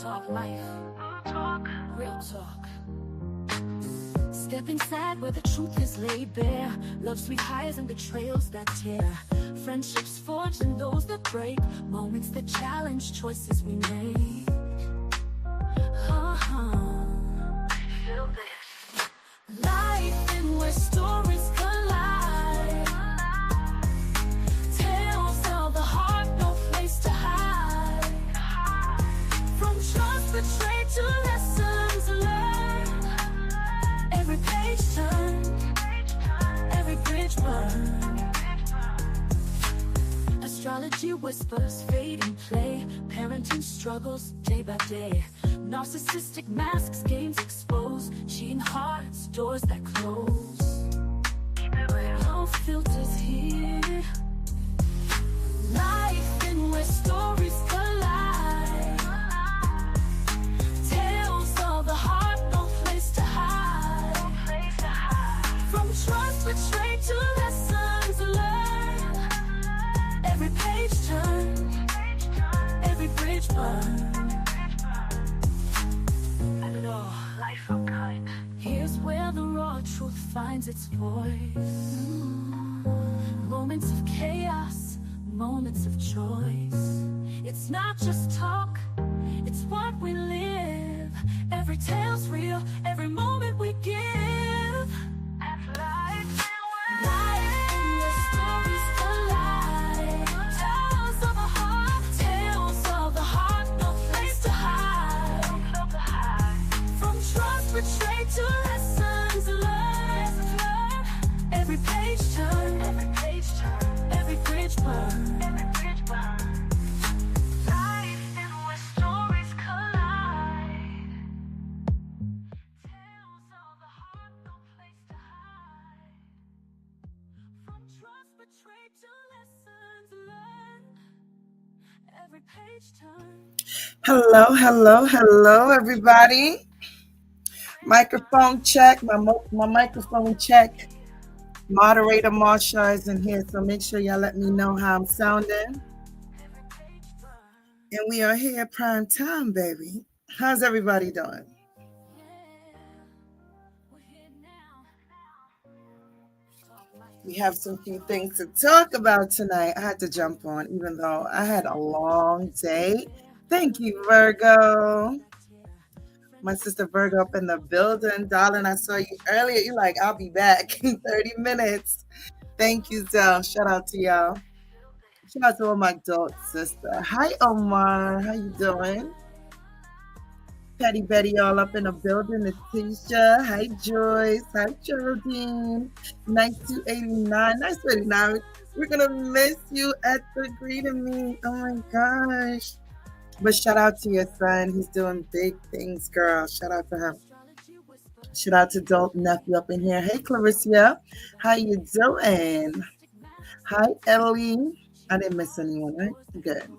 Talk life. Talk. Real talk. Step inside where the truth is laid bare. Love sweet highs and betrayals that tear. Friendships forged and those that break. Moments that challenge choices we make. Feel this. Life in where stories collide. Tales tell the heart, no place to hide. From trust betrayed to lessons learned. Every page turned, every bridge burned. Astrology whispers, fade and play. Parenting struggles day by day. Narcissistic masks, games exposed. Cheating hearts, doors that close. No filters here. Life in where stories collide. Tales of the heart, no place to hide. From trust betrayed to lessons learned. Every page turned, every bridge burned. Life unkind. Here's where the raw truth finds its voice. Moments of chaos, moments of choice. It's not just talk, it's what we live. Every tale's real, every moment we give. That's life. Life in where stories collide. Tales of a heart, tales of the heart, no place to hide. From trust betrayed to lessons learned. Every page turned, every bridge burned. Life in where stories collide. Tales of the heart, no place to hide. From trust betrayed to lessons learned. Every page turned. Hello, everybody. Microphone check. My microphone check. Moderator Marsha is in here, so make sure y'all let me know how I'm sounding. And we are here prime time, baby. How's everybody doing? We have some few things to talk about tonight. I had to jump on, even though I had a long day. Thank you, Virgo. My sister Virgo up in the building. Darling, I saw you earlier. You're like, I'll be back in 30 minutes. Thank you, Zell. Shout out to y'all. Shout out to all my adult sister. Hi, Omar. How you doing? Patty Betty all up in the building. Letitia. Hi, Joyce. Hi, Geraldine. Nice 289. Nice 289. We're going to miss you at the Greeting Me. Oh, my gosh. But shout out to your son. He's doing big things, girl. Shout out to him. Shout out to adult nephew up in here. Hey, Clarissa. How you doing? Hi, Ellie. I didn't miss anyone, right? Good.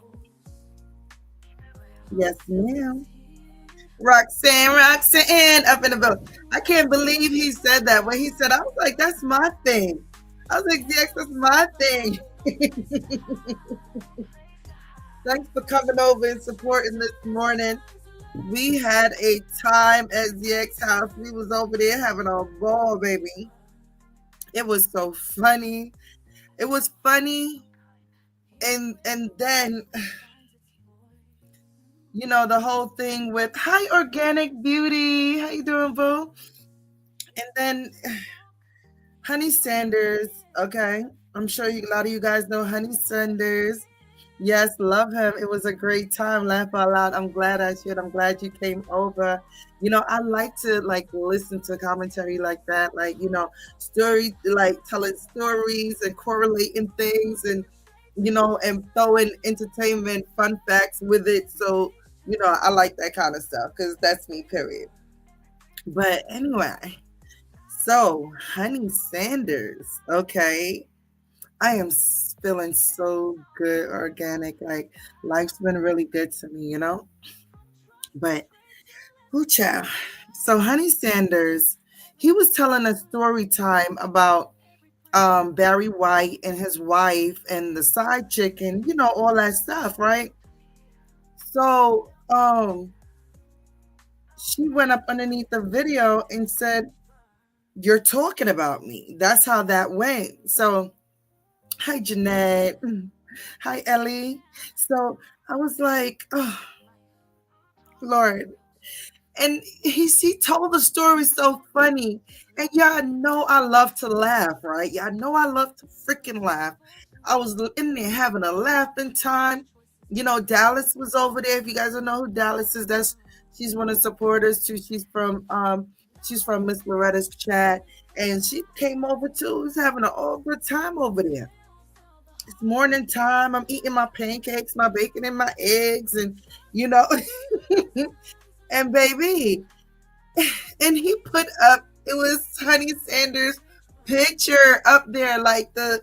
Yes, ma'am. Roxanne up in the building. I can't believe he said that. When he said, I was like, that's my thing. I was like, yes, that's my thing. Thanks for coming over and supporting this morning. We had a time at ZX house. We was over there having a ball, baby. It was so funny. It was funny. And then, you know, the whole thing with, hi, Organic Beauty. How you doing, boo? And then Honey Sanders, okay? I'm sure a lot of you guys know Honey Sanders. Yes, love him. It was a great time. Laugh out loud. I'm glad I shared. I'm glad you came over. You know, I like to listen to commentary like that. Like, you know, story, like telling stories and correlating things and, you know, and throwing entertainment, fun facts with it. So, you know, I like that kind of stuff because that's me, period. But anyway, so Honey Sanders, okay. I am feeling so good, organic. Like, life's been really good to me, you know? But, child. So, Honey Sanders, he was telling a story time about Barry White and his wife and the side chick and, you know, all that stuff, right? So, she went up underneath the video and said, "You're talking about me." That's how that went. So, hi, Jeanette. Hi, Ellie. So I was like, oh, Lord. And he told the story so funny. And y'all know I love to laugh, right? Y'all know I love to freaking laugh. I was in there having a laughing time. You know, Dallas was over there. If you guys don't know who Dallas is, she's one of the supporters too. She's from Miss Loretta's chat. And she came over too. Was having an all good time over there. It's morning time. I'm eating my pancakes, my bacon, and my eggs, and you know, and baby, and he put up, it was Honey Sanders' picture up there, like and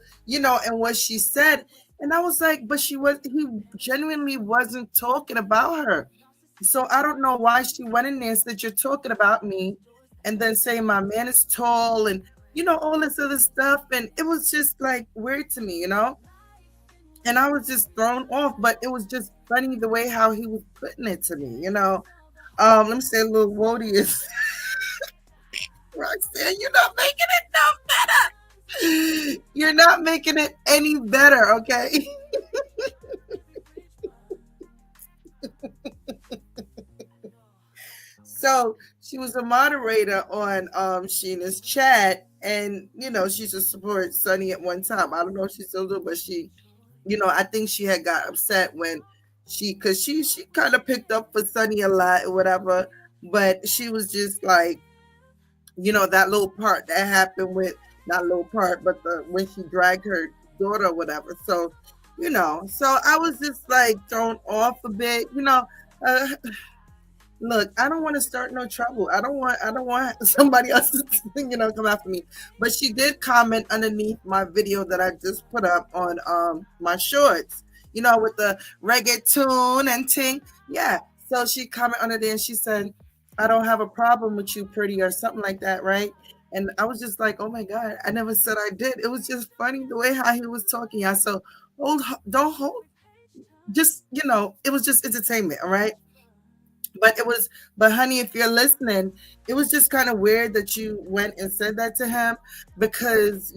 what she said. And I was like, but he genuinely wasn't talking about her. So I don't know why she went in there and said, "You're talking about me," and then saying my man is tall and, all this other stuff. And it was just like weird to me, and I was just thrown off, but it was just funny the way how he was putting it to me. Let me say a little Wody is Roxanne, you're not making it no better. You're not making it any better, okay? So she was a moderator on Sheena's chat, and she used to support Sunny at one time. I don't know if she still do, but she, I think she had got upset when because she kind of picked up for Sunny a lot or whatever, but she was just like, that little part that happened with, not little part, but when she dragged her daughter or whatever. So, so I was just like thrown off a bit, uh, look, I don't want to start no trouble. I don't want somebody else to, come after me. But she did comment underneath my video that I just put up on my shorts, with the reggaeton and ting. Yeah. So she commented under there and she said, "I don't have a problem with you, pretty," or something like that, right? And I was just like, oh my God, I never said I did. It was just funny the way how he was talking. Yeah. So don't hold, just, it was just entertainment, all right? But honey, if you're listening, it was just kind of weird that you went and said that to him, because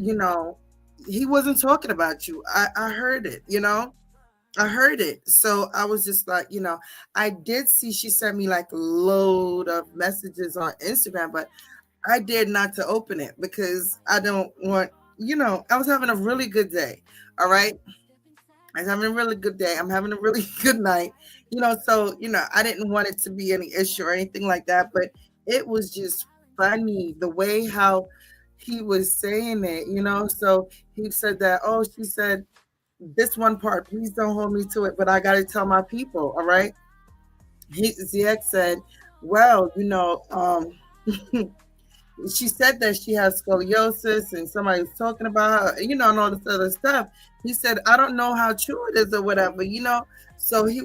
he wasn't talking about you. I heard it, I heard it. So I was just like, I did see she sent me like a load of messages on Instagram, but I dared not to open it because I don't want, I was having a really good day. All right. I'm having a really good day. I'm having a really good night. So, I didn't want it to be any issue or anything like that, but it was just funny the way how he was saying it, So he said that, oh, she said this one part, please don't hold me to it, but I got to tell my people. All right. ZX said, well, she said that she has scoliosis and somebody was talking about her, and all this other stuff. He said, I don't know how true it is or whatever, So he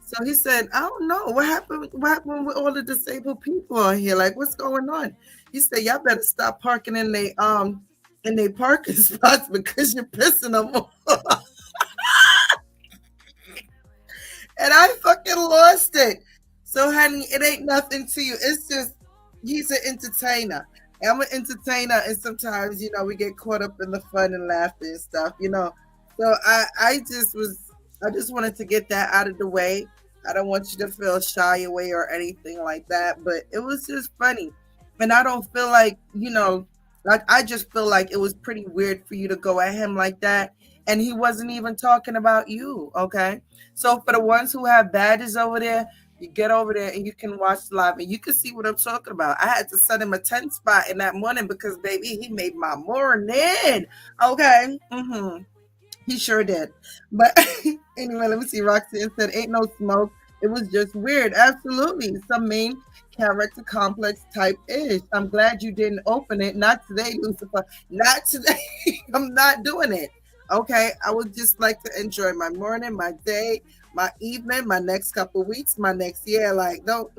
so he said, I don't know what happened with all the disabled people on here. Like, what's going on? He said, y'all better stop parking in they parking spots because you're pissing them off. And I fucking lost it. So honey, it ain't nothing to you. It's just he's an entertainer. I'm an entertainer, and sometimes we get caught up in the fun and laughter and stuff. So I just wanted to get that out of the way. I don't want you to feel shy away or anything like that, but it was just funny, and I don't feel like like I just feel like it was pretty weird for you to go at him like that, and he wasn't even talking about you. Okay, so for the ones who have badges over there, you get over there and you can watch live and you can see what I'm talking about. I had to set him a 10 spot in that morning because, baby, he made my morning. Okay. He sure did. But anyway, let me see. Roxanne said, ain't no smoke. It was just weird. Absolutely. Some main character complex type ish. I'm glad you didn't open it. Not today, Lucifer. Not today. I'm not doing it. Okay. I would just like to enjoy my morning, my day, my evening, my next couple of weeks, my next year. Like, no,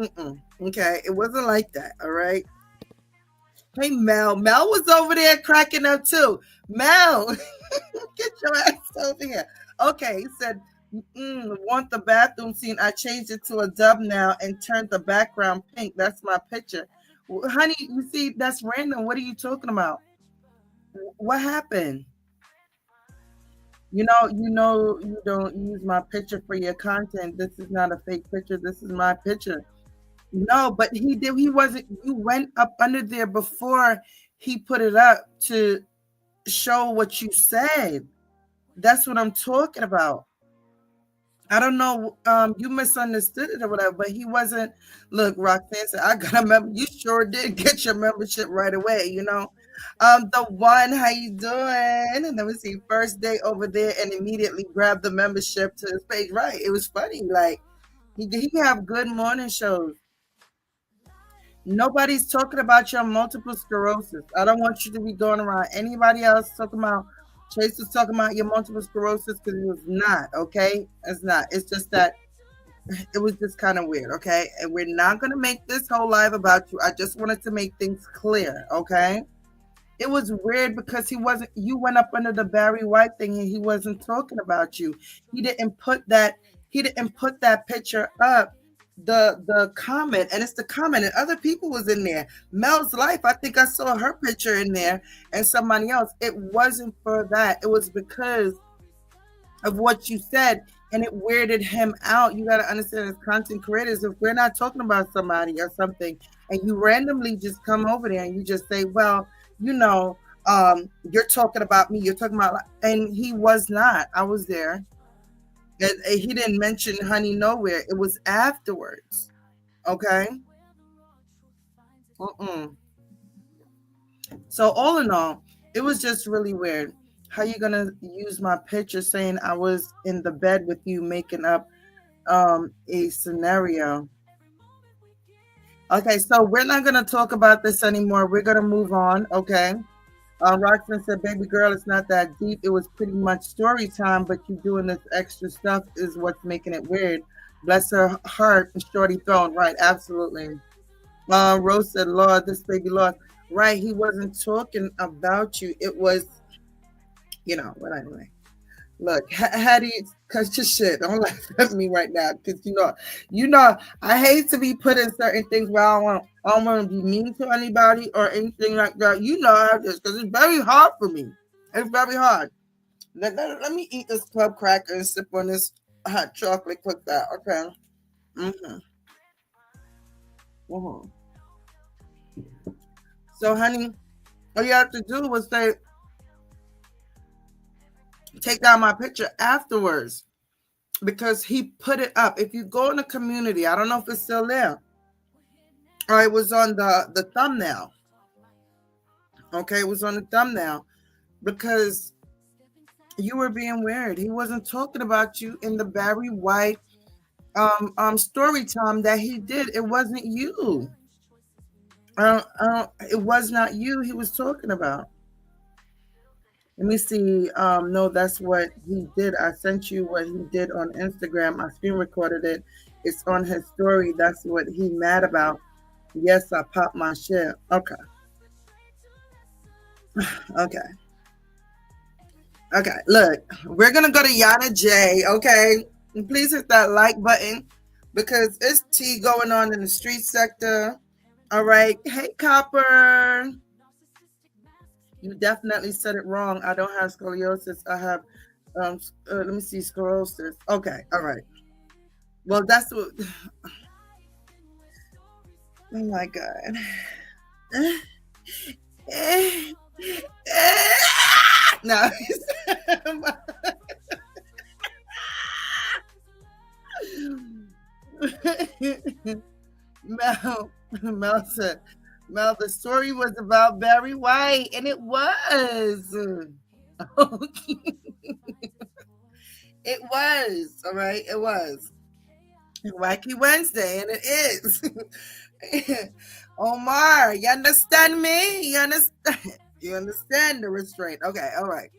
okay. It wasn't like that. All right. Hey, Mel. Mel was over there cracking up too. Mel, get your ass over here. Okay, he said, Want the bathroom scene? I changed it to a dub now and turned the background pink. That's my picture. Honey, you see, that's random. What are you talking about? What happened? You don't use my picture for your content. This is not a fake picture. This is my picture. No, but he did. He wasn't. You went up under there before he put it up to show what you said. That's what I'm talking about. I don't know. You misunderstood it or whatever, but he wasn't. Look, Roxanne said, "I got a member." You sure did get your membership right away. The one, how you doing? And let me see, first day over there, and immediately grabbed the membership to his page. Right? It was funny. Like he have good morning shows. Nobody's talking about your multiple sclerosis. I don't want you to be going around anybody else talking about. Chase was talking about your multiple sclerosis because it was not, okay? It's not. It's just that it was just kind of weird, okay? And we're not going to make this whole live about you. I just wanted to make things clear, okay? It was weird because you went up under the Barry White thing and he wasn't talking about you. He didn't put that picture up, the comment, and it's the comment, and other people was in there. Mel's Life, I think I saw her picture in there, and somebody else. It wasn't for that. It was because of what you said, and it weirded him out. You got to understand, as content creators, if we're not talking about somebody or something, and you randomly just come over there and you just say, well, you're talking about me, you're talking about, and he was not. I was there, and he didn't mention honey nowhere. It was afterwards. Okay. Mm-mm. So all in all, it was just really weird. How you gonna use my picture saying I was in the bed with you making up a scenario? Okay, so we're not gonna talk about this anymore. We're gonna move on. Okay. Roxanne said, "Baby girl, it's not that deep. It was pretty much story time, but you doing this extra stuff is what's making it weird." Bless her heart, Shorty Throne. Right, absolutely. Rose said, "Lord, this baby Lord." Right, he wasn't talking about you. It was, but anyway. Look, Hattie, cut your shit. Don't laugh at me right now, because I hate to be put in certain things where I don't want to be mean to anybody or anything like that. You know how it is, because it's very hard for me. It's very hard. Let me eat this club cracker and sip on this hot chocolate. Quick that, okay? Mm-hmm. Mm-hmm. So, honey, all you have to do was take down my picture afterwards, because he put it up. If you go in the community, I don't know if it's still there, or it was on the thumbnail. Okay, it was on the thumbnail, because you were being weird. He wasn't talking about you in the Barry White story time that he did. It wasn't you. It was not you he was talking about. Let me see. No, that's what he did. I sent you what he did on Instagram. I screen recorded it. It's on his story. That's what he mad about. Yes, I popped my shit. Okay. Okay. Okay. Look, we're gonna go to Yanna J. Okay. And please hit that like button, because it's tea going on in the street sector. All right. Hey, Copper. You definitely said it wrong. I don't have scoliosis. I have let me see, sclerosis. Okay. All right. Well, that's what. Oh my God. No. Mel said, Mel, the story was about Barry White, and it was. It was. All right. It was. Wacky Wednesday, and it is. Omar, you understand me? You understand? You understand the restraint? Okay, all right.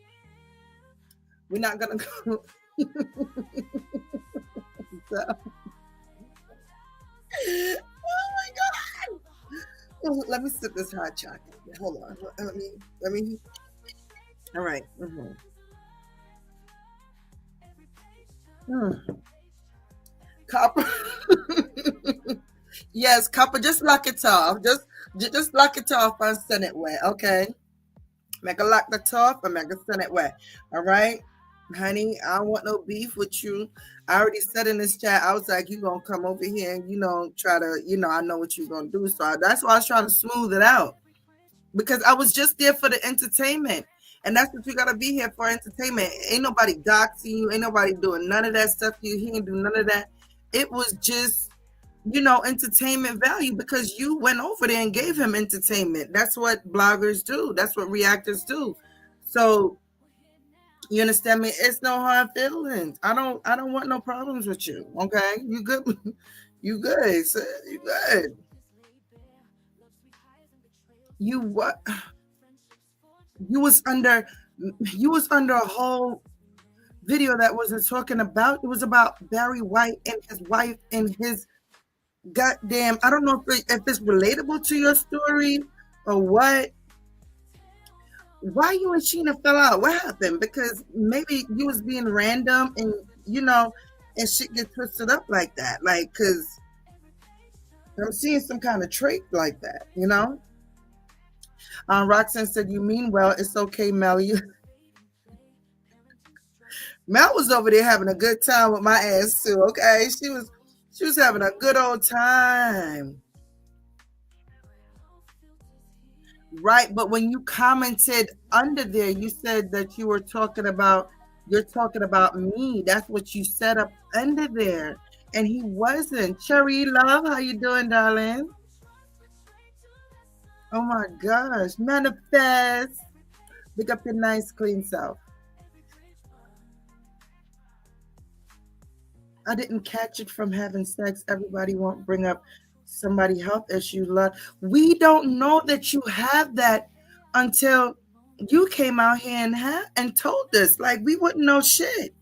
We're not gonna go. So. Oh my God! Oh, let me sip this hot chocolate. Hold on. Let me. All right. Mm-hmm. Mm. Copper. Yes, Copper, just lock it off. Just lock it off and send it way, okay? Make a lock the off and make a send it way. All right? Honey, I don't want no beef with you. I already said in this chat, I was like, you gonna come over here and try to, I know what you're gonna do. So that's why I was trying to smooth it out. Because I was just there for the entertainment. And that's what you gotta be here for, entertainment. Ain't nobody doxing you, ain't nobody doing none of that stuff. He ain't do none of that. It was just entertainment value because you went over there and gave him entertainment. That's what bloggers do. That's what reactors do. So you understand me? It's no hard feelings. I don't want no problems with you. Okay? You good? You good, sis. You good. You what? You was under a whole video that wasn't talking about. It was about Barry White and his wife and his goddamn. I don't know if it's relatable to your story or what. Why you and Sheena fell out? What happened? Because maybe you was being random and and shit get twisted up like that. Like, cause I'm seeing some kind of trait like that. Roxanne said, "You mean well. It's okay, Mel. Mel was over there having a good time with my ass too. Okay, she was having a good old time." Right, but when you commented under there, you said that you're talking about me. That's what you said up under there. And he wasn't. Cherry Love, how you doing, darling? Oh my gosh. Manifest. Pick up your nice clean self. I didn't catch it from having sex. Everybody won't bring up somebody health issue. We don't know that you have that until you came out here and told us. Like, we wouldn't know shit.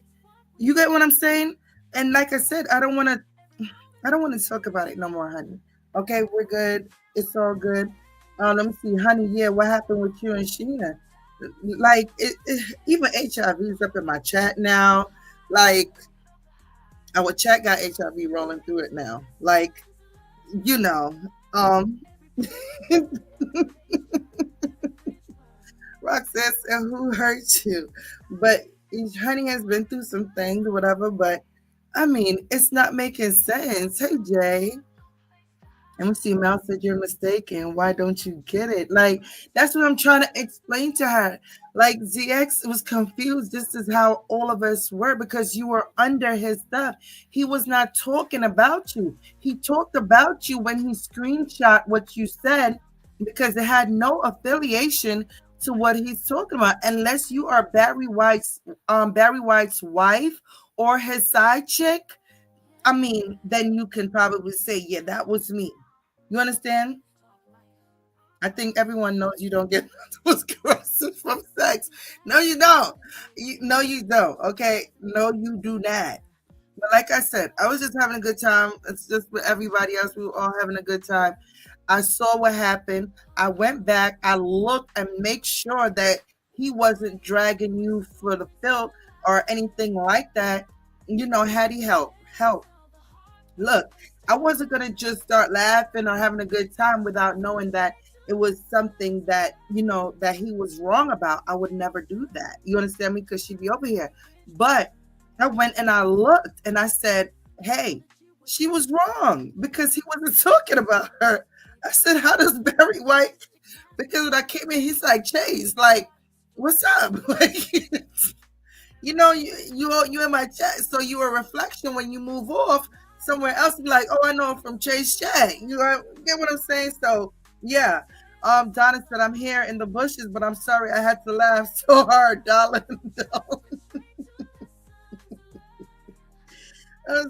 You get what I'm saying? And like I said, I don't want to talk about it no more, honey. Okay, we're good. It's all good. Let me see, honey. Yeah, what happened with you and Sheena? Like, even HIV is up in my chat now. Like, our chat got HIV rolling through it now. Like, you know, um, Roxanne said, "Who hurt you?" But honey has been through some things, whatever. But I mean, it's not making sense. Hey, Jay. And we see Mel said you're mistaken. Why don't you get it? Like, that's what I'm trying to explain to her. Like, ZX was confused. This is how all of us were because you were under his stuff. He was not talking about you. He talked about you when he screenshot what you said because it had no affiliation to what he's talking about. Unless you are Barry White's wife or his side chick, I mean, then you can probably say, yeah, that was me. You understand? I think everyone knows you don't get those caresses from sex. No, you don't. No, you don't. Okay. No, you do not. But like I said, I was just having a good time. It's just with everybody else. We were all having a good time. I saw what happened. I went back. I looked and make sure that he wasn't dragging you for the filth or anything like that. Had he help. Look, I wasn't gonna just start laughing or having a good time without knowing that it was something that he was wrong about. I would never do that. You understand me? Because she'd be over here. But I went and I looked and I said, "Hey, she was wrong because he wasn't talking about her." I said, "How does Barry White?" Because when I came in, he's like, "Chase, like, what's up?" Like, you in my chat, so you a reflection when you move off somewhere else. Be like, "Oh, I know him from Chase chat." Get what I'm saying? So yeah. Donna said, "I'm here in the bushes, but I'm sorry I had to laugh so hard, darling."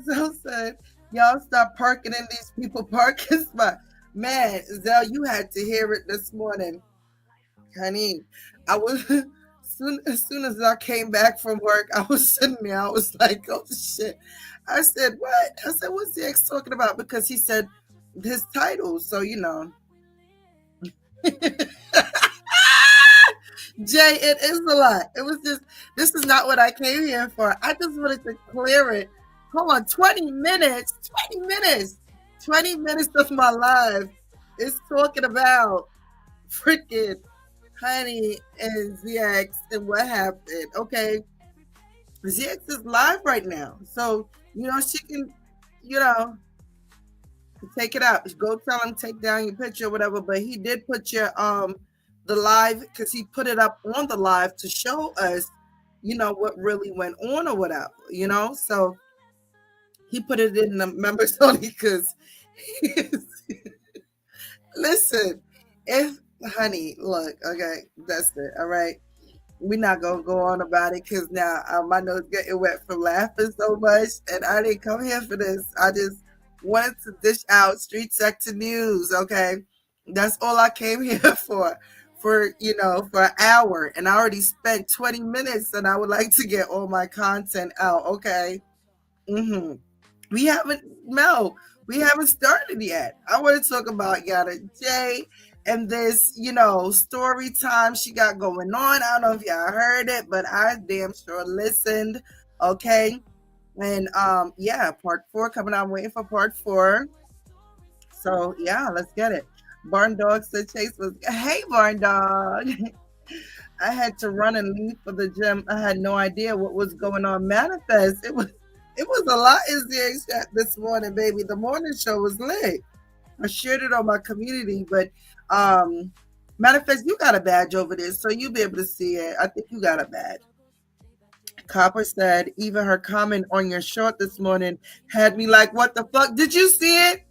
So said, "Y'all stop parking in these people parking spots." Man, Zell, you had to hear it this morning, honey. I was as soon as I came back from work, I was sitting there. I was like, "Oh shit!" I said, "What?" I said, "What's the ex talking about?" Because he said his title. So Jay, it is a lot. It was just, this is not what I came here for. I just wanted to clear it Hold on, 20 minutes, 20 minutes, 20 minutes of my life is talking about freaking Honey and ZX and what happened. Okay, ZX is live right now, so she can, you know, take it out. Go tell him take down your picture or whatever. But he did put your the live because he put it up on the live to show us, what really went on or whatever. So he put it in the members only because listen, if honey, look, okay, that's it. All right. We're not gonna go on about it because now my nose getting wet from laughing so much, and I didn't come here for this. I just wanted to dish out street sector news. Okay, that's all I came here for an hour, and I already spent 20 minutes, and I would like to get all my content out. Okay. Mm-hmm. We haven't no, we haven't started yet. I want to talk about Yada J and this, story time she got going on. I don't know if y'all heard it, but I damn sure listened. Okay. And yeah, part four coming out. I'm waiting for part four. So yeah, let's get it. Barn Dog said Chase was hey Barn Dog. I had to run and leave for the gym. I had no idea what was going on. Manifest. It was a lot in the chat this morning, baby. The morning show was lit. I shared it on my community, but Manifest, you got a badge over there, so you'll be able to see it. I think you got a badge. Copper said, even her comment on your short this morning had me like, what the fuck? Did you see it?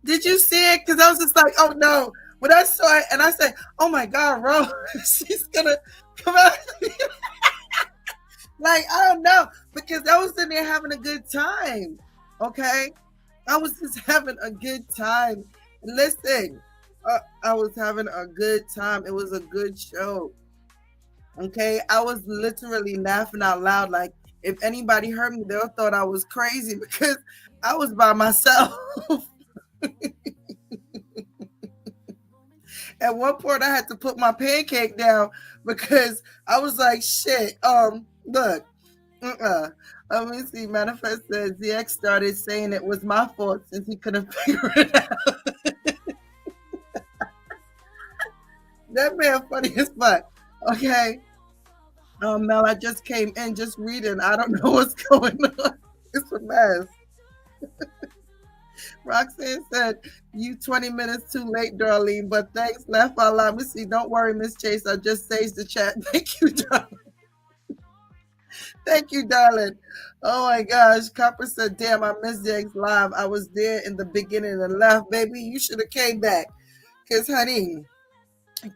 Did you see it? Because I was just like, oh no. When I saw it, and I said, oh my God, Ro, she's going to come out. Like, I don't know. Because I was in there having a good time. Okay? I was just having a good time. Listen, I was having a good time. It was a good show. Okay, I was literally laughing out loud. Like, if anybody heard me, they'll thought I was crazy because I was by myself. At one point, I had to put my pancake down because I was like, shit. Look, let me see. Manifest says ZX started saying it was my fault since he couldn't figure it out. That man funny as fuck. Okay. Mel, I just came in just reading. I don't know what's going on. It's a mess. Roxanne said, you 20 minutes too late, Darlene, but thanks. Laugh out loud. Let me see. Don't worry, Miss Chase. I just saved the chat. Thank you, darling. Thank you, darling. Oh my gosh. Copper said, damn, I missed Jake's live. I was there in the beginning and left. Baby, you should have came back. Because, honey,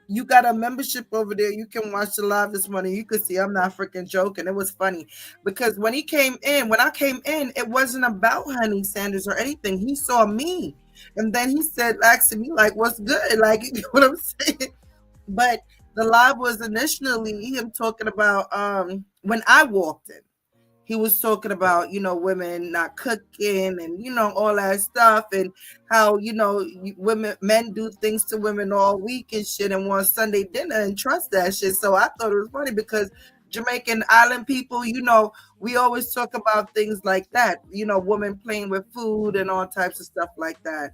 you got a membership over there. You can watch the live this morning. You could see I'm not freaking joking. It was funny because when I came in, it wasn't about Honey Sanders or anything. He saw me, and then he said, asking me like, "What's good?" Like, you know what I'm saying? But the live was initially him talking about when I walked in. He was talking about, women not cooking and, all that stuff and how, men do things to women all week and shit and want Sunday dinner and trust that shit. So I thought it was funny because Jamaican island people, we always talk about things like that, women playing with food and all types of stuff like that.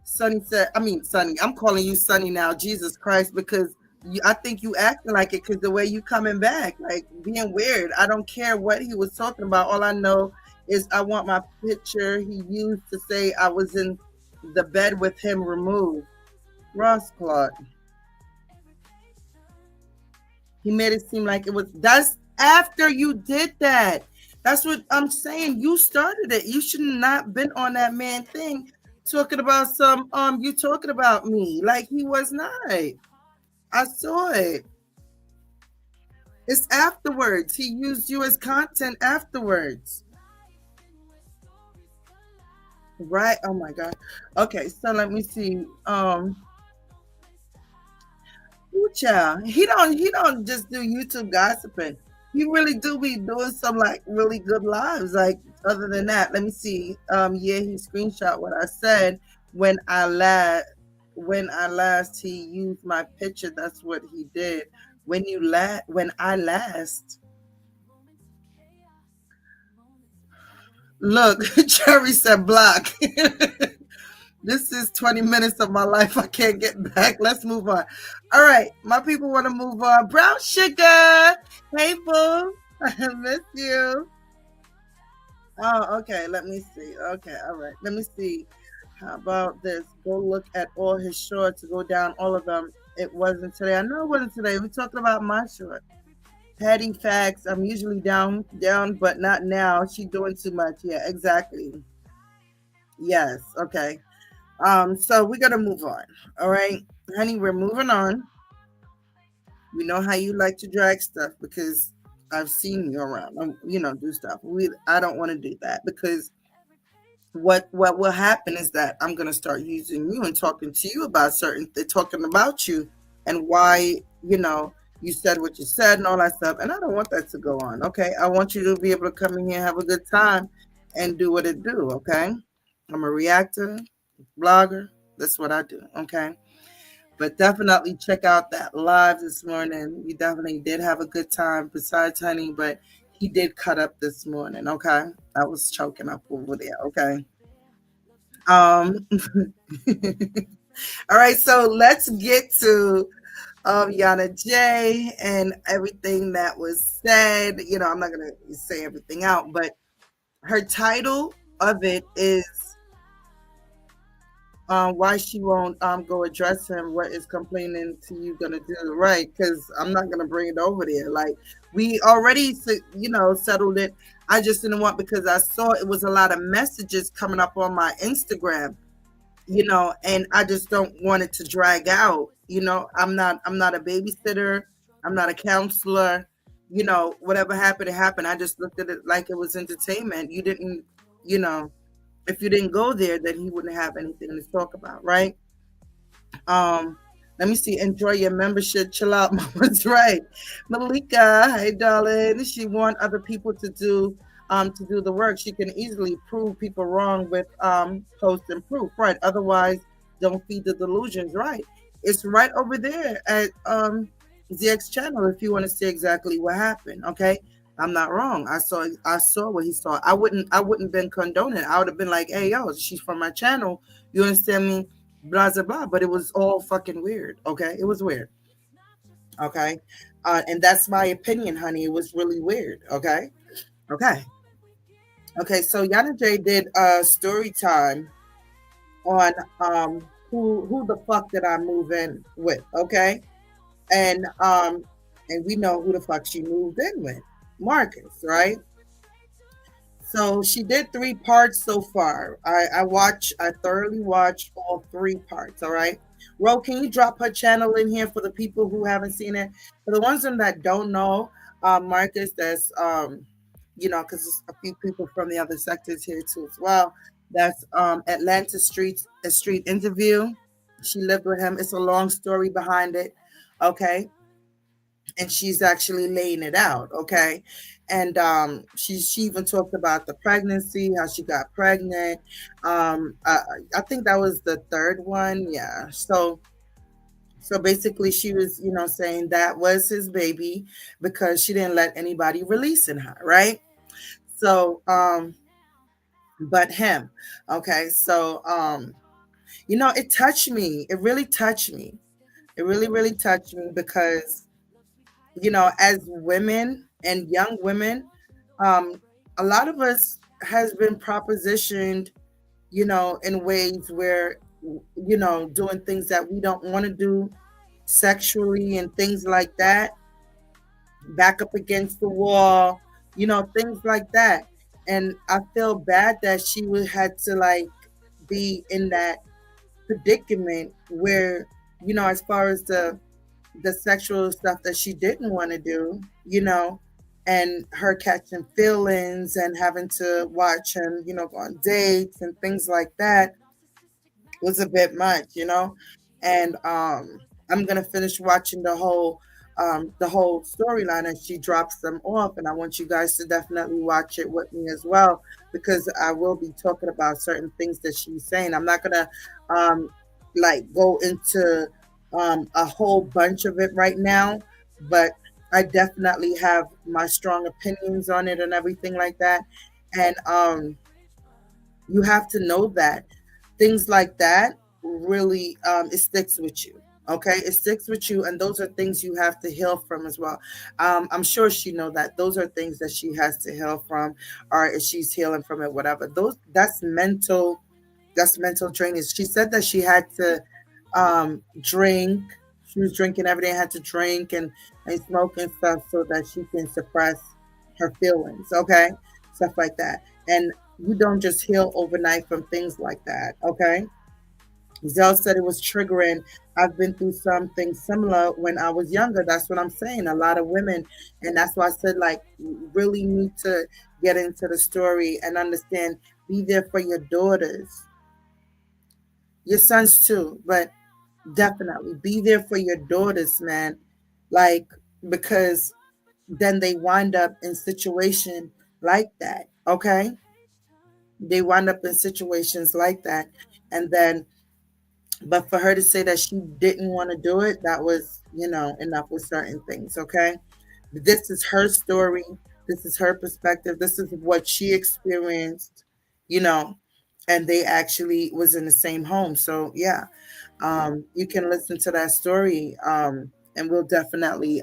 Sonny said, Sonny, I'm calling you Sonny now, Jesus Christ, because I think you acting like it because the way you coming back, like being weird. I don't care what he was talking about. All I know is I want my picture he used to say I was in the bed with him removed. Ross Clark. He made it seem like that's after you did that. That's what I'm saying. You started it. You should not been on that man thing talking about you talking about me. Like he was not. I saw it. It's afterwards. He used you as content afterwards. Right? Oh my God. Okay, so let me see. Child. He don't just do YouTube gossiping. He really do be doing some like really good lives. Like other than that, let me see. Yeah, he screenshot what I said when I last he used my picture. That's what he did. When I last. Look, Cherry said block. This is 20 minutes of my life I can't get back. Let's move on. All right. My people want to move on. Brown Sugar. Hey, boo. I miss you. Oh, okay. Let me see. Okay. All right. Let me see. How about this? Go look at all his shorts. Go down all of them. It wasn't today. I know it wasn't today. We're talking about my short. Petty facts. I'm usually down, but not now. She doing too much. Yeah, exactly. Yes. Okay. So we're gonna move on. All right, honey, we're moving on. We know how you like to drag stuff because I've seen you around. Do stuff. I don't want to do that because what will happen is that I'm gonna start using you and talking to you about talking about you and why you said what you said and all that stuff. And I don't want that to go on. Okay, I want you to be able to come in here and have a good time and do what it do. Okay, I'm a reactor, blogger. That's what I do. Okay. But definitely check out that live this morning. We definitely did have a good time besides honey, but he did cut up this morning. Okay. I was choking up over there. Okay. Um all right, so let's get to Yanna J and everything that was said. I'm not gonna say everything out, but her title of it is why she won't go address him. What is complaining to you gonna do? Right? Because I'm not gonna bring it over there. Like we already, settled it. I just didn't want because I saw it was a lot of messages coming up on my Instagram, and I just don't want it to drag out. I'm not a babysitter. I'm not a counselor. Whatever happened, it happened. I just looked at it like it was entertainment. You didn't, you know if you didn't go there, then he wouldn't have anything to talk about, right? Let me see. Enjoy your membership. Chill out, mama's right. Malika, hey darling. She want other people to do the work. She can easily prove people wrong with post and proof, right? Otherwise, don't feed the delusions, right? It's right over there at ZX channel if you want to see exactly what happened. Okay. I'm not wrong. I saw what he saw. I wouldn't been condoning it. I would have been like, hey yo, she's from my channel. You understand me? Blah blah blah. But it was all fucking weird. Okay. It was weird. Okay. And that's my opinion, honey. It was really weird. Okay. Okay. Okay. So Yana J did story time on who the fuck did I move in with? Okay. And we know who the fuck she moved in with. Marcus, right? So she did 3 parts so far. I thoroughly watched all 3 parts. All right. Ro, can you drop her channel in here for the people who haven't seen it? For the ones that don't know, Marcus, that's because there's a few people from the other sectors here too as well. That's Atlanta a street interview. She lived with him. It's a long story behind it. Okay. And she's actually laying it out, okay? And she even talked about the pregnancy, how she got pregnant. I think that was the third one, yeah. So basically, she was, saying that was his baby because she didn't let anybody releasing her, right? So, but him, okay. So, it touched me. It really touched me. It really, really touched me because as women and young women, a lot of us has been propositioned, in ways where, doing things that we don't want to do sexually and things like that, back up against the wall, things like that. And I feel bad that she would had to like be in that predicament where, as far as the sexual stuff that she didn't want to do, and her catching feelings and having to watch him, go on dates and things like that was a bit much, And I'm gonna finish watching the whole storyline as she drops them off, and I want you guys to definitely watch it with me as well because I will be talking about certain things that she's saying. I'm not gonna go into a whole bunch of it right now, but I definitely have my strong opinions on it and everything like that. And You have to know that things like that really it sticks with you. Okay, it sticks with you, and those are things you have to heal from as well. I'm sure she know that those are things that she has to heal from, or if she's healing from it, whatever. Those that's mental drainage. She said that she had to drink. She was drinking every day, had to drink and smoke and stuff so that she can suppress her feelings. Okay, stuff like that. And you don't just heal overnight from things like that. Okay. Zell said it was triggering. I've been through something similar when I was younger. That's what I'm saying. A lot of women, and that's why I said like really need to get into the story and understand. Be there for your daughters, your sons too, but definitely be there for your daughters, man. Like, because then they wind up in situation like that. Okay, they wind up in situations like that, and then but for her to say that she didn't want to do it, that was, enough with certain things. Okay, this is her story, this is her perspective, this is what she experienced, you know and they actually was in the same home. So yeah, you can listen to that story, and we'll definitely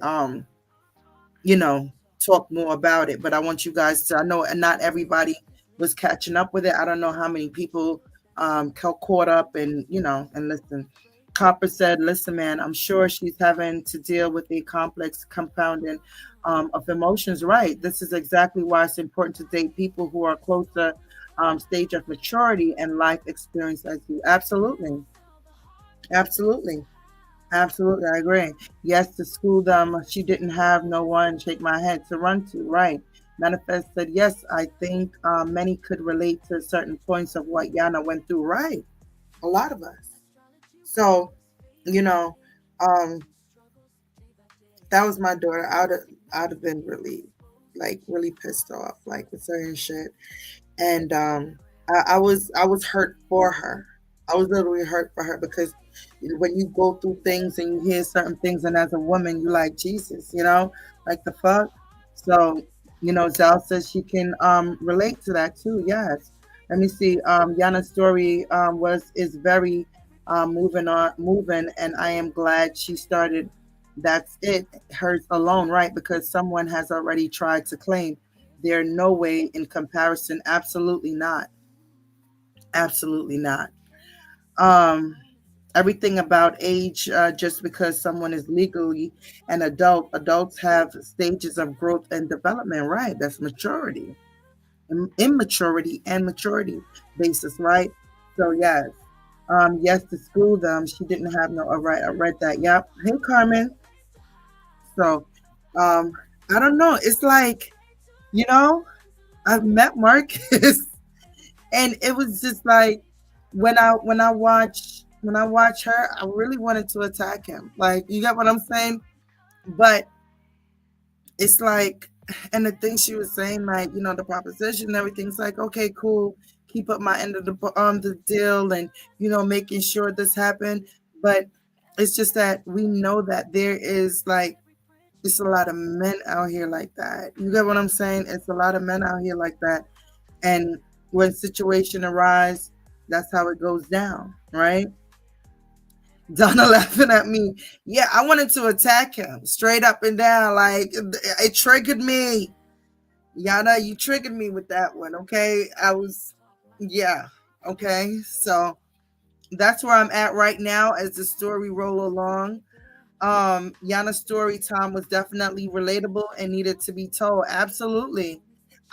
you know, talk more about it. But I want you guys to, I know not everybody was catching up with it. I don't know how many people caught up and, and listen. Copper said, listen, man, I'm sure she's having to deal with the complex compounding of emotions. Right. This is exactly why it's important to date people who are closer stage of maturity and life experience as you. Absolutely. Absolutely. Absolutely, I agree. Yes, to school them, she didn't have no one shake my head to run to. Right. Manifest said, yes, I think many could relate to certain points of what Yana went through. Right. A lot of us. So, you know, um, that was my daughter. I'd have been really, like, really pissed off, like, with certain shit. And I was hurt for her. I was literally hurt for her because when you go through things and you hear certain things, and as a woman, you like Jesus, like the fuck. So, Zal says she can relate to that too. Yes. Let me see. Yana's story was is very moving, and I am glad she started. That's it. Hers alone, right? Because someone has already tried to claim there no way in comparison. Absolutely not. Absolutely not. Um, Everything about age, just because someone is legally an adult, adults have stages of growth and development, right? That's maturity, immaturity, and maturity basis, right? So, yes. Yes, to school them, she didn't have no, all right, I read that. Yep. Hey, Carmen. So, um, I don't know. It's like, you know, I've met Marcus and it was just like when I watch her, I really wanted to attack him. Like, you get what I'm saying? But it's like, and the thing she was saying, like, the proposition and everything's like, okay, cool, keep up my end of the deal, and making sure this happened. But it's just that we know that there is like it's a lot of men out here like that. You get what I'm saying? It's a lot of men out here like that. And when situation arise, that's how it goes down, right? Donna laughing at me. Yeah, I wanted to attack him straight up and down. Like, it triggered me. Yana, you triggered me with that one. Okay. Yeah. Okay. So that's where I'm at right now as the story roll along. Yana's story time was definitely relatable and needed to be told. Absolutely.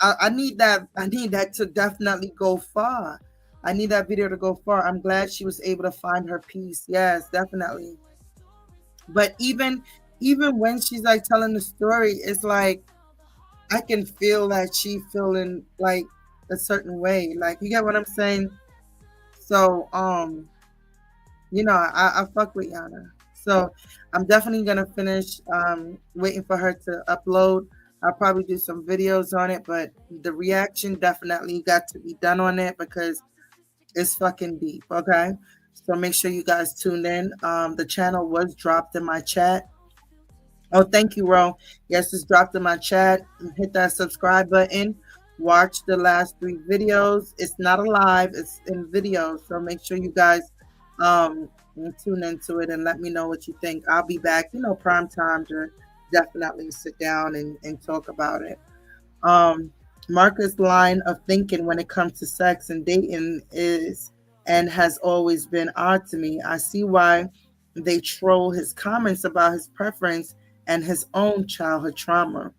I need that. I need that to definitely go far. I need that video to go far. I'm glad she was able to find her peace. Yes, definitely. But even when she's like telling the story, it's like I can feel that she feeling like a certain way. Like, you get what I'm saying? So I fuck with Yana. So I'm definitely gonna finish waiting for her to upload. I'll probably do some videos on it, but the reaction definitely got to be done on it because it's fucking deep. Okay. So make sure you guys tune in. The channel was dropped in my chat. Oh, thank you, Ro. Yes, it's dropped in my chat. Hit that subscribe button. watch the last 3 videos. It's not a live, it's in video. So make sure you guys um tune into it and let me know what you think. I'll be back, prime time to definitely sit down and talk about it. Um, Marcus' line of thinking when it comes to sex and dating is and has always been odd to me. I see why they troll his comments about his preference and his own childhood trauma.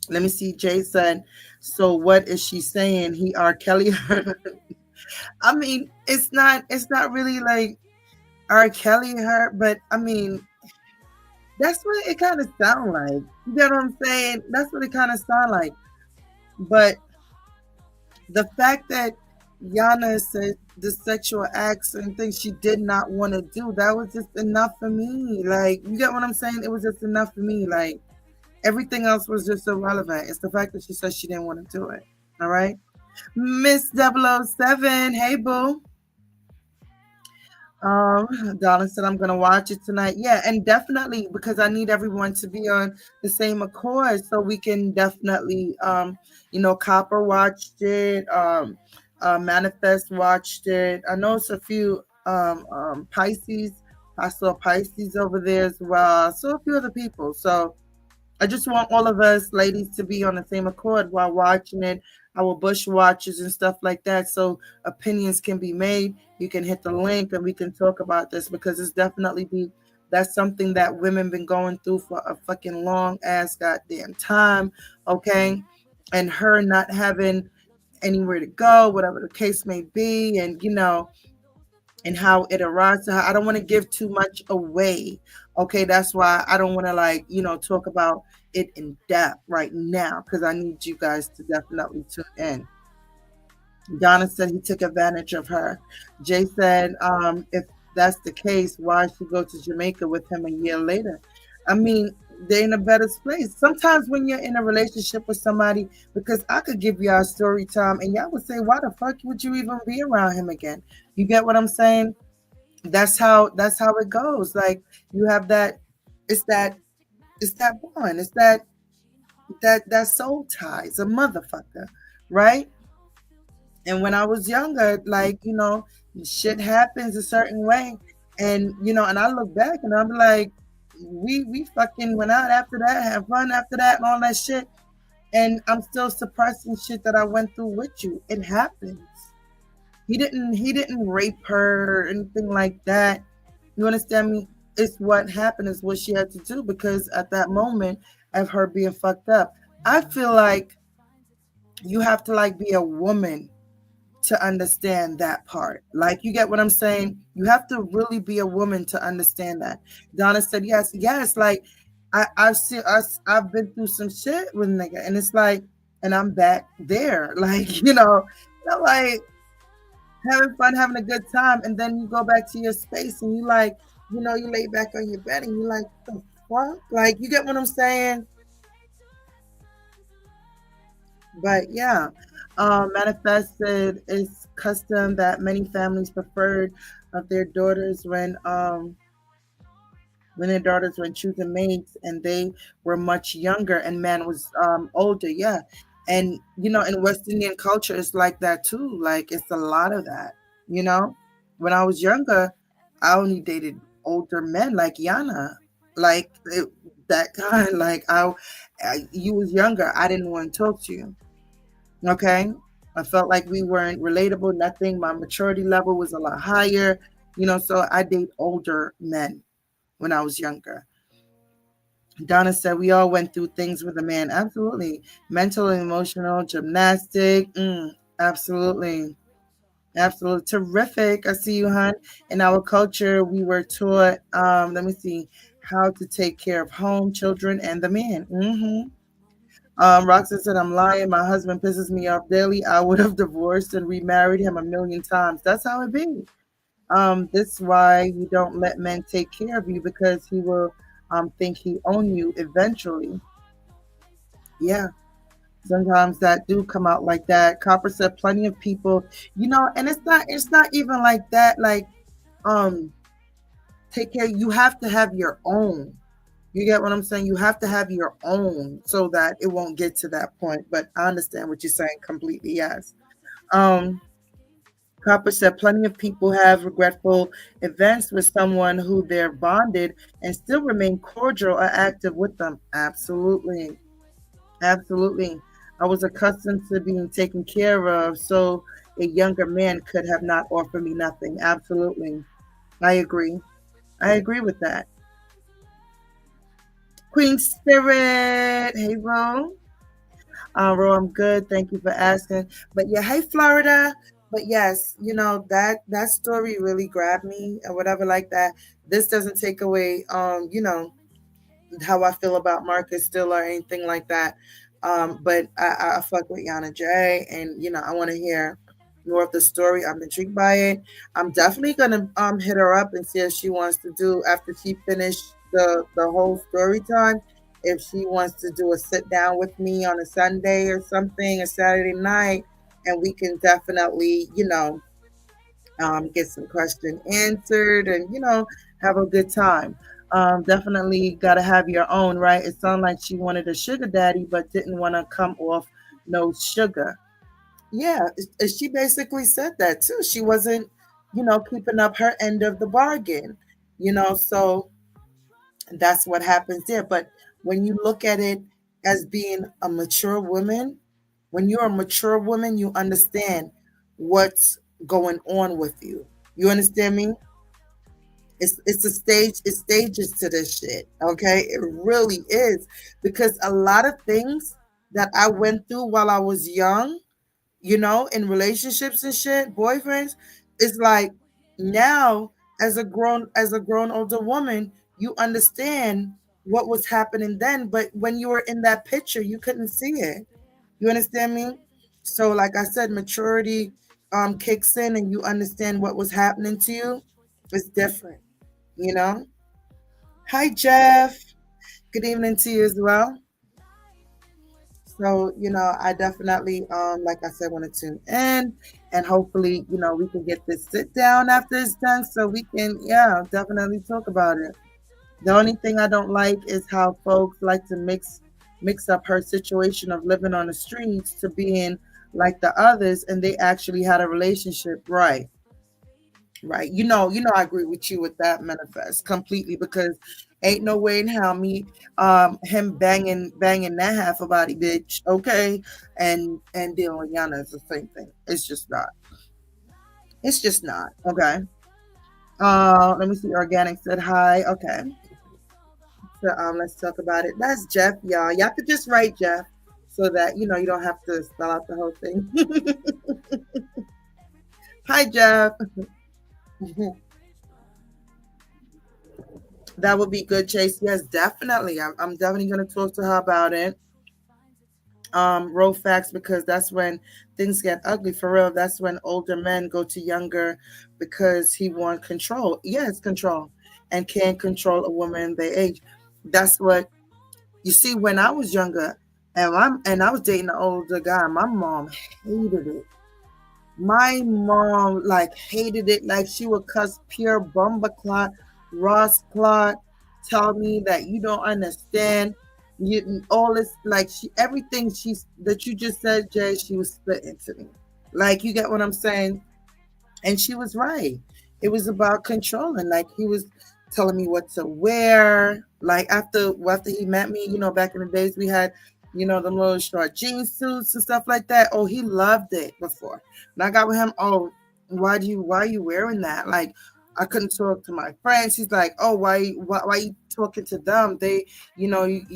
Let me see. Jay said, "So what is she saying? He R. Kelly her?" I mean, it's not really like R. Kelly her, but I mean, that's what it kind of sound like. You get what I'm saying? That's what it kind of sound like. But the fact that Yanna said the sexual acts and things she did not want to do, that was just enough for me. Like, you get what I'm saying? It was just enough for me. Like, everything else was just irrelevant. It's the fact that she said she didn't want to do it. All right. Miss 007, hey boo. Donna said I'm gonna watch it tonight. Yeah, and definitely because I need everyone to be on the same accord so we can definitely Copper watched it, Manifest watched it. I know it's a few Pisces. I saw Pisces over there as well. I saw a few other people. So I just want all of us ladies to be on the same accord while watching it, our bush watches and stuff like that, so opinions can be made. You can hit the link and we can talk about this because it's definitely that's something that women been going through for a fucking long ass goddamn time, okay? And her not having anywhere to go, whatever the case may be, and how it arrives to her. I don't want to give too much away. Okay, that's why I don't want to talk about it in depth right now because I need you guys to definitely tune in. Donna said he took advantage of her. Jay said, if that's the case, why she go to Jamaica with him a year later? I mean, they're in a better place. Sometimes when you're in a relationship with somebody, because I could give y'all story time and y'all would say, why the fuck would you even be around him again? You get what I'm saying? That's how it goes. Like you have that, it's that bond, it's that soul tie. It's a motherfucker, right? And when I was younger, shit happens a certain way. And I look back and I'm like, we fucking went out after that, had fun after that and all that shit. And I'm still suppressing shit that I went through with you. It happens. He didn't rape her or anything like that. You understand me? It's what happened is what she had to do because at that moment of her being fucked up, I feel like you have to be a woman to understand that part. Like, you get what I'm saying? You have to really be a woman to understand that. Donna said, yes, yes. Like, I've seen us, I've been through some shit with nigga, and it's like, and I'm back there. Like, like having fun, having a good time, and then you go back to your space and you lay back on your bed and you like, the fuck? Like, you get what I'm saying? But yeah, manifested is custom that many families preferred of their daughters when their daughters were choosing mates and they were much younger and man was older. Yeah, and in West Indian culture, it's like that too. Like it's a lot of that. You know, when I was younger, I only dated older men like Yanna, that kind. Like you was younger, I didn't want to talk to you. Okay. I felt like we weren't relatable, nothing. My maturity level was a lot higher, so I date older men when I was younger. Donna said we all went through things with a man. Absolutely. Mental and emotional, gymnastic. Absolutely. Absolutely. Terrific. I see you, hon. In our culture, we were taught, let me see, how to take care of home, children, and the man. Roxanne said, I'm lying. My husband pisses me off daily. I would have divorced and remarried him a million times. That's how it be. This is why you don't let men take care of you because he will think he own you eventually. Yeah. Sometimes that do come out like that. Copper said plenty of people, and it's not even like that. Like, take care. You have to have your own. You get what I'm saying? You have to have your own so that it won't get to that point. But I understand what you're saying completely. Yes. Um, Copper said plenty of people have regretful events with someone who they're bonded and still remain cordial or active with them. Absolutely. Absolutely. I was accustomed to being taken care of, so a younger man could have not offered me nothing. Absolutely. I agree. I agree with that. Queen Spirit. Hey, Ro. Ro, I'm good. Thank you for asking. But yeah, hey, Florida. But yes, that story really grabbed me or whatever like that. This doesn't take away, how I feel about Marcus still or anything like that. But I fuck with Yana J, and I want to hear more of the story. I'm intrigued by it. I'm definitely gonna hit her up and see if she wants to do after she finished the whole story time. If she wants to do a sit down with me on a Sunday or something, a Saturday night, and we can definitely, get some question answered and have a good time. Definitely got to have your own, right? It sounded like she wanted a sugar daddy but didn't want to come off no sugar. Yeah, she basically said that too. She wasn't keeping up her end of the bargain. So that's what happens there. But when you look at it as being a mature woman, when you're a mature woman, you understand what's going on with you. You understand me? It's a stage. It's stages to this shit. Okay, it really is, because a lot of things that I went through while I was young, in relationships and shit, boyfriends, it's like now as a grown older woman, you understand what was happening then, but when you were in that picture, you couldn't see it. You understand me? So like I said, maturity kicks in and you understand what was happening to you. It's different, you know? Hi Jeff. Good evening to you as well. So, I definitely, like I said, want to tune in and hopefully, we can get this sit down after it's done so we can, yeah, definitely talk about it. The only thing I don't like is how folks like to mix up her situation of living on the streets to being like the others, and they actually had a relationship, right? Right. I agree with you with that manifest completely, because ain't no way in hell me him banging that half a body bitch, okay? And dealing with Yana is the same thing. It's just not. It's just not. Okay. Let me see. Organic said hi. Okay. So let's talk about it. That's Jeff, y'all. You have to just write Jeff so that you don't have to spell out the whole thing. Hi Jeff. That would be good, Chase. Yes, definitely. I'm definitely going to talk to her about it. Roll facts, because that's when things get ugly for real. That's when older men go to younger because he want control. Yes, control, and can't control a woman their age. That's what you see. When I was younger, and I was dating an older guy, my mom hated it. My mom like hated it, like she would cuss pure bumba clot, Ross clot, tell me that you don't understand. You all this like she everything she's that you just said, Jay, she was spitting to me. Like you get what I'm saying? And she was right. It was about controlling. Like he was telling me what to wear. Like after he met me, back in the days we had, the little short jean suits and stuff like that. Oh, he loved it before. And I got with him, oh, why are you wearing that? Like I couldn't talk to my friends. He's like, oh, why you talking to them? They, you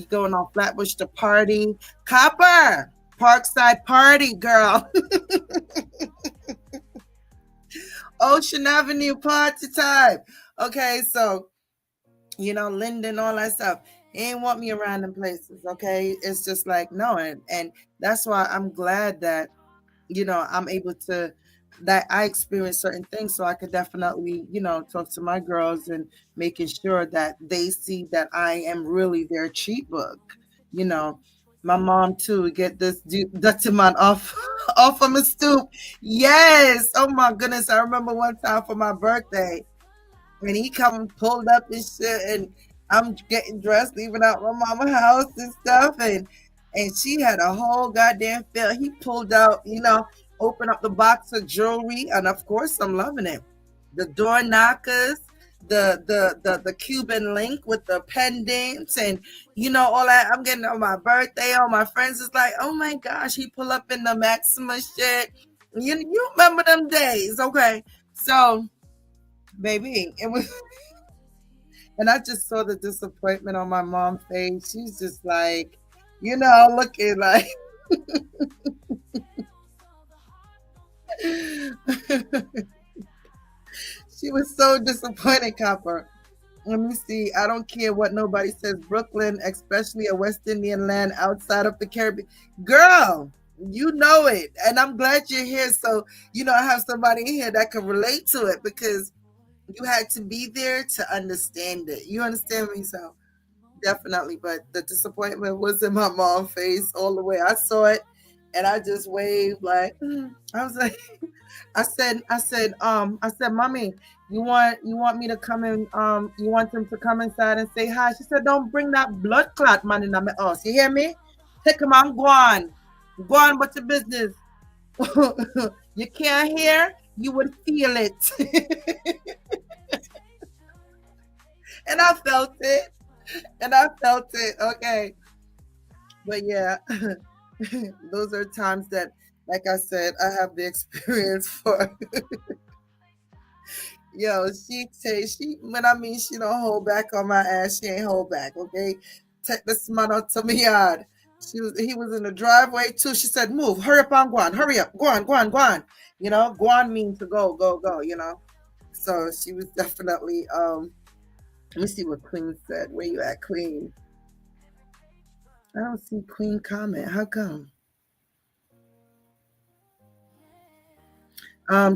going on Flatbush to party. Copper, Parkside party, girl. Ocean Avenue party time. Okay, so Linden, all that stuff. He ain't want me around them places. Okay, it's just like no, and that's why I'm glad that I'm able to that I experience certain things, so I could definitely talk to my girls and making sure that they see that I am really their cheat book. You know, my mom too get this dirty man off off of my stoop. Yes. Oh my goodness. I remember one time for my birthday when he come pulled up his shit, and I'm getting dressed, leaving out my mama house and stuff, and she had a whole goddamn fill. He pulled out, opened up the box of jewelry, and of course I'm loving it. The door knockers, the Cuban link with the pendants, and all that. I'm getting on my birthday. All my friends is like, oh my gosh, he pull up in the Maxima shit. You remember them days, okay? So, baby, it was. And I just saw the disappointment on my mom's face. She's just like, looking like she was so disappointed, Copper. Let me see. I don't care what nobody says. Brooklyn, especially a West Indian land outside of the Caribbean. Girl, you know it. And I'm glad you're here. So, I have somebody in here that can relate to it because you had to be there to understand it. You understand me? So, definitely. But the disappointment was in my mom's face all the way. I saw it and I just waved like, I was like, I said, mommy, you want me to come in, you want him to come inside and say hi? She said, don't bring that blood clot man in my house. You hear me? Take him on, go on. Go on, what's your business? You can't hear, you would feel it. And I felt it. And I felt it. Okay. But yeah, those are times that, like I said, I have the experience for. Yo, she say she when I mean she don't hold back on my ass, she ain't hold back, okay? Take this man out to me yard. He was in the driveway too. She said, move, hurry up on, go on, hurry up, go on, go on, go on. Go on means to go, go, go. So she was definitely let me see what Queen said. Where you at, Queen? I don't see Queen comment. How come?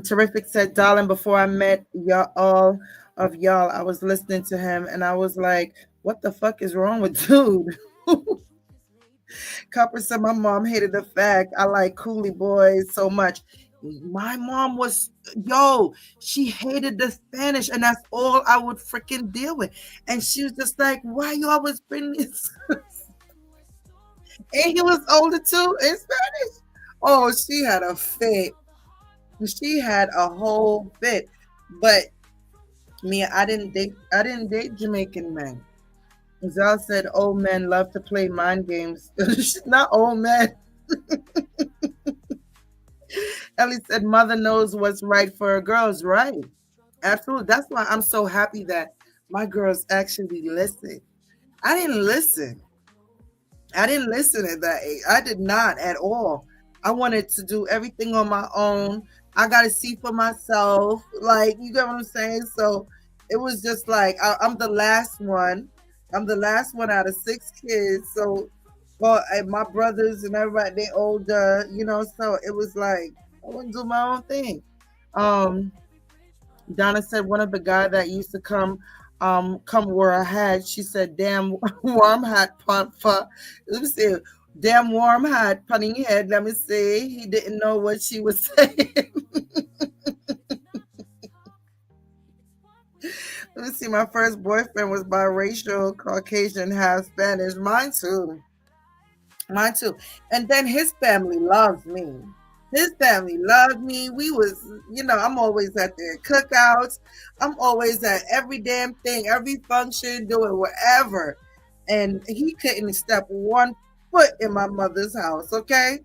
Terrific said, darling, before I met y'all, all of y'all, I was listening to him and I was like, what the fuck is wrong with dude? Copper said, my mom hated the fact I like Coolie Boys so much. My mom was, she hated the Spanish and that's all I would freaking deal with. And she was just like, why you always bring this? And he was older too in Spanish. Oh, she had a fit. She had a whole fit. But me, I didn't date Jamaican men. Zal said old men love to play mind games. Not old men. Ellie said mother knows what's right for her girls. Right. Absolutely. That's why I'm so happy that my girls actually listen. I didn't listen. I didn't listen at that age. I did not at all. I wanted to do everything on my own. I got to see for myself. Like, you get what I'm saying? So it was just like, I'm the last one. I'm the last one out of 6 kids. So, well, and my brothers and everybody, they older, so it was like, I want to do my own thing. Um, Donna said one of the guy that used to come wear a hat. She said, "Damn warm hat pump for." Let me see, damn warm hat punning head. Let me see. He didn't know what she was saying. Let me see. My first boyfriend was biracial, Caucasian, half Spanish. Mine too. Mine too. And then his family loves me. His family loved me. We was, I'm always at their cookouts. I'm always at every damn thing, every function, doing whatever. And he couldn't step 1 foot in my mother's house, okay?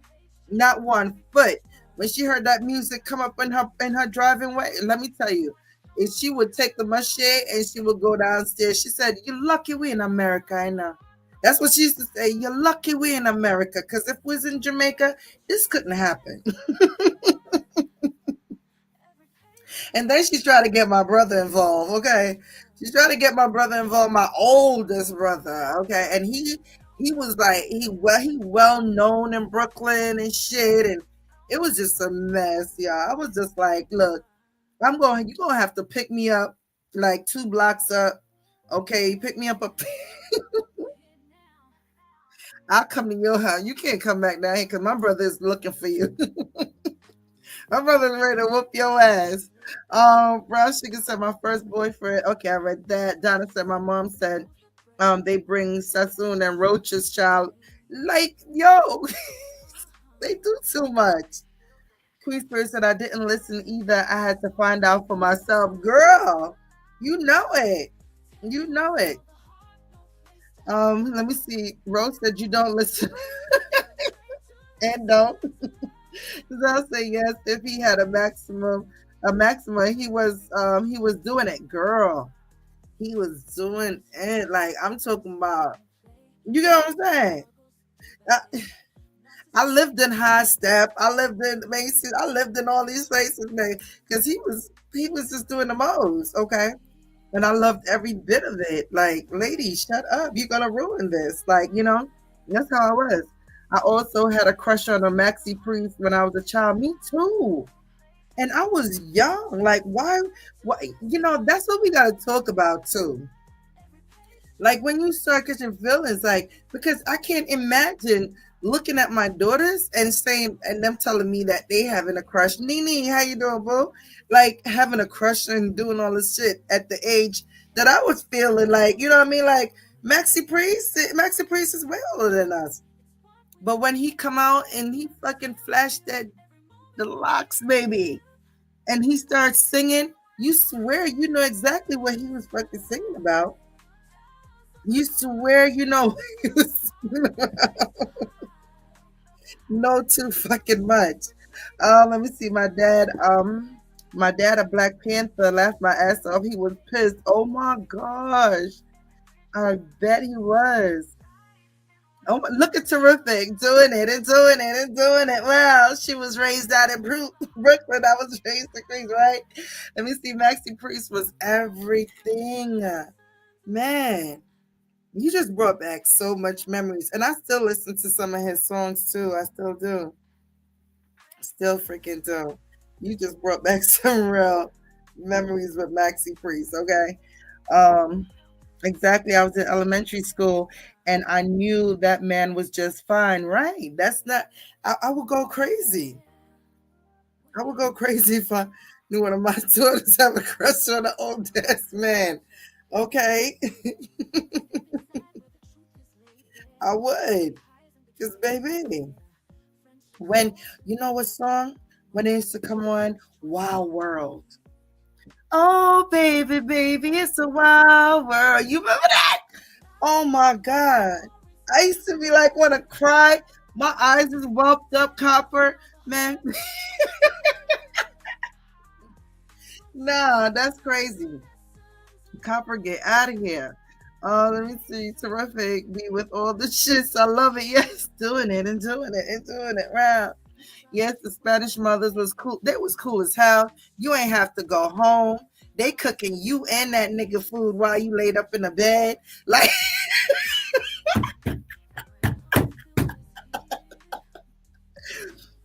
Not 1 foot. When she heard that music come up in her driving way, let me tell you, if she would take the machete and she would go downstairs. She said, "You're lucky we in America, I know." That's what she used to say. You're lucky we in America, because if we was in Jamaica, this couldn't happen. And then she's trying to get my brother involved. Okay, she's trying to get my brother involved, my oldest brother. Okay, and he was like he well known in Brooklyn and shit, and it was just a mess, y'all. I was just like, look, you're gonna have to pick me up like 2 blocks up. Okay, pick me up. I'll come to your house. You can't come back down here because my brother is looking for you. My brother's ready to whoop your ass. Brown Sugar said my first boyfriend. Okay, I read that. Donna said my mom said They bring Sassoon and Roach's child. Like, yo, they do too much. Queensbury said I didn't listen either. I had to find out for myself. Girl, you know it. You know it. Let me see. Rose said you don't listen and don't. I'll say yes. If he had a maximum, he was doing it, girl. He was doing it. Like I'm talking about. You know what I'm saying? I, I lived in High Step. I lived in Mason. I lived in all these places, man. Because he was just doing the most. Okay. And I loved every bit of it. Like, lady, shut up. You're gonna ruin this. Like, that's how I was. I also had a crush on a Maxi Priest when I was a child. Me too. And I was young. Like, why that's what we gotta talk about too. Like when you start catching feelings, like because I can't imagine looking at my daughters and saying and them telling me that they having a crush. Nene, how you doing, boo? Like having a crush and doing all this shit at the age that I was feeling like, you know what I mean? Like Maxi Priest is way older than us. But when he come out and he fucking flashed the locks, baby, and he starts singing, you swear you know exactly what he was fucking singing about. You swear you know he was no too fucking much. Let me see. My dad, a Black Panther, laughed my ass off. He was pissed. Oh my gosh, I bet he was. Oh, look at Terrific doing it and doing it and doing it. Wow, she was raised out in Brooklyn. I was raised in Queens, right? Let me see. Maxi Priest was everything, man. You just brought back so much memories, and I still listen to some of his songs too. I still do, still freaking do. You just brought back some real memories with Maxi Priest. Okay, um, exactly. I was in elementary school, and I knew that man was just fine. Right? That's not. I would go crazy. I would go crazy if I knew one of my daughters have a crush on an old ass man. Okay, I would. Cause baby, when you know what song? When it used to come on, Wild World. Oh baby, baby, it's a wild world. You remember that? Oh my God. I used to be like wanna cry. My eyes is whelped up, copper. Man, nah, that's crazy. Copper, get out of here. Let me see. Terrific. Be with all the shits. I love it. Yes, doing it and doing it and doing it. Wow. Yes, the Spanish mothers was cool. They was cool as hell. You ain't have to go home. They cooking you and that nigga food while you laid up in the bed. Like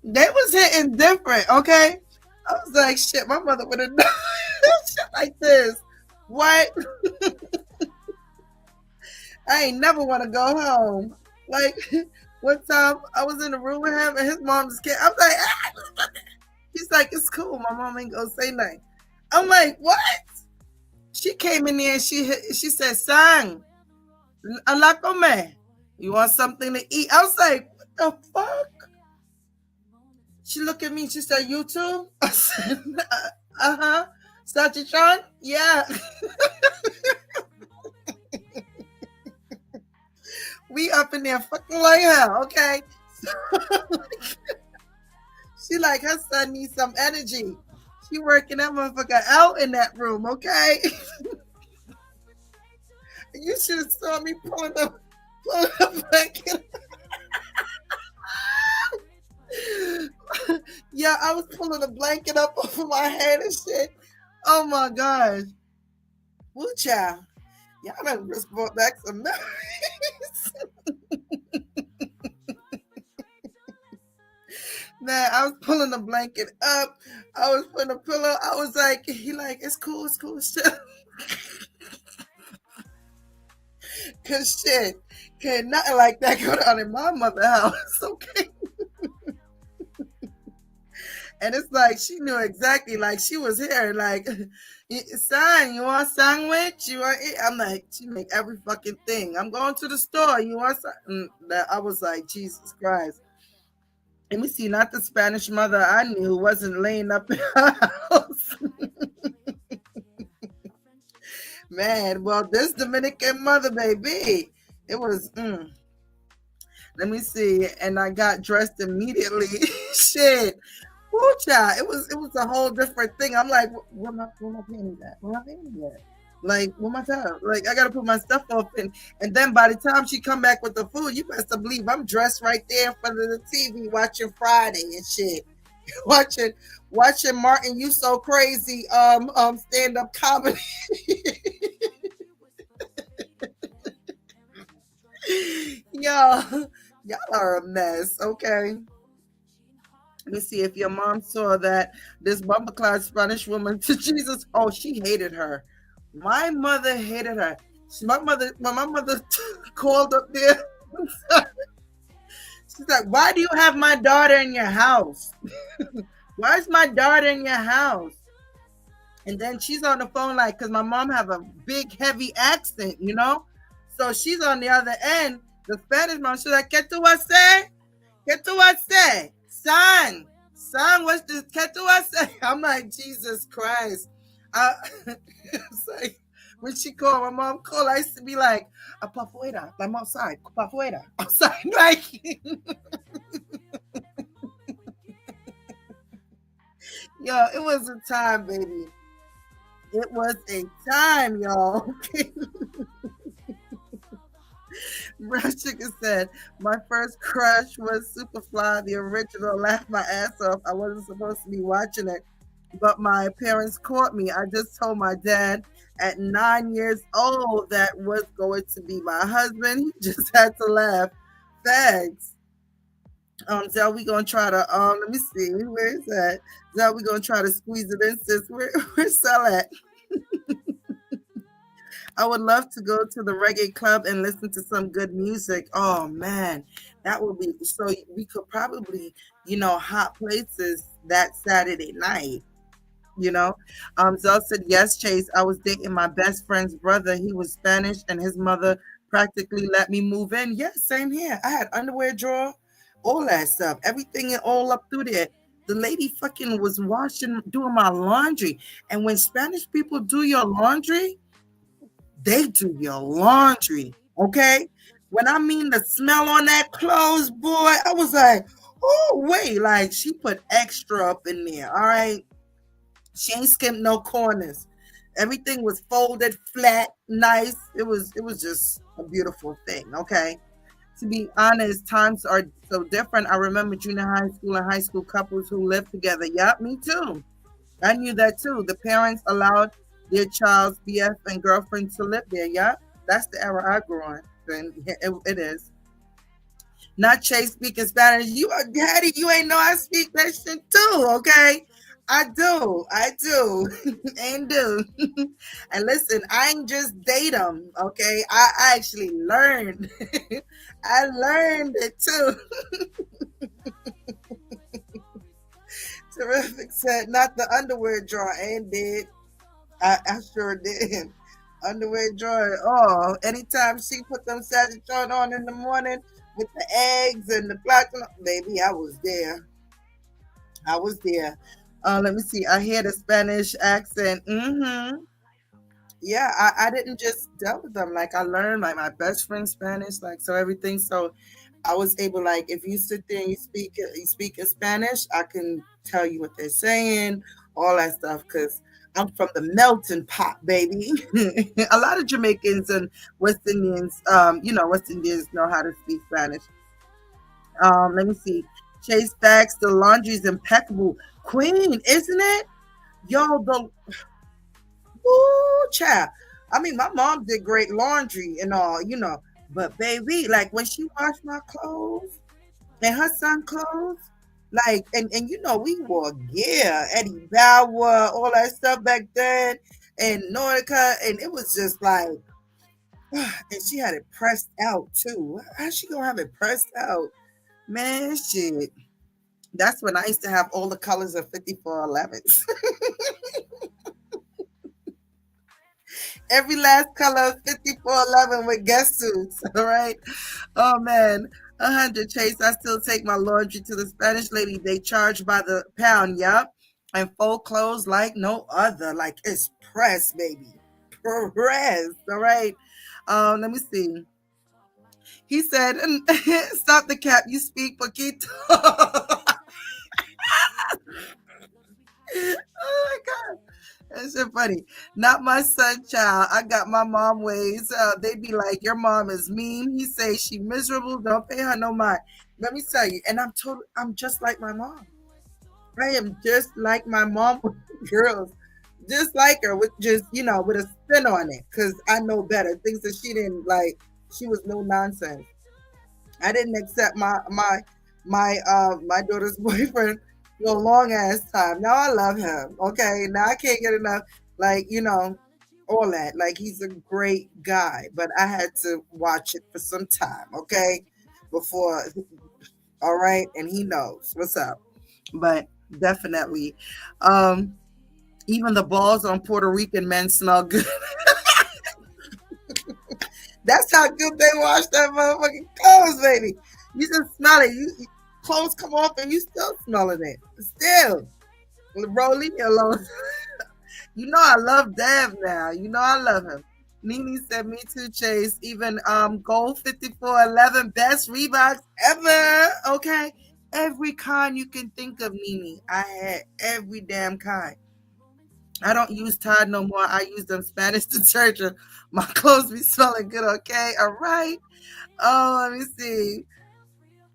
they was hitting different, okay? I was like, shit, my mother would have done shit like this. What? I ain't never want to go home. Like one time I was in the room with him and his mom just came. I'm like, ah. He's like, it's cool. My mom ain't gonna say nothing. I'm like, what? She came in there and she said, "Sang, ala come. You want something to eat?" I was like, "What the fuck?" She looked at me. She said, "You too?" I said, "Uh huh." Satchitron? Yeah. We up in there fucking like hell, okay? She like her son needs some energy. She working that motherfucker out in that room, okay? You should have saw me pulling the blanket. Yeah, I was pulling the blanket up over my head and shit. Oh my gosh. Woo child. Y'all done just brought back some memories. Man, I was pulling the blanket up. I was putting a pillow. I was like, he like, it's cool, shit. Cause shit, can nothing like that go down in my mother house, okay? And it's like she knew exactly, like she was here, like, son, you want a sandwich? You want it? I'm like, she make every fucking thing. I'm going to the store. You want something? That I was like, Jesus Christ. Let me see, not the Spanish mother I knew wasn't laying up in her house. Man, well, this Dominican mother, baby, it was. Let me see, and I got dressed immediately. Shit, woo, child. It was a whole different thing. I'm like, where my panties at? Where my panties at? Like, where my time? Like, I gotta put my stuff off, and then by the time she come back with the food, you best to believe I'm dressed right there in front of the TV watching Friday and shit, watching watching Martin. You so crazy. Stand up comedy. Y'all, y'all are a mess. Okay. Let me see if your mom saw that this bumper clad Spanish woman to Jesus. Oh, she hated her. My mother hated her. My mother called up there. She's like, "Why do you have my daughter in your house? Why is my daughter in your house?" And then she's on the phone like, because my mom have a big heavy accent, you know. So she's on the other end. The Spanish mom, she's like, "¿Qué tú vas a hacer? ¿Qué tú vas a hacer? Son, what's this? ¿Qué tú vas a hacer?" I'm like, Jesus Christ. It's like, when she called, my mom called, I used to be like, "Pa fuera, I'm outside, pa fuera, outside." Like, yo, it was a time, baby. It was a time, y'all. Brown Chicken said, "My first crush was Superfly, the original. Laughed my ass off. I wasn't supposed to be watching it, but my parents caught me. I just told my dad at 9 years old that was going to be my husband. He just had to laugh. Thanks." Zell, we gonna try to let me see, where is that? Zell, we gonna try to squeeze it in, sis. Where's Sell at? I would love to go to the reggae club and listen to some good music. Oh man, that would be so. We could probably, hot places that Saturday night. Zell said, "Yes, Chase. I was dating my best friend's brother. He was Spanish, and his mother practically let me move in. Yes, same here. I had underwear drawer, all that stuff, everything all up through there." The lady fucking was doing my laundry, and when Spanish people do your laundry, they do your laundry, okay? When I mean the smell on that clothes, boy, I was like, "Oh, wait," like she put extra up in there, all right? She ain't skimped no corners. Everything was folded flat, nice. It was just a beautiful thing, okay? To be honest, times are so different. I remember junior high school and high school couples who lived together. Yup, me too. I knew that too. The parents allowed their child's BF and girlfriend to live there. Yeah, that's the era I grew on. And it is. Not Chase speaking Spanish. You are daddy. You ain't know I speak that shit too, okay? I do. I do. And do. And listen, I ain't just date them, okay? I actually learned. I learned it too. Terrific said, "Not the underwear drawer," and did. I sure did. Underwear drawer. Oh, anytime she put them sausage on in the morning with the eggs and the black, baby, I was there. I was there. Let me see. I hear the Spanish accent. Yeah, I didn't just deal with them. Like I learned like my best friend Spanish, like so everything. So I was able, like, if you sit there and you speak in Spanish, I can tell you what they're saying, all that stuff, because I'm from the melting pot, baby. A lot of Jamaicans and West Indians, West Indians know how to speak Spanish. Let me see. Chase Facts, the laundry is impeccable. Queen, isn't it? Yo, the Ooh, child. I mean, my mom did great laundry and all. But baby, like when she washed my clothes and her son clothes, like, and we wore gear, Eddie Bauer, all that stuff back then, and Nordica, and it was just like, and she had it pressed out too. How she gonna have it pressed out? Man, shit. That's when I used to have all the colors of 5411s. Every last color of 5411 with guest suits. All right. Oh man. 100 Chase. I still take my laundry to the Spanish lady. They charge by the pound. Yup. And fold clothes like no other. Like it's pressed, baby. Pressed. All right. Let me see. He said, stop the cap. You speak poquito. Oh my God. That's so funny. Not my son, child. I got my mom ways. They be like, your mom is mean. He say she miserable. Don't pay her no mind. Let me tell you, and I'm just like my mom. I am just like my mom with girls. Just like her with just, with a spin on it. Cause I know better. Things that she didn't like, she was no nonsense. I didn't accept my daughter's boyfriend for a long ass time. Now I love him. Okay. Now I can't get enough. Like, all that. Like he's a great guy. But I had to watch it for some time, okay? Before all right, and he knows what's up. But definitely. Um, even the balls on Puerto Rican men smell good. That's how good they wash that motherfucking clothes, baby. You just smell it. Clothes come off and you still smelling it. Still. Bro, leave me alone. You know I love Dev now. You know I love him. Nene said, me too, Chase. Even Gold 5411, best Reeboks ever. Okay. Every kind you can think of, Nene. I had every damn kind. I don't use Tide no more. I use them Spanish detergent. My clothes be smelling good, okay? All right. Oh, let me see.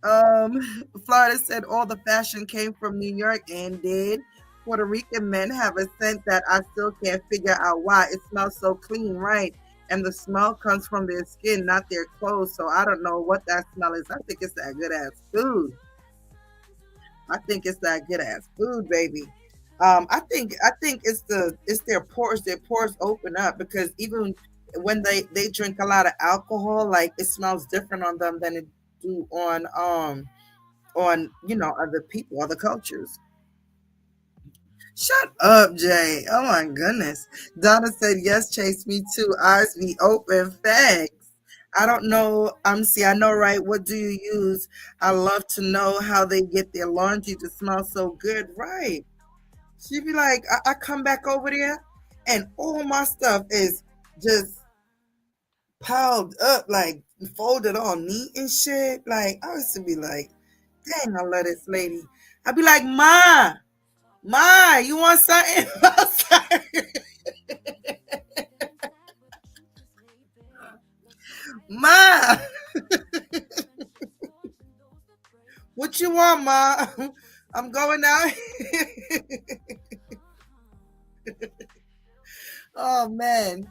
Um, Florida said all the fashion came from New York and did. Puerto Rican men have a scent that I still can't figure out why. It smells so clean, right? And the smell comes from their skin, not their clothes. So I don't know what that smell is. I think it's that good ass food. I think it's that good ass food, baby. I think it's their pores. Their pores open up because even when they drink a lot of alcohol, like it smells different on them than it do on other people, other cultures. Shut up, Jay. Oh my goodness. Donna said yes, Chase, me too. Eyes be open. Facts. I don't know. See, I know, right? What do you use? I love to know how they get their laundry to smell so good, right? She'd be like, I come back over there and all my stuff is just piled up, like folded all neat and shit. Like, I used to be like, dang, I love this lady. I'd be like, Ma, you want something? Ma, what you want, Ma? I'm going out. Oh, man.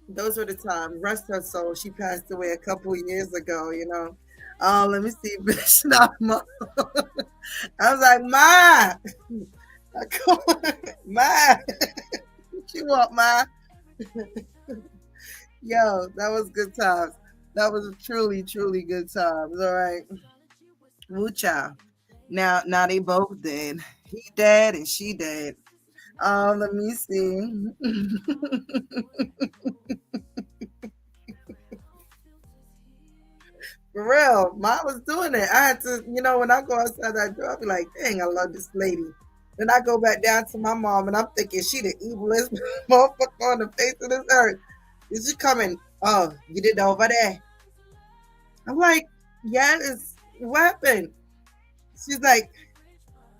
Those were the times. Rest her soul. She passed away a couple of years ago. Oh, let me see. Bitch, not Ma. I was like, Ma. Come on, Ma. What you want, Ma? Yo, that was good times. That was truly, truly good times. All right. Mucha. Now they both dead. He dead and she dead. Let me see. For real, mom was doing it. I had to, when I go outside that door, I'll be like, dang, I love this lady. Then I go back down to my mom and I'm thinking she the evilest motherfucker on the face of this earth. Is she coming? Oh, you did that over there. I'm like, yeah, it's what happened? She's like,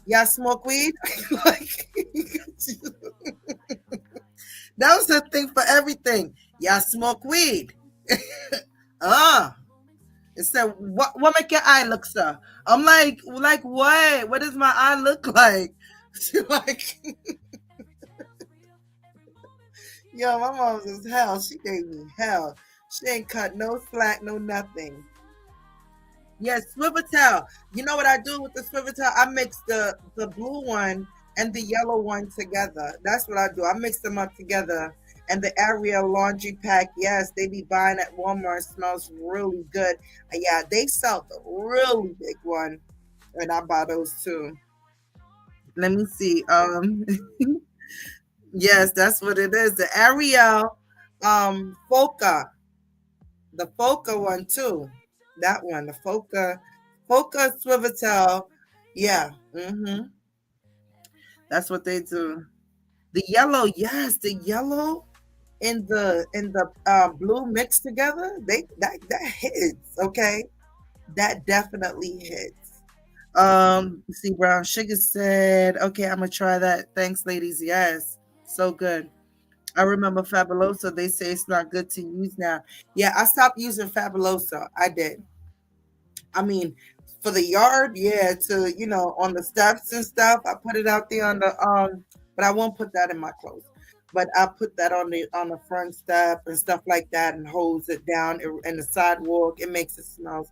y'all smoke weed? Like that was her thing for everything. Y'all smoke weed. Ah. It said, what make your eye look so? I'm like what? What does my eye look like? She like, yo, my mom was hell. She gave me hell. She ain't cut no slack, no nothing. Yes, swivel tail. You know what I do with the swivel tail? I mix the blue one and the yellow one together. That's what I do. I mix them up together. And the Ariel laundry pack, yes, they be buying at Walmart. Smells really good. Yeah, they sell the really big one. And I buy those too. Let me see. Yes, that's what it is. The Ariel, Foca, the Foca one too. That one, the Foca Swivitel. Yeah, that's what they do. The yellow, yes, the yellow and the blue mixed together. That hits. Okay, that definitely hits. See, Brown Sugar said, "Okay, I'm gonna try that. Thanks, ladies. Yes, so good." I remember Fabuloso. They say it's not good to use now. Yeah, I stopped using Fabuloso. I did. I mean, for the yard, yeah, to on the steps and stuff. I put it out there on the but I won't put that in my clothes. But I put that on the front step and stuff like that, and hose it down in the sidewalk. It makes it smells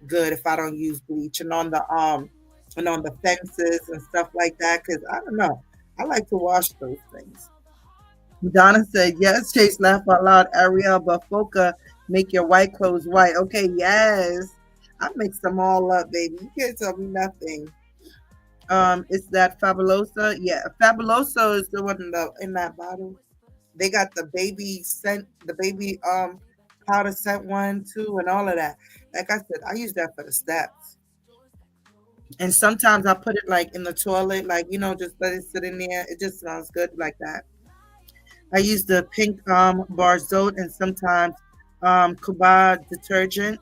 good if I don't use bleach, and on the fences and stuff like that. Because I don't know, I like to wash those things. Donna said, yes, Chase, laugh out loud. Ariel, but Foca, make your white clothes white. Okay, yes. I mix them all up, baby. You can't tell me nothing. It's that Fabulosa. Yeah, Fabuloso is the one in that bottle. They got the baby scent, the baby powder scent one too, and all of that. Like I said, I use that for the steps. And sometimes I put it like in the toilet, like just let it sit in there. It just smells good like that. I use the pink bar soap and sometimes Kuba detergent.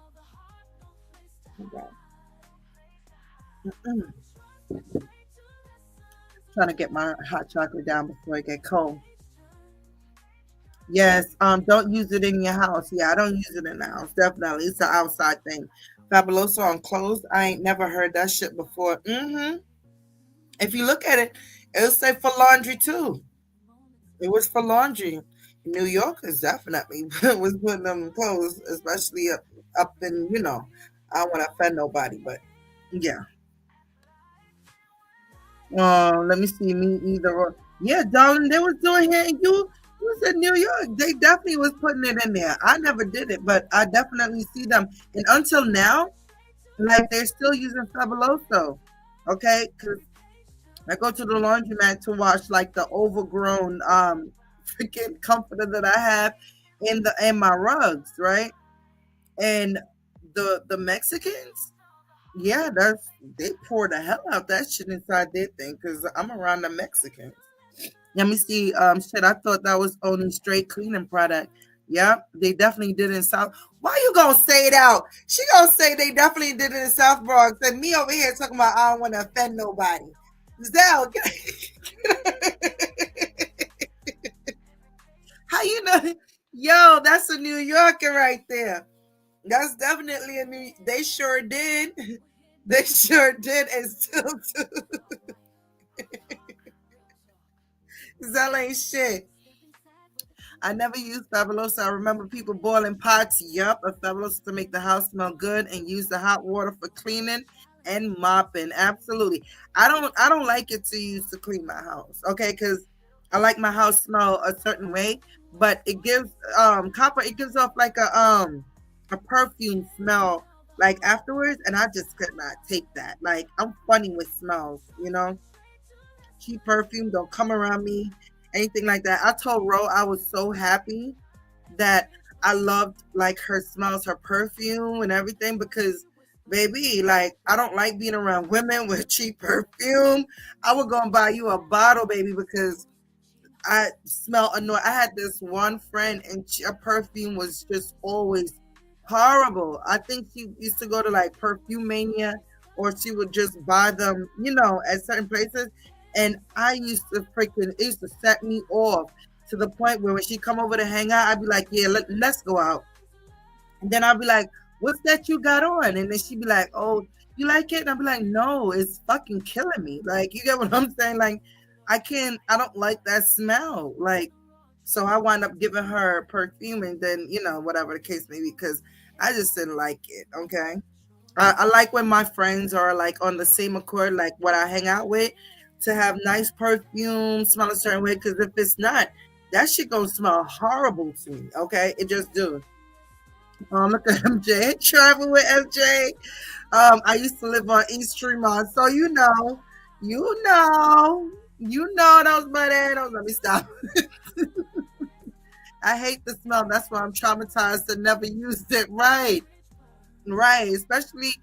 Mm, trying to get my hot chocolate down before it get cold. Yes, don't use it in your house. Yeah, I don't use it in the house. Definitely, it's an outside thing. Fabuloso on clothes. I ain't never heard that shit before. If you look at it, it'll say for laundry too. It was for laundry. New Yorkers definitely was putting them in clothes, especially up in I don't want to offend nobody, but yeah. Let me see. Me either. Yeah, darling, they was doing it, and you was in New York. They definitely was putting it in there. I never did it, but I definitely see them. And until now, like they're still using Fabuloso. Okay, because I go to the laundromat to wash like the overgrown freaking comforter that I have in my rugs, right? And the Mexicans, yeah, they pour the hell out that shit inside their thing because I'm around the Mexicans. Let me see. Shit, I thought that was only straight cleaning product. Yep, they definitely did it in South. Why you gonna say it out? She gonna say they definitely did it in South Bronx, and me over here talking about I don't want to offend nobody. Zell, how you know? Yo, that's a New Yorker right there. That's definitely a New. They sure did. They sure did, and still do. Zell ain't shit. I never used Fabuloso. I remember people boiling pots. Yup, a Fabuloso to make the house smell good and use the hot water for cleaning and mopping. Absolutely. I don't like it to use to clean my house. Okay, because I like my house smell a certain way, but it gives copper. It gives off like a perfume smell like afterwards, and I just could not take that. Like I'm funny with smells. Cheap perfume, don't come around me, anything like that. I told Ro I was so happy that I loved like her smells, her perfume and everything because baby, like I don't like being around women with cheap perfume. I would go and buy you a bottle, baby, because I smell annoyed. I had this one friend and her perfume was just always horrible. I think she used to go to like Perfume Mania or she would just buy them, at certain places. And I used to it used to set me off to the point where when she come over to hang out, I'd be like, yeah, let's go out. And then I'll be like, what's that you got on? And then she'd be like, oh, you like it? And I'll be like, no, it's fucking killing me. Like, you get what I'm saying? Like, I don't like that smell. Like, so I wind up giving her perfume and then, whatever the case may be, because I just didn't like it. Okay. I like when my friends are like on the same accord, like what I hang out with, to have nice perfume, smell a certain way. Because if it's not, that shit gonna smell horrible to me. Okay, it just do. Look at MJ. Travel with MJ. I used to live on East Tremont, so you know, those bananas. Let me stop. I hate the smell. That's why I'm traumatized to never use it. Right, right. Especially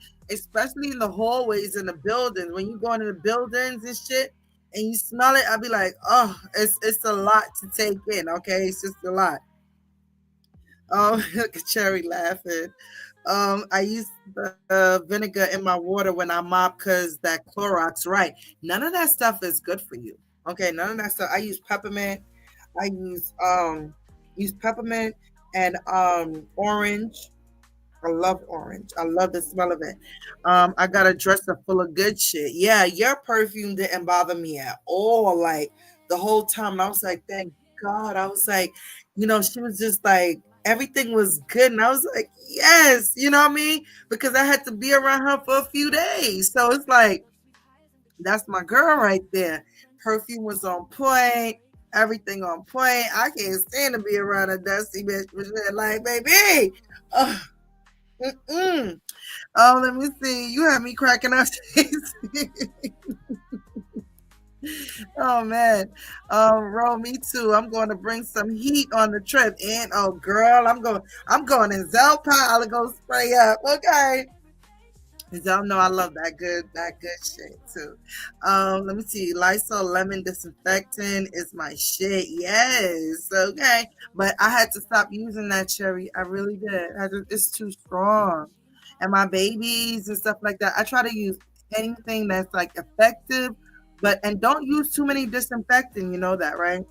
in the hallways in the buildings. When you go into the buildings and shit, and you smell it, I'll be like, oh, it's a lot to take in. Okay, it's just a lot. Look at Cherry laughing. I use the vinegar in my water when I mop because that Clorox, right? None of that stuff is good for you. Okay, none of that stuff. I use peppermint. I use peppermint and orange. I love orange. I love the smell of it. I got a dresser full of good shit. Yeah, your perfume didn't bother me at all. Like the whole time, and I was like, thank God. I was like, she was just like everything was good, and I was like, yes, you know what I mean? Because I had to be around her for a few days, so it's like that's my girl right there. Perfume was on point. Everything on point. I can't stand to be around a dusty bitch. Like, baby, mm-mm. Oh, let me see. You have me cracking up. Oh man. Roll me too. I'm going to bring some heat on the trip. And oh girl, I'm going in Zelpa to go spray up. Okay. 'Cause y'all know I love that good shit too. Let me see. Lysol lemon disinfectant is my shit. Yes. Okay. But I had to stop using that cherry. I really did. It's too strong. And my babies and stuff like that. I try to use anything that's like effective, and don't use too many disinfectant. You know that, right?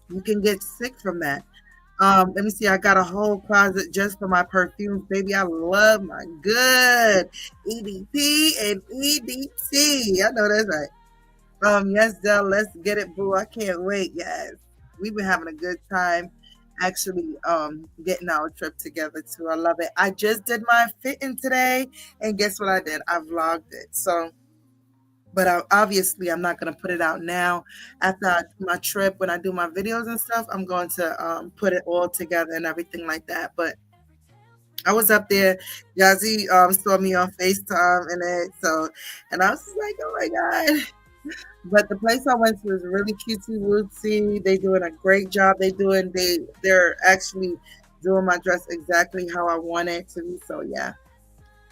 You can get sick from that. Let me see. I got a whole closet just for my perfumes, baby. I love my good EDP and EDT. I know that's right. Yes, Dell. Let's get it, boo. I can't wait. Yes, we've been having a good time. Actually, getting our trip together too. I love it. I just did my fitting today, and guess what I did? I vlogged it. So but obviously I'm not going to put it out now. After my trip, when I do my videos and stuff, I'm going to put it all together and everything like that. But I was up there. Yazi saw me on FaceTime and and I was just like, oh my god. But the place I went to is really cutesy wootsy. They doing a great job. They're actually doing my dress exactly how I want it to be. So yeah,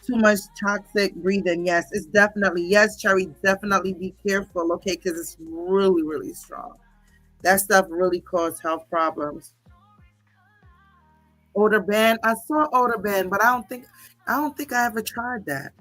too much toxic breathing. Yes, it's definitely, yes, Cherry, definitely be careful, okay, because it's really, really strong. That stuff really causes health problems. Odor band, I saw odor band, but I don't think I ever tried that.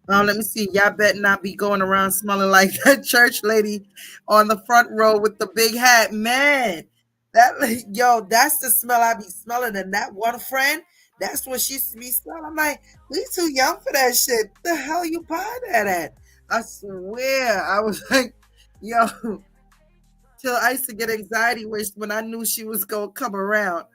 Let me see. Y'all better not be going around smelling like that church lady on the front row with the big hat. Man, that's the smell I be smelling. And that one friend, that's what she be smelling. I'm like, we too young for that shit. The hell you buy that at? I swear. I was like, yo, till I used to get anxiety when I knew she was going to come around.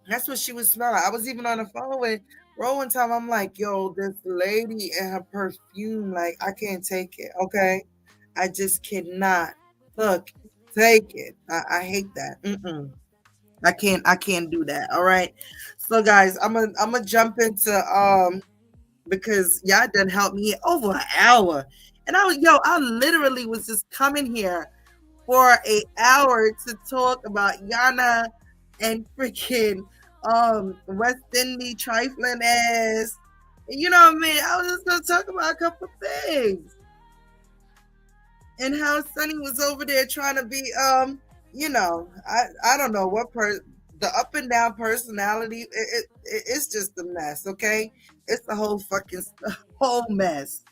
That's what she was smelling. I was even on the phone with Rowan time. I'm like, yo, this lady and her perfume, like, I can't take it. Okay. I just cannot look, take it. I hate that. Mm-mm. I can't do that. All right. So guys, I'm gonna jump into because y'all done helped me over an hour. And I literally was just coming here for an hour to talk about Yanna and freaking Westindie trifling ass. You know what I mean? I was just gonna talk about a couple things. And how Sonny was over there trying to be I don't know the up and down personality, it's just a mess, okay? It's the whole fucking whole mess.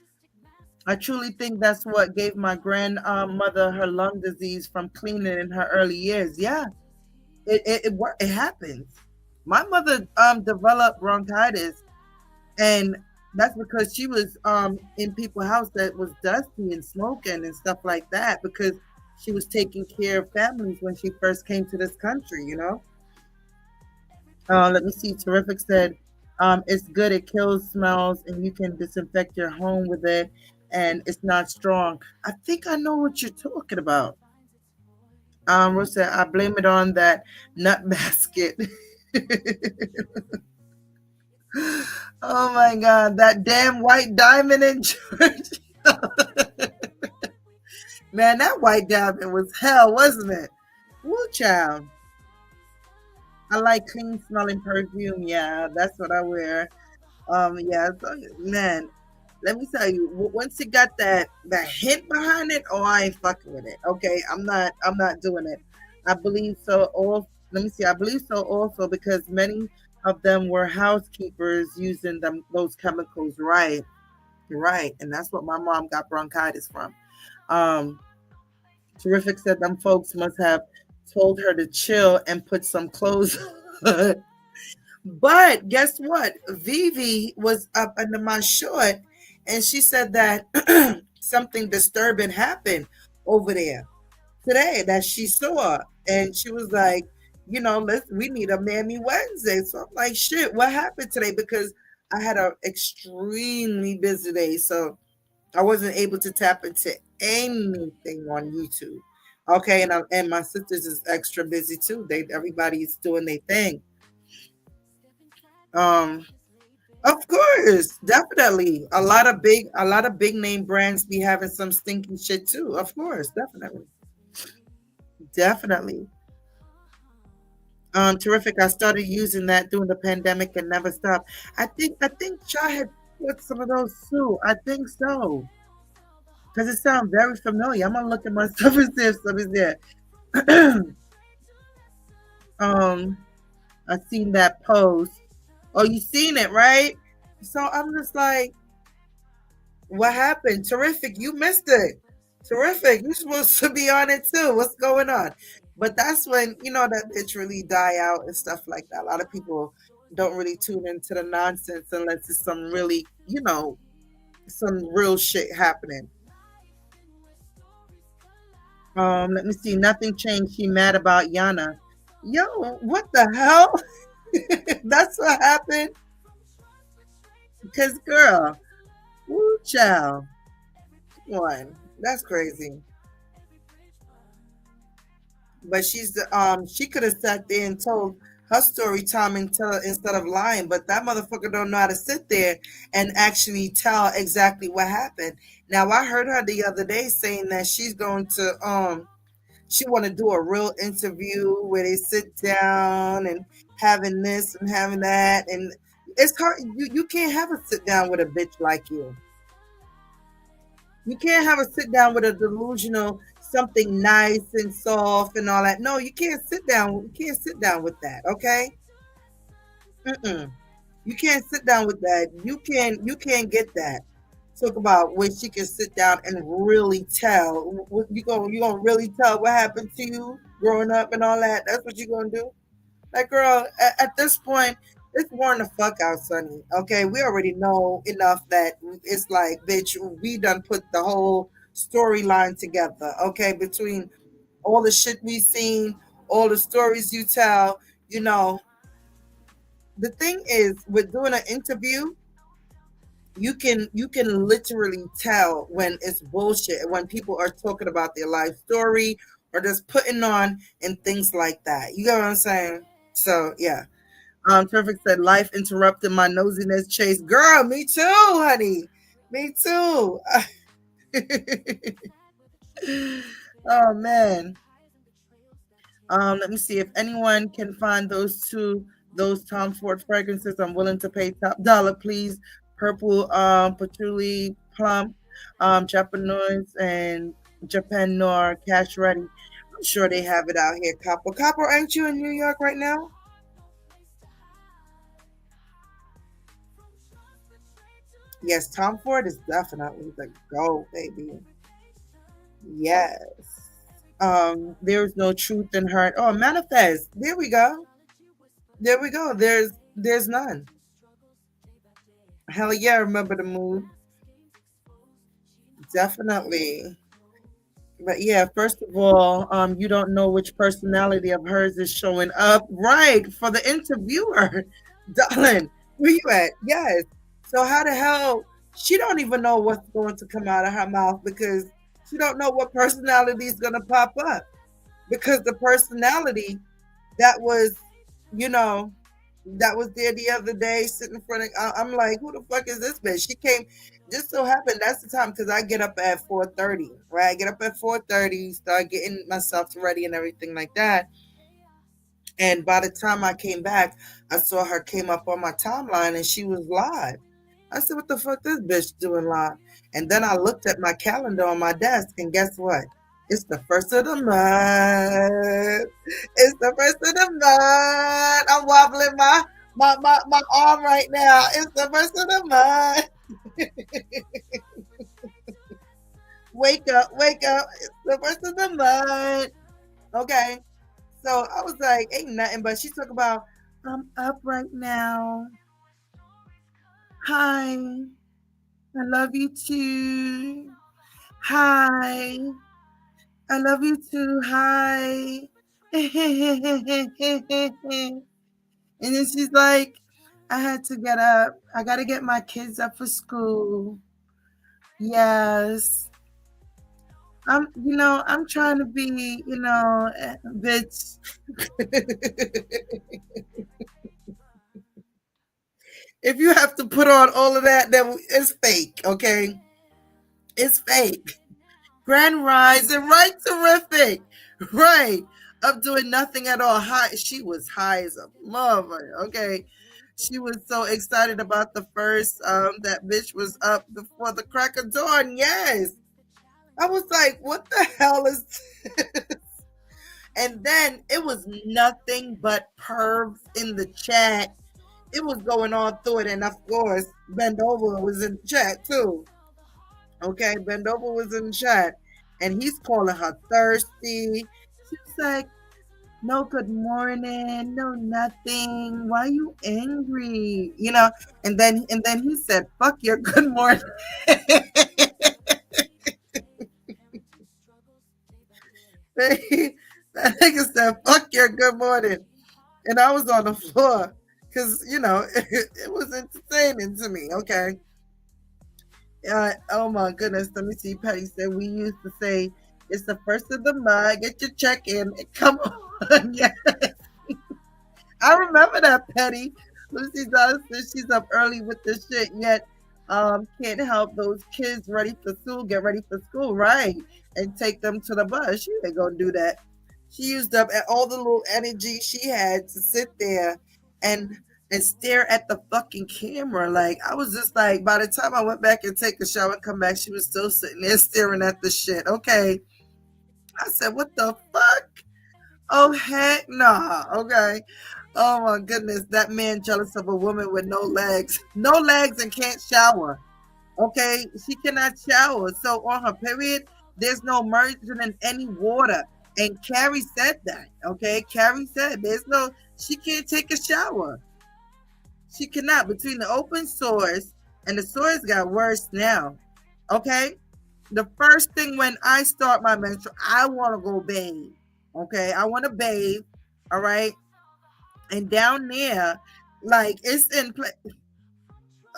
I truly think that's what gave my grandmother her lung disease from cleaning in her early years. Yeah, it happens. My mother developed bronchitis, and that's because she was in people's house that was dusty and smoking and stuff like that, because she was taking care of families when she first came to this country. Let me see. Terrific said, it's good. It kills smells, and you can disinfect your home with it, and it's not strong. I think I know what you're talking about. Rose said, I blame it on that nut basket. Oh my God, that damn white diamond in church. Man, that white diamond was hell, wasn't it? Woo, child. I like clean smelling perfume. Yeah, that's what I wear. Yeah, so, man, let me tell you, once it got that hint behind it, oh, I ain't fucking with it. Okay, I'm not doing it. I believe so. All let me see. I believe so also because many of them were housekeepers using those chemicals. Right, right, and that's what my mom got bronchitis from. Um, Terrific said them folks must have told her to chill and put some clothes on. But guess what? Vivi was up under my short and she said that something disturbing happened over there today that she saw. And she was like, we need a Mammy Wednesday. So I'm like, shit, what happened today? Because I had an extremely busy day. So I wasn't able to tap into anything on YouTube. Okay, and my sisters is extra busy too. Everybody's doing their thing. Um, of course, definitely. A lot of big name brands be having some stinky shit too. Of course, definitely. Definitely. Terrific. I started using that during the pandemic and never stopped. I think Cha had put some of those too. I think so. Because it sounds very familiar. I'm gonna look at my stuff and see if something's there. um, I seen that post. Oh, you seen it, right? So I'm just like, what happened? Terrific. You missed it. Terrific. You're supposed to be on it too. What's going on? But that's when, that bitch really die out and stuff like that. A lot of people don't really tune into the nonsense unless it's some really, some real shit happening. Let me see. Nothing changed. She mad about Yanna. Yo, what the hell? That's what happened. Because girl, woo child. One. That's crazy. But she could have sat there and told her story time instead of lying, but that motherfucker don't know how to sit there and actually tell exactly what happened. Now I heard her the other day saying that she's going to she want to do a real interview where they sit down and having this and having that, and it's hard. You can't have a sit down with a bitch like you. You can't have a sit down with a delusional something nice and soft and all that. No, you can't sit down. You can't sit down with that. Okay. Mm-mm. You can't sit down with that. You can't get that. Talk about when she can sit down and really tell. You gonna really tell what happened to you growing up and all that. That's what you gonna do. Like, girl, at this point, it's worn the fuck out, Sonny. Okay, we already know enough that it's like, bitch, we done put the whole storyline together. Okay, between all the shit we seen, all the stories you tell. You know, the thing is, with doing an interview, you can literally tell when it's bullshit, when people are talking about their life story or just putting on and things like that. You get what I'm saying? So yeah. Perfect said life interrupted my nosiness chase. Girl, me too, honey. Me too. Oh man. Let me see if anyone can find those Tom Ford fragrances. I'm willing to pay top dollar, please. Purple, patchouli, plum, Japanese, and Japan Noir, cash ready. I'm sure they have it out here. Copper, Copper, ain't you in New York right now? Yes, Tom Ford is definitely the go, baby. Yes. There's no truth in her. Oh, manifest. There we go. There we go. There's none. Hell yeah, remember the mood. Definitely. But yeah, first of all, you don't know which personality of hers is showing up. Right, for the interviewer. Darling, where you at? Yes. So how the hell she don't even know what's going to come out of her mouth because she don't know what personality is gonna pop up. Because the personality that was, you know, that was there the other day sitting in front of. I'm like, who the fuck is this bitch? She came. Just so happened that's the time because I get up at 4:30. Right, I get up at 4:30, start getting myself ready and everything like that. And by the time I came back, I saw her came up on my timeline and she was live. I said, what the fuck this bitch doing live? And then I looked at my calendar on my desk and guess what? It's the first of the month. It's the first of the month. I'm wobbling my arm right now. It's the first of the month. Wake up, wake up. It's the first of the month. Okay. So I was like, ain't nothing, but she talk about, I'm up right now. Hi, I love you too. Hi, I love you too. Hi. And then she's like, I had to get up. I got to get my kids up for school. Yes. I'm trying to be, bitch. If you have to put on all of that, then it's fake, okay? It's fake. Grand Rising, right? Terrific. Right. Up doing nothing at all. High. She was high as a mother. Okay. She was so excited about the first that bitch was up before the crack of dawn. Yes. I was like, what the hell is this? And then it was nothing but pervs in the chat. It was going on through it, and of course, Bend Over was in the chat too. Okay, Bend Over was in the chat, and he's calling her thirsty. She's like, no good morning, no nothing. Why you angry? And then he said, fuck your good morning. That nigga said, fuck your good morning. And I was on the floor because, it was entertaining to me. Okay. Oh my goodness. Let me see. Patty said we used to say it's the first of the month. Get your check in. Come on. Yeah. I remember that, Petty. Lucy Dawes says she's up early with this shit, yet can't help those kids ready for school, get ready for school, right? And take them to the bus. She ain't gonna do that. She used up all the little energy she had to sit there and and stare at the fucking camera. Like I was just like, by the time I went back and take a shower and come back, she was still sitting there staring at the shit. Okay. I said, what the fuck? Oh heck nah. Okay. Oh my goodness, that man jealous of a woman with no legs. No legs and can't shower. Okay, she cannot shower. So on her period, there's no merging in any water. And Carrie said that. Okay, Carrie said she can't take a shower. She cannot. Between the open sores and the sores got worse now. Okay, the first thing when I start my menstrual, I want to go bathe. Okay, I want to bathe. All right, and down there, like it's in place.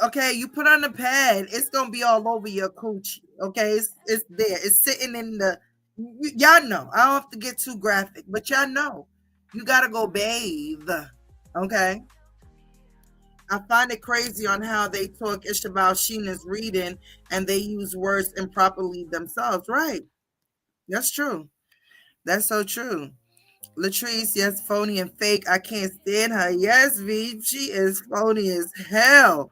Okay, you put on the pad, it's gonna be all over your coochie. Okay, it's there. It's sitting in the. Y'all know. I don't have to get too graphic, but y'all know. You gotta go bathe. Okay. I find it crazy on how they talk ish about Sheena's reading and they use words improperly themselves. Right. That's true. That's so true. Latrice, yes, phony and fake. I can't stand her. Yes, V, she is phony as hell.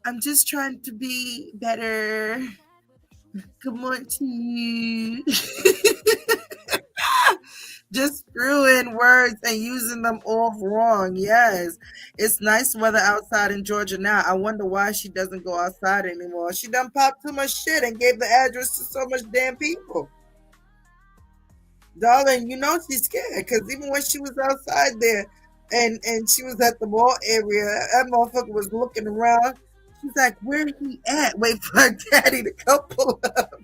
I'm just trying to be better. Good morning to you. Just screwing words and using them all wrong. Yes. It's nice weather outside in Georgia now. I wonder why she doesn't go outside anymore. She done popped too much shit and gave the address to so much damn people. Darling, she's scared because even when she was outside there and she was at the mall area, that motherfucker was looking around. She's like, where he at? Wait for her daddy to come pull up.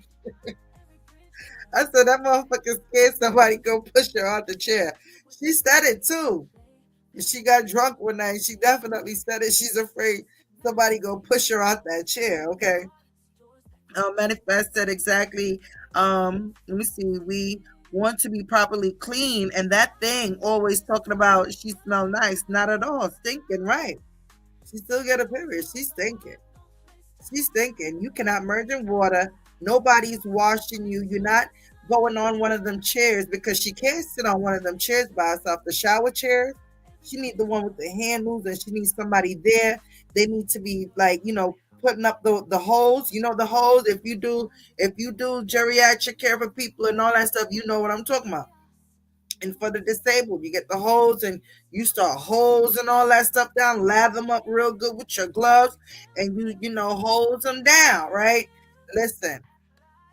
I said, that motherfucker scared somebody go push her out the chair. She said it too. She got drunk one night. She definitely said it. She's afraid somebody go push her out that chair. Okay. Manifest said exactly. Let me see. We want to be properly clean, and that thing always talking about she smell nice. Not at all. Stinking, right? She still get a period. She's stinking. She's thinking you cannot merge in water. Nobody's washing you. You're not going on one of them chairs because she can't sit on one of them chairs by herself. The shower chairs. She needs the one with the handles, and she needs somebody there. They need to be like, putting up the holes. You know the holes. If you do geriatric care for people and all that stuff, you know what I'm talking about. And for the disabled, you get the hose and you start hose and all that stuff down, lather them up real good with your gloves, and you hose them down, right? Listen,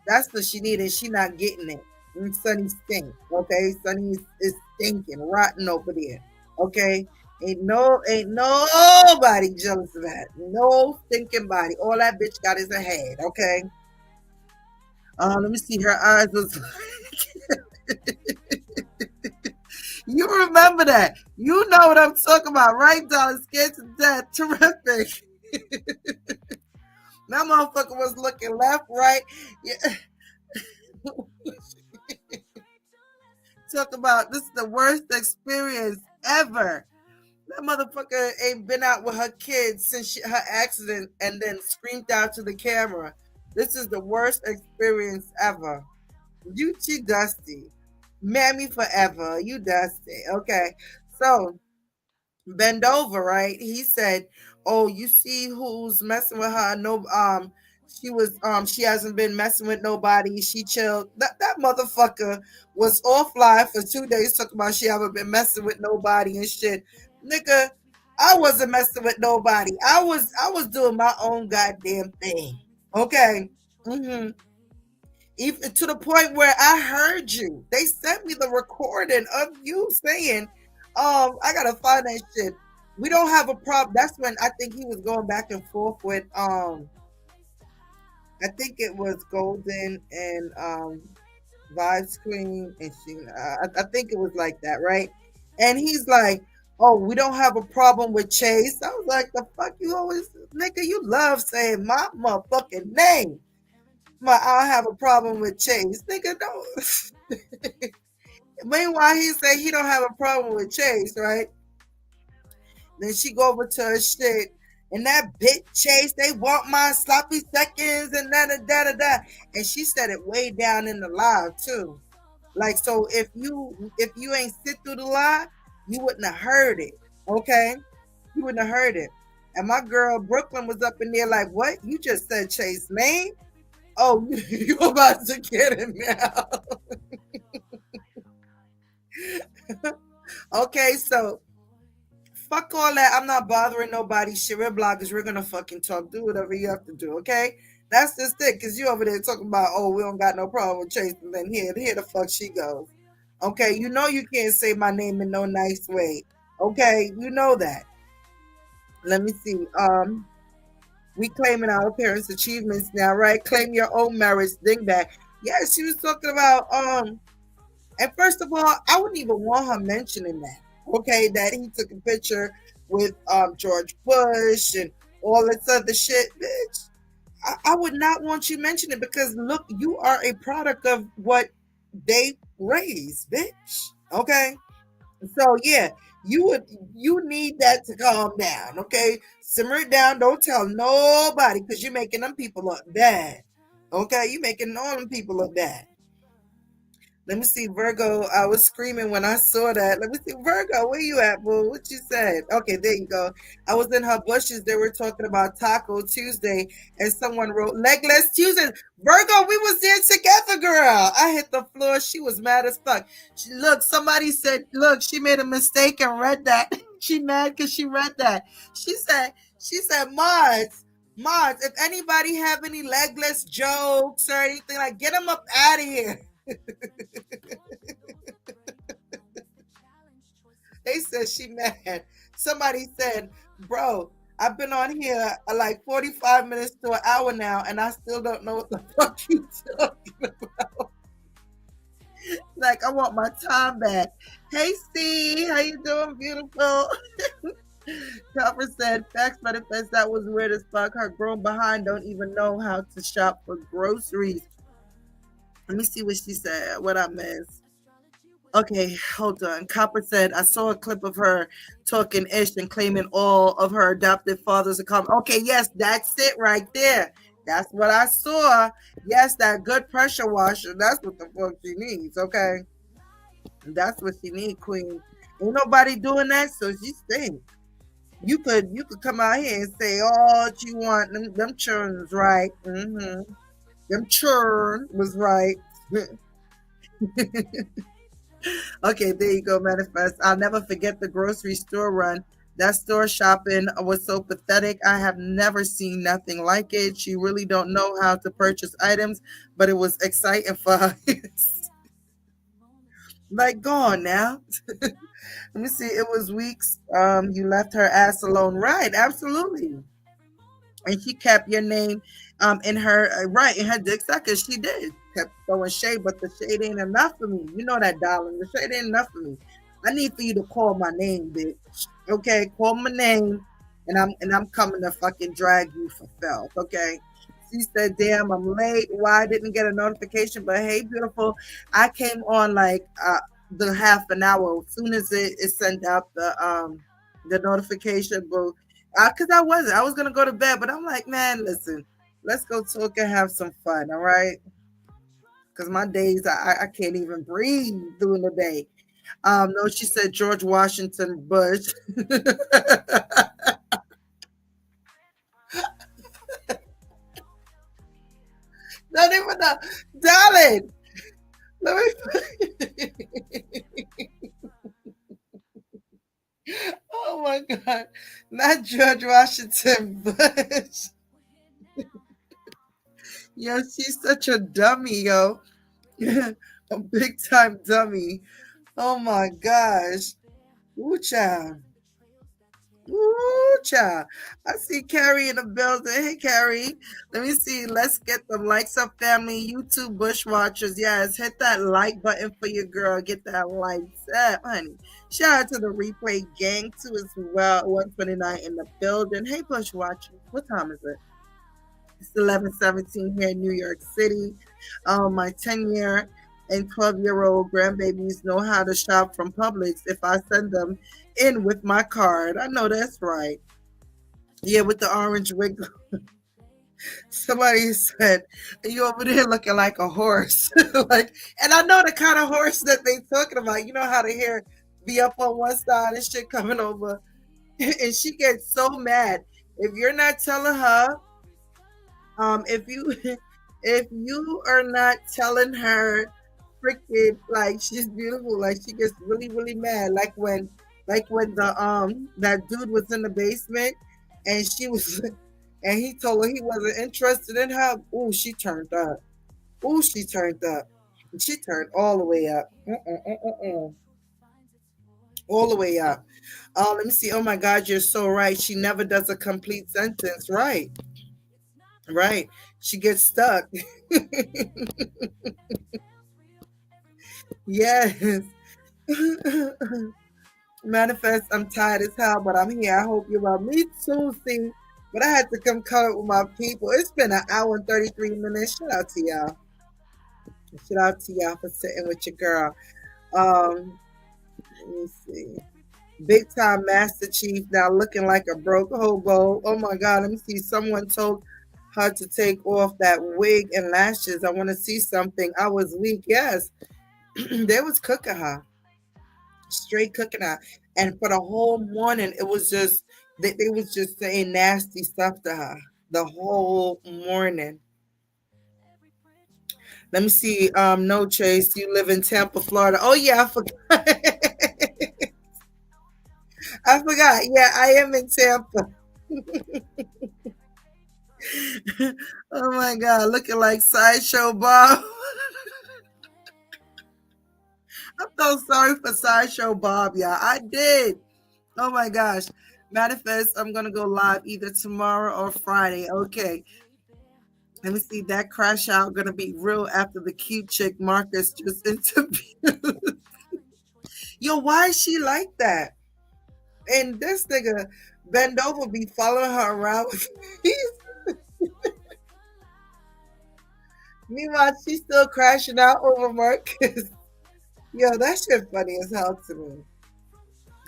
that's what she needed. She not getting it. And Sonny stink, okay? Sonny is stinking, rotten over there, okay? Ain't nobody jealous of that. No stinking body. All that bitch got is a head, okay? Let me see. Her eyes was. You remember that. You know what I'm talking about, right, darling? Scared to death. Terrific. That motherfucker was looking left, right. Yeah. Talk about this is the worst experience ever. That motherfucker ain't been out with her kids since her accident and then screamed out to the camera. This is the worst experience ever. She dusty. Mammy forever. You dusty. Okay. So bend over, right? He said, "Oh, you see who's messing with her? No, she hasn't been messing with nobody. She chilled. That motherfucker was offline for 2 days talking about she haven't been messing with nobody and shit. Nigga, I wasn't messing with nobody. I was doing my own goddamn thing. Okay. Mm-hmm. Even to the point where I heard you. They sent me the recording of you saying, I gotta find that shit. We don't have a problem. That's when I think he was going back and forth with I think it was Golden and Vibe Queen and she I think it was like that, right? And he's like, "Oh, we don't have a problem with Chase." I was like, "The fuck you always nigga, you love saying my motherfucking name." But I have a problem with Chase. Nigga, don't. Meanwhile, he say he don't have a problem with Chase, right? Then she go over to her shit. And that bitch Chase, they want my sloppy seconds and da. And she said it way down in the live too. Like so if you ain't sit through the live, you wouldn't have heard it. Okay? You wouldn't have heard it. And my girl Brooklyn was up in there like, what? You just said Chase name? Oh, you about to get him now. Okay, so fuck all that. I'm not bothering nobody. Shit, we're bloggers. We're gonna fucking talk. Do whatever you have to do, okay? That's just it, cause you over there talking about, oh, we don't got no problem with Chase, and then here the fuck she goes. Okay, you know you can't say my name in no nice way. Okay, you know that. Let me see. We claiming our parents' achievements now, right? Claim your own marriage, dingbat. Yeah, she was talking about and first of all, I wouldn't even want her mentioning that. Okay, that he took a picture with George Bush and all this other shit, bitch. I would not want you mentioning it because look, you are a product of what they raised, bitch. Okay, so yeah, you need that to calm down. Okay, simmer it down. Don't tell nobody because you're making them people look bad. Okay, you making all them people look bad. Let me see, Virgo. I was screaming when I saw that. Let me see, Virgo. Where you at, boo? What you said? Okay, there you go. I was in her bushes. They were talking about Taco Tuesday, and someone wrote Legless Tuesday. Virgo, we was there together, girl. I hit the floor. She was mad as fuck. Look, somebody said, look, she made a mistake and read that. She mad because she read that. She said, Mods, if anybody have any legless jokes or anything, like, get them up out of here. They said she mad. Somebody said, bro, I've been on here like 45 minutes to an hour now, and I still don't know what the fuck you talking about. Like, I want my time back. Hey, Steve, how you doing, beautiful? Copper said, facts manifest, that was weird as fuck. Her grown behind don't even know how to shop for groceries. Let me see what she said. What I missed. Okay, hold on. Copper said, I saw a clip of her talking ish and claiming all of her adopted fathers are come. Okay, yes, that's it right there. That's what I saw. Yes, that good pressure washer. That's what the fuck she needs. Okay, that's what she needs, Queen. Ain't nobody doing that, so she stinks. You could come out here and say all that you want. Them churn was right. Them churn was right. Okay, there you go, Manifest. I'll never forget the grocery store run. That store shopping was so pathetic. I have never seen nothing like it. She really don't know how to purchase items, but it was exciting for her. Like, gone now. Let me see. It was weeks. You left her ass alone. Right, absolutely. And she kept your name in her right in her dick sucker. She did kept throwing shade, but the shade ain't enough for me. You know that, darling. The shade ain't enough for me. I need for you to call my name, bitch. Okay, call my name, and I'm coming to fucking drag you for filth. Okay. She said, "Damn, I'm late. Why I didn't get a notification?" But hey, beautiful, I came on like the half an hour as soon as it sent out the notification. But because I was gonna go to bed, but I'm like, man, listen, let's go talk and have some fun, all right? Because my days, I can't even breathe during the day. No, she said George Washington Bush. Not even a darling. Let me. Oh my God, not George Washington Bush. Yo, she's such a dummy, yo. A big time dummy. Oh my gosh. Ooh, child. Ooh, child. I see Carrie in the building. Hey, Carrie. Let me see. Let's get the likes up, family. YouTube Bushwatchers. Yes, hit that like button for your girl. Get that likes up, honey. Shout out to the replay gang, too, as well. 129 in the building. Hey, Bushwatchers. What time is it? It's 11:17 here in New York City. My 10-year and 12-year-old grandbabies know how to shop from Publix if I send them in with my card. I know that's right. Yeah, with the orange wig. Somebody said, "You over there looking like a horse." Like, and I know the kind of horse that they talking about. You know how the hair be up on one side and shit coming over, and she gets so mad if you're not telling her if you if you are not telling her freaking like she's beautiful, like she gets really really mad. Like when the that dude was in the basement and she was and he told her he wasn't interested in her. Ooh, she turned up. Ooh, she turned up. She turned all the way up. All the way up. Let me see. Oh my God, you're so right. She never does a complete sentence. Right. Right. She gets stuck. Yes. Manifest, I'm tired as hell, but I'm here. I hope you're well. Me too, see. But I had to come cut with my people. It's been an hour and 33 minutes. Shout out to y'all. Shout out to y'all for sitting with your girl. Um, Let me see. Big time Master Chief now looking like a broke hobo. Oh my God, let me see. Someone told her to take off that wig and lashes. I want to see something. I was weak. Yes, they was cooking her, straight cooking her, and for the whole morning, it was just they was just saying nasty stuff to her the whole morning. Let me see. No, Chase, you live in Tampa, Florida. Oh yeah, I forgot. I forgot. Yeah, I am in Tampa. Oh my God, looking like Sideshow Bob. I'm so sorry for Sideshow Bob, y'all. I did. Oh my gosh. Manifest, I'm gonna go live either tomorrow or Friday. Okay. Let me see that crash out gonna be real after the cute chick Marcus just interviewed. Yo, why is she like that? And this nigga bend over be following her around with meanwhile she's still crashing out over Marcus. Yo, that shit funny as hell to me.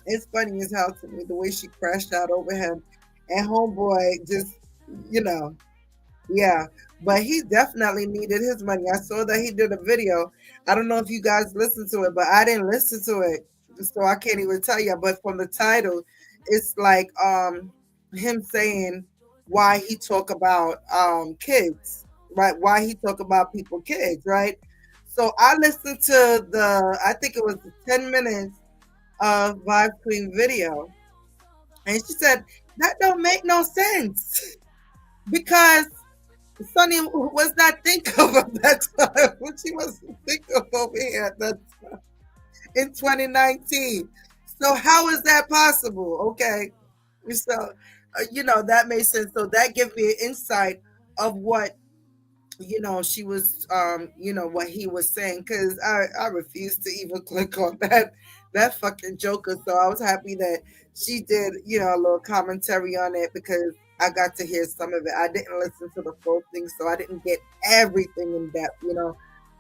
It's funny as hell to me the way she crashed out over him, and homeboy just, you know, yeah. But he definitely needed his money. I saw that he did a video. I don't know if you guys listened to it, but I didn't listen to it, so I can't even tell you. But from the title, it's like him saying why he talk about kids, right? Why he talk about people kids, right? So I listened to the, I think it was the 10 minutes of Vibe Queen video. And she said, that don't make no sense because Sonny was not thinking of that time when she was thinking of over here at that time in 2019. So how is that possible? Okay. So, that made sense. So that gives me an insight of what she was what he was saying, because I refused to even click on that fucking joker. So I was happy that she did a little commentary on it, because I got to hear some of it. I didn't listen to the full thing, so I didn't get everything in depth,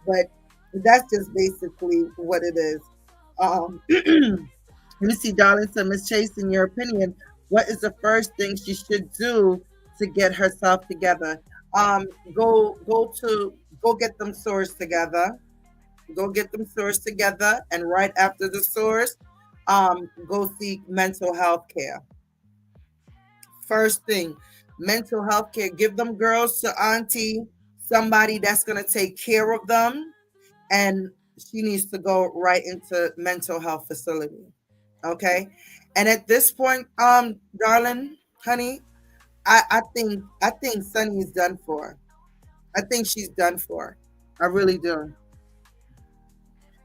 but that's just basically what it is. Let me see, darling. So, Miss Chase, in your opinion, what is the first thing she should do to get herself together? Um, go get them sores together. Go get them sores together, and right after the sores, go seek mental health care. First thing, mental health care. Give them girls to auntie, somebody that's gonna take care of them, and she needs to go right into mental health facility. Okay. And at this point, darling, honey, I think Sunny is done for. I think she's done for. I really do.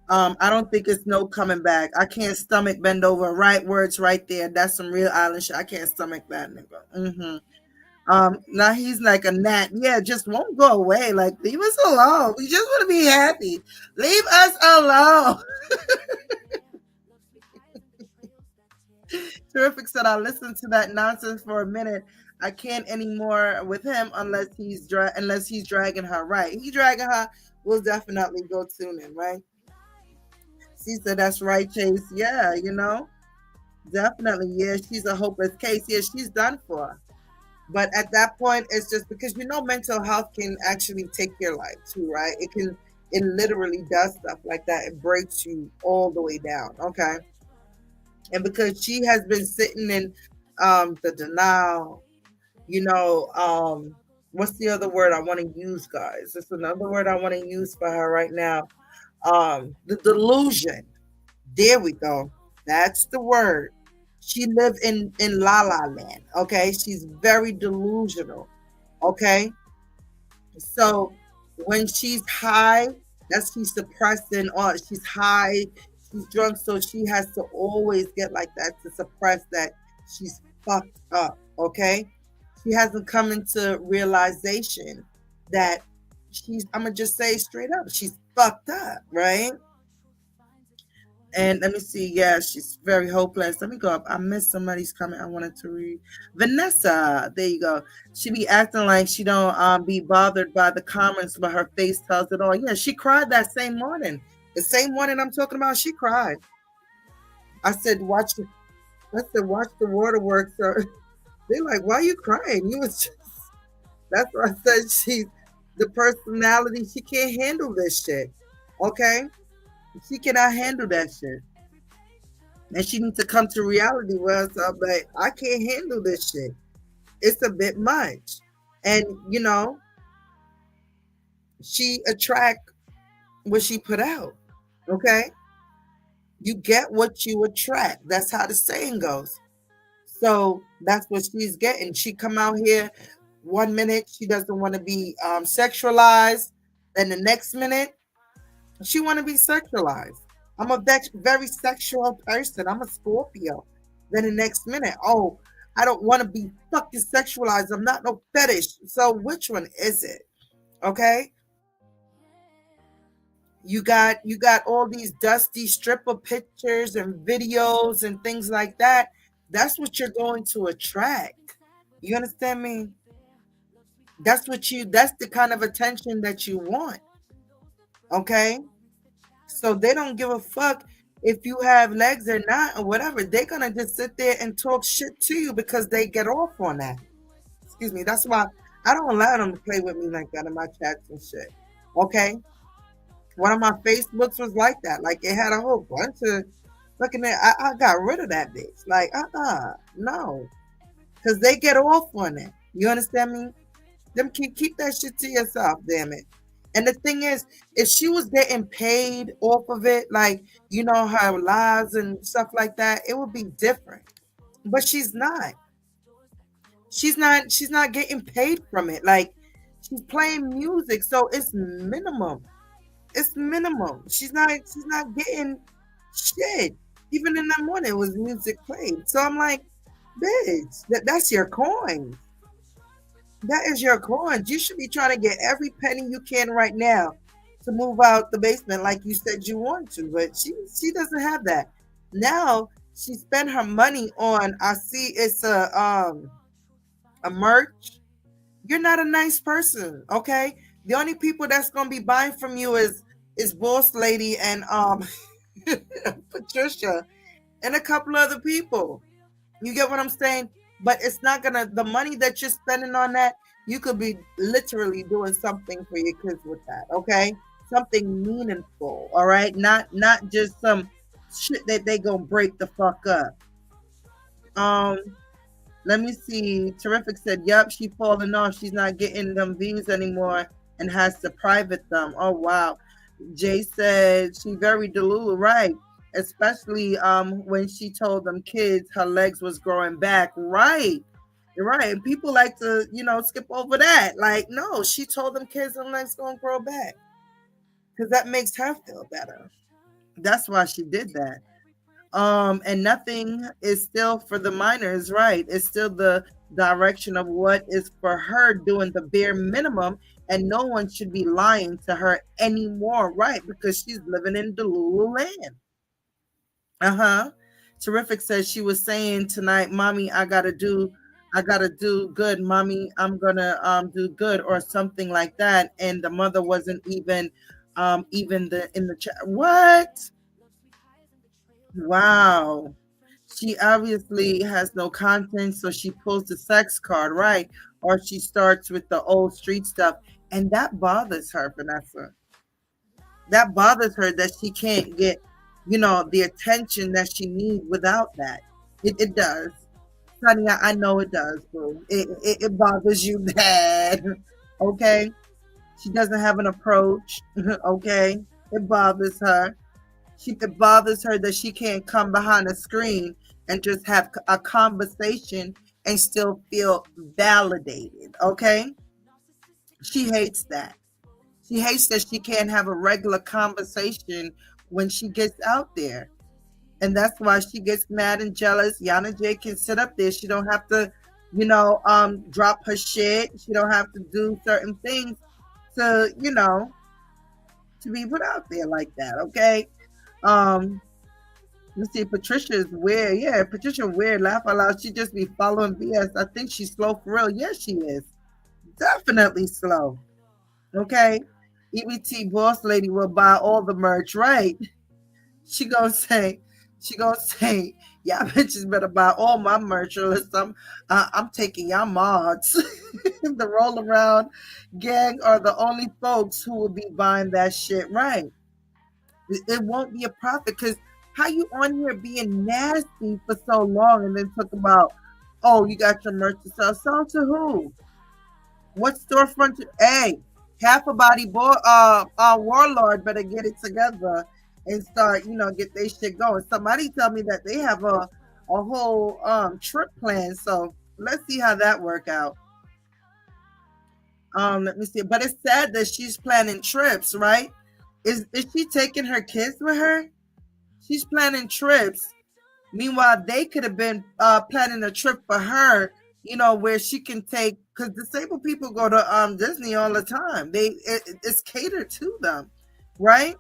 I don't think it's no coming back. I can't stomach bend over. Right words right there. That's some real island shit. I can't stomach that nigga. Now he's like a gnat. Yeah, just won't go away. Like, leave us alone. We just want to be happy. Leave us alone. Terrific said, I listened to that nonsense for a minute. I can't anymore with him unless he's dragging her. Right. He dragging her. We'll definitely go tune in, right? She said, that's right, Chase. Yeah, definitely. Yeah, she's a hopeless case. Yeah, she's done for. But at that point, it's just because mental health can actually take your life too, right? It literally does stuff like that. It breaks you all the way down. Okay. And because she has been sitting in the denial, what's the other word I want to use, guys? It's another word I want to use for her right now. The delusion. There we go. That's the word. She lived in La La Land. Okay, she's very delusional. Okay, so when she's high, that's she's suppressing, or she's high, she's drunk, so she has to always get like that to suppress that she's fucked up. Okay, she hasn't come into realization that I'm gonna just say straight up, she's fucked up, right? And let me see. Yeah, she's very hopeless. Let me go up. I missed somebody's comment I wanted to read. Vanessa, there you go. She be acting like she don't be bothered by the comments, but her face tells it all. Yeah, she cried that same morning. The same morning I'm talking about, she cried. I said, watch the waterworks. They're like, why are you crying? You was just, that's what I said. She's the personality. She can't handle this shit. Okay, she cannot handle that shit. And she needs to come to reality where it's like, I can't handle this shit. It's a bit much. And she attract what she put out. Okay? You get what you attract. That's how the saying goes. So that's what she's getting. She come out here 1 minute, she doesn't want to be sexualized. Then the next minute, she want to be sexualized. I'm a very sexual person. I'm a Scorpio. Then the next minute, oh, I don't want to be fucking sexualized. I'm not no fetish. So which one is it? Okay. You got all these dusty stripper pictures and videos and things like that. That's what you're going to attract. You understand me? That's the kind of attention that you want. Okay. So they don't give a fuck if you have legs or not or whatever. They're gonna just sit there and talk shit to you because they get off on that. Excuse me. That's why I don't allow them to play with me like that in my chats and shit. Okay. One of my Facebooks was like that. Like it had a whole bunch of looking at. I got rid of that bitch. Like no, because they get off on it. You understand me? Them keep that shit to yourself, damn it. And the thing is, if she was getting paid off of it, like her lives and stuff like that, it would be different. But she's not. She's not getting paid from it. Like she's playing music, so it's minimum. It's minimum. She's not getting shit. Even in the morning it was music played. So I'm like, bitch, that's your coin. That is your coins. You should be trying to get every penny you can right now to move out the basement like you said you want to. But she doesn't have that. Now she spent her money on I see it's a merch. You're not a nice person, okay? The only people that's gonna be buying from you is Boss Lady and Patricia and a couple other people. You get what I'm saying? But it's not gonna the money that you're spending on that, you could be literally doing something for your kids with that, okay? Something meaningful, all right? Not just some shit that they gonna break the fuck up. Um, Let me see. Terrific said, "Yup, she falling off. She's not getting them views anymore and has to private them." Oh wow. Jay said she very delulu, right? Especially when she told them kids her legs was growing back. Right. You're right. And people like to, skip over that. Like, no, she told them kids her legs gonna grow back. Because that makes her feel better. That's why she did that. And nothing is still for the minors, right? It's still the direction of what is for her doing the bare minimum, and no one should be lying to her anymore, right? Because she's living in Delulu land. Uh-huh. Terrific says she was saying tonight, "Mommy, I gotta do good, mommy. I'm gonna do good," or something like that. And the mother wasn't even the in the chat. What? Wow. She obviously has no content, so she pulls the sex card, right? Or she starts with the old street stuff. And that bothers her, Vanessa. That bothers her that she can't get, the attention that she needs without that. It does. Honey, I know it does, boo. It bothers you bad. Okay? She doesn't have an approach. Okay? It bothers her. It bothers her that she can't come behind a screen and just have a conversation and still feel validated. Okay, she hates that. She hates that she can't have a regular conversation when she gets out there, and that's why she gets mad and jealous. Yana J can sit up there. She don't have to, drop her shit. She don't have to do certain things to, to be put out there like that. Okay. Um, let's see, Patricia is weird. Yeah, Patricia weird. Laugh out loud. She just be following BS. I think she's slow for real. Yes, she is. Definitely slow. Okay. EBT boss lady will buy all the merch, right? She gonna say, yeah, bitches better buy all my merch or else I'm taking y'all mods. The roll around gang are the only folks who will be buying that shit, right? It won't be a profit because how you on here being nasty for so long and then talk about, oh, you got your merch to sell. Sell to who? What storefront? Hey, half a body boy, warlord better get it together and start, get their shit going. Somebody tell me that they have a whole trip plan. So let's see how that work out. Let me see. But it's sad that she's planning trips, right? Is she taking her kids with her? She's planning trips. Meanwhile, they could have been planning a trip for her, where she can take, because disabled people go to Disney all the time. It's catered to them, right?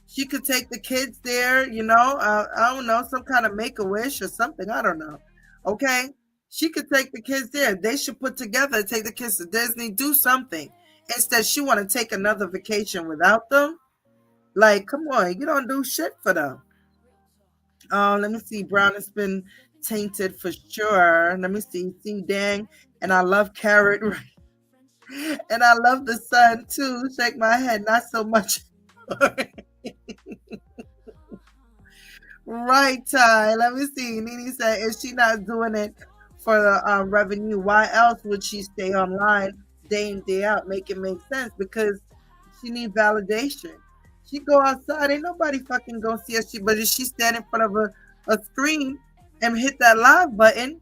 She could take the kids there, I don't know, some kind of Make-A-Wish or something. I don't know. Okay? She could take the kids there. They should put together, take the kids to Disney, do something. Instead, she want to take another vacation without them. Like, come on, you don't do shit for them. Let me see. Brown has been tainted for sure. Let me see. See, dang. And I love carrot. And I love the sun too. Shake my head. Not so much. Right, Ty. Let me see. Nene said, if she not doing it for the revenue, why else would she stay online day in, day out? Make it make sense because she need validation. She go outside, ain't nobody fucking gonna see her. But if she stand in front of a screen and hit that live button,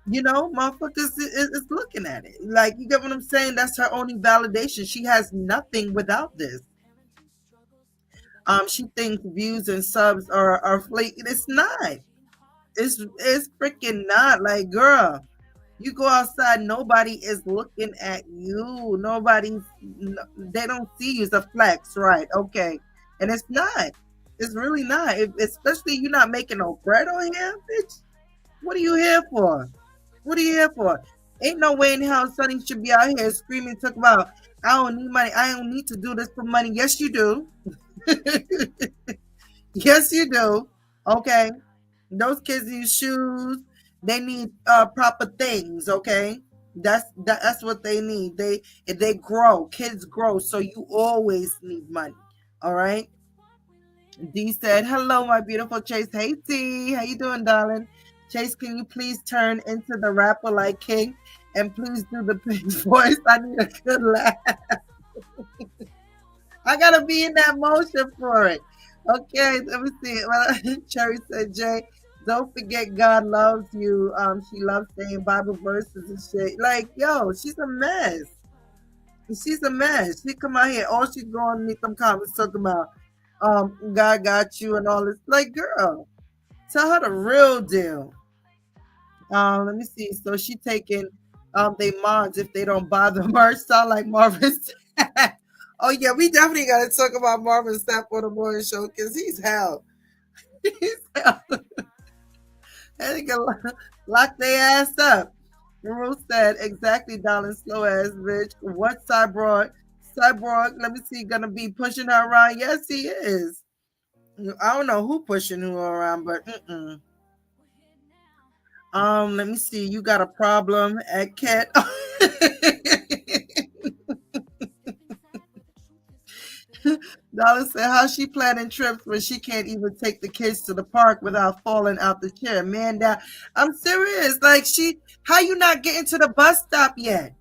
motherfuckers is looking at it. Like, you get what I'm saying? That's her only validation. She has nothing without this. She thinks views and subs are flaky. It's not. It's freaking not. Like, girl, you go outside, nobody is looking at you. They don't see you. It's a flex, right? Okay, and it's not. It's really not. Especially you're not making no bread on here, bitch. What are you here for? What are you here for? Ain't no way in hell Sonny should be out here screaming, talk about, I don't need money. I don't need to do this for money. Yes, you do. Yes, you do. Okay. Those kids need shoes. They need proper things. Okay. That's what they need. They grow. Kids grow. So you always need money. All right. D said, hello, my beautiful Chase. Hey T. How you doing, darling? Chase, can you please turn into the rapper like King? And please do the pig's voice. I need a good laugh. I gotta be in that motion for it. Okay, let me see. Well, Cherry said, Jay, don't forget God loves you. She loves saying Bible verses and shit. Like, yo, she's a mess. She's a mess. She come out here, all she's going to make some comments talking about God got you and all this. Like, girl, tell her the real deal. Let me see. So she taking they mods if they don't buy the merch. Sound like Marvin. Oh yeah, we definitely gotta talk about Marvin Sapp on the morning show because he's hell. He's hell. They can lock their ass up. Rose said exactly, darling, slow ass bitch. What cyborg? Cyborg, let me see, gonna be pushing her around. Yes, he is. I don't know who pushing who around, but let me see. You got a problem at Cat. Dollar said, how she planning trips when she can't even take the kids to the park without falling out the chair? Man, that I'm serious. Like, how you not getting to the bus stop yet?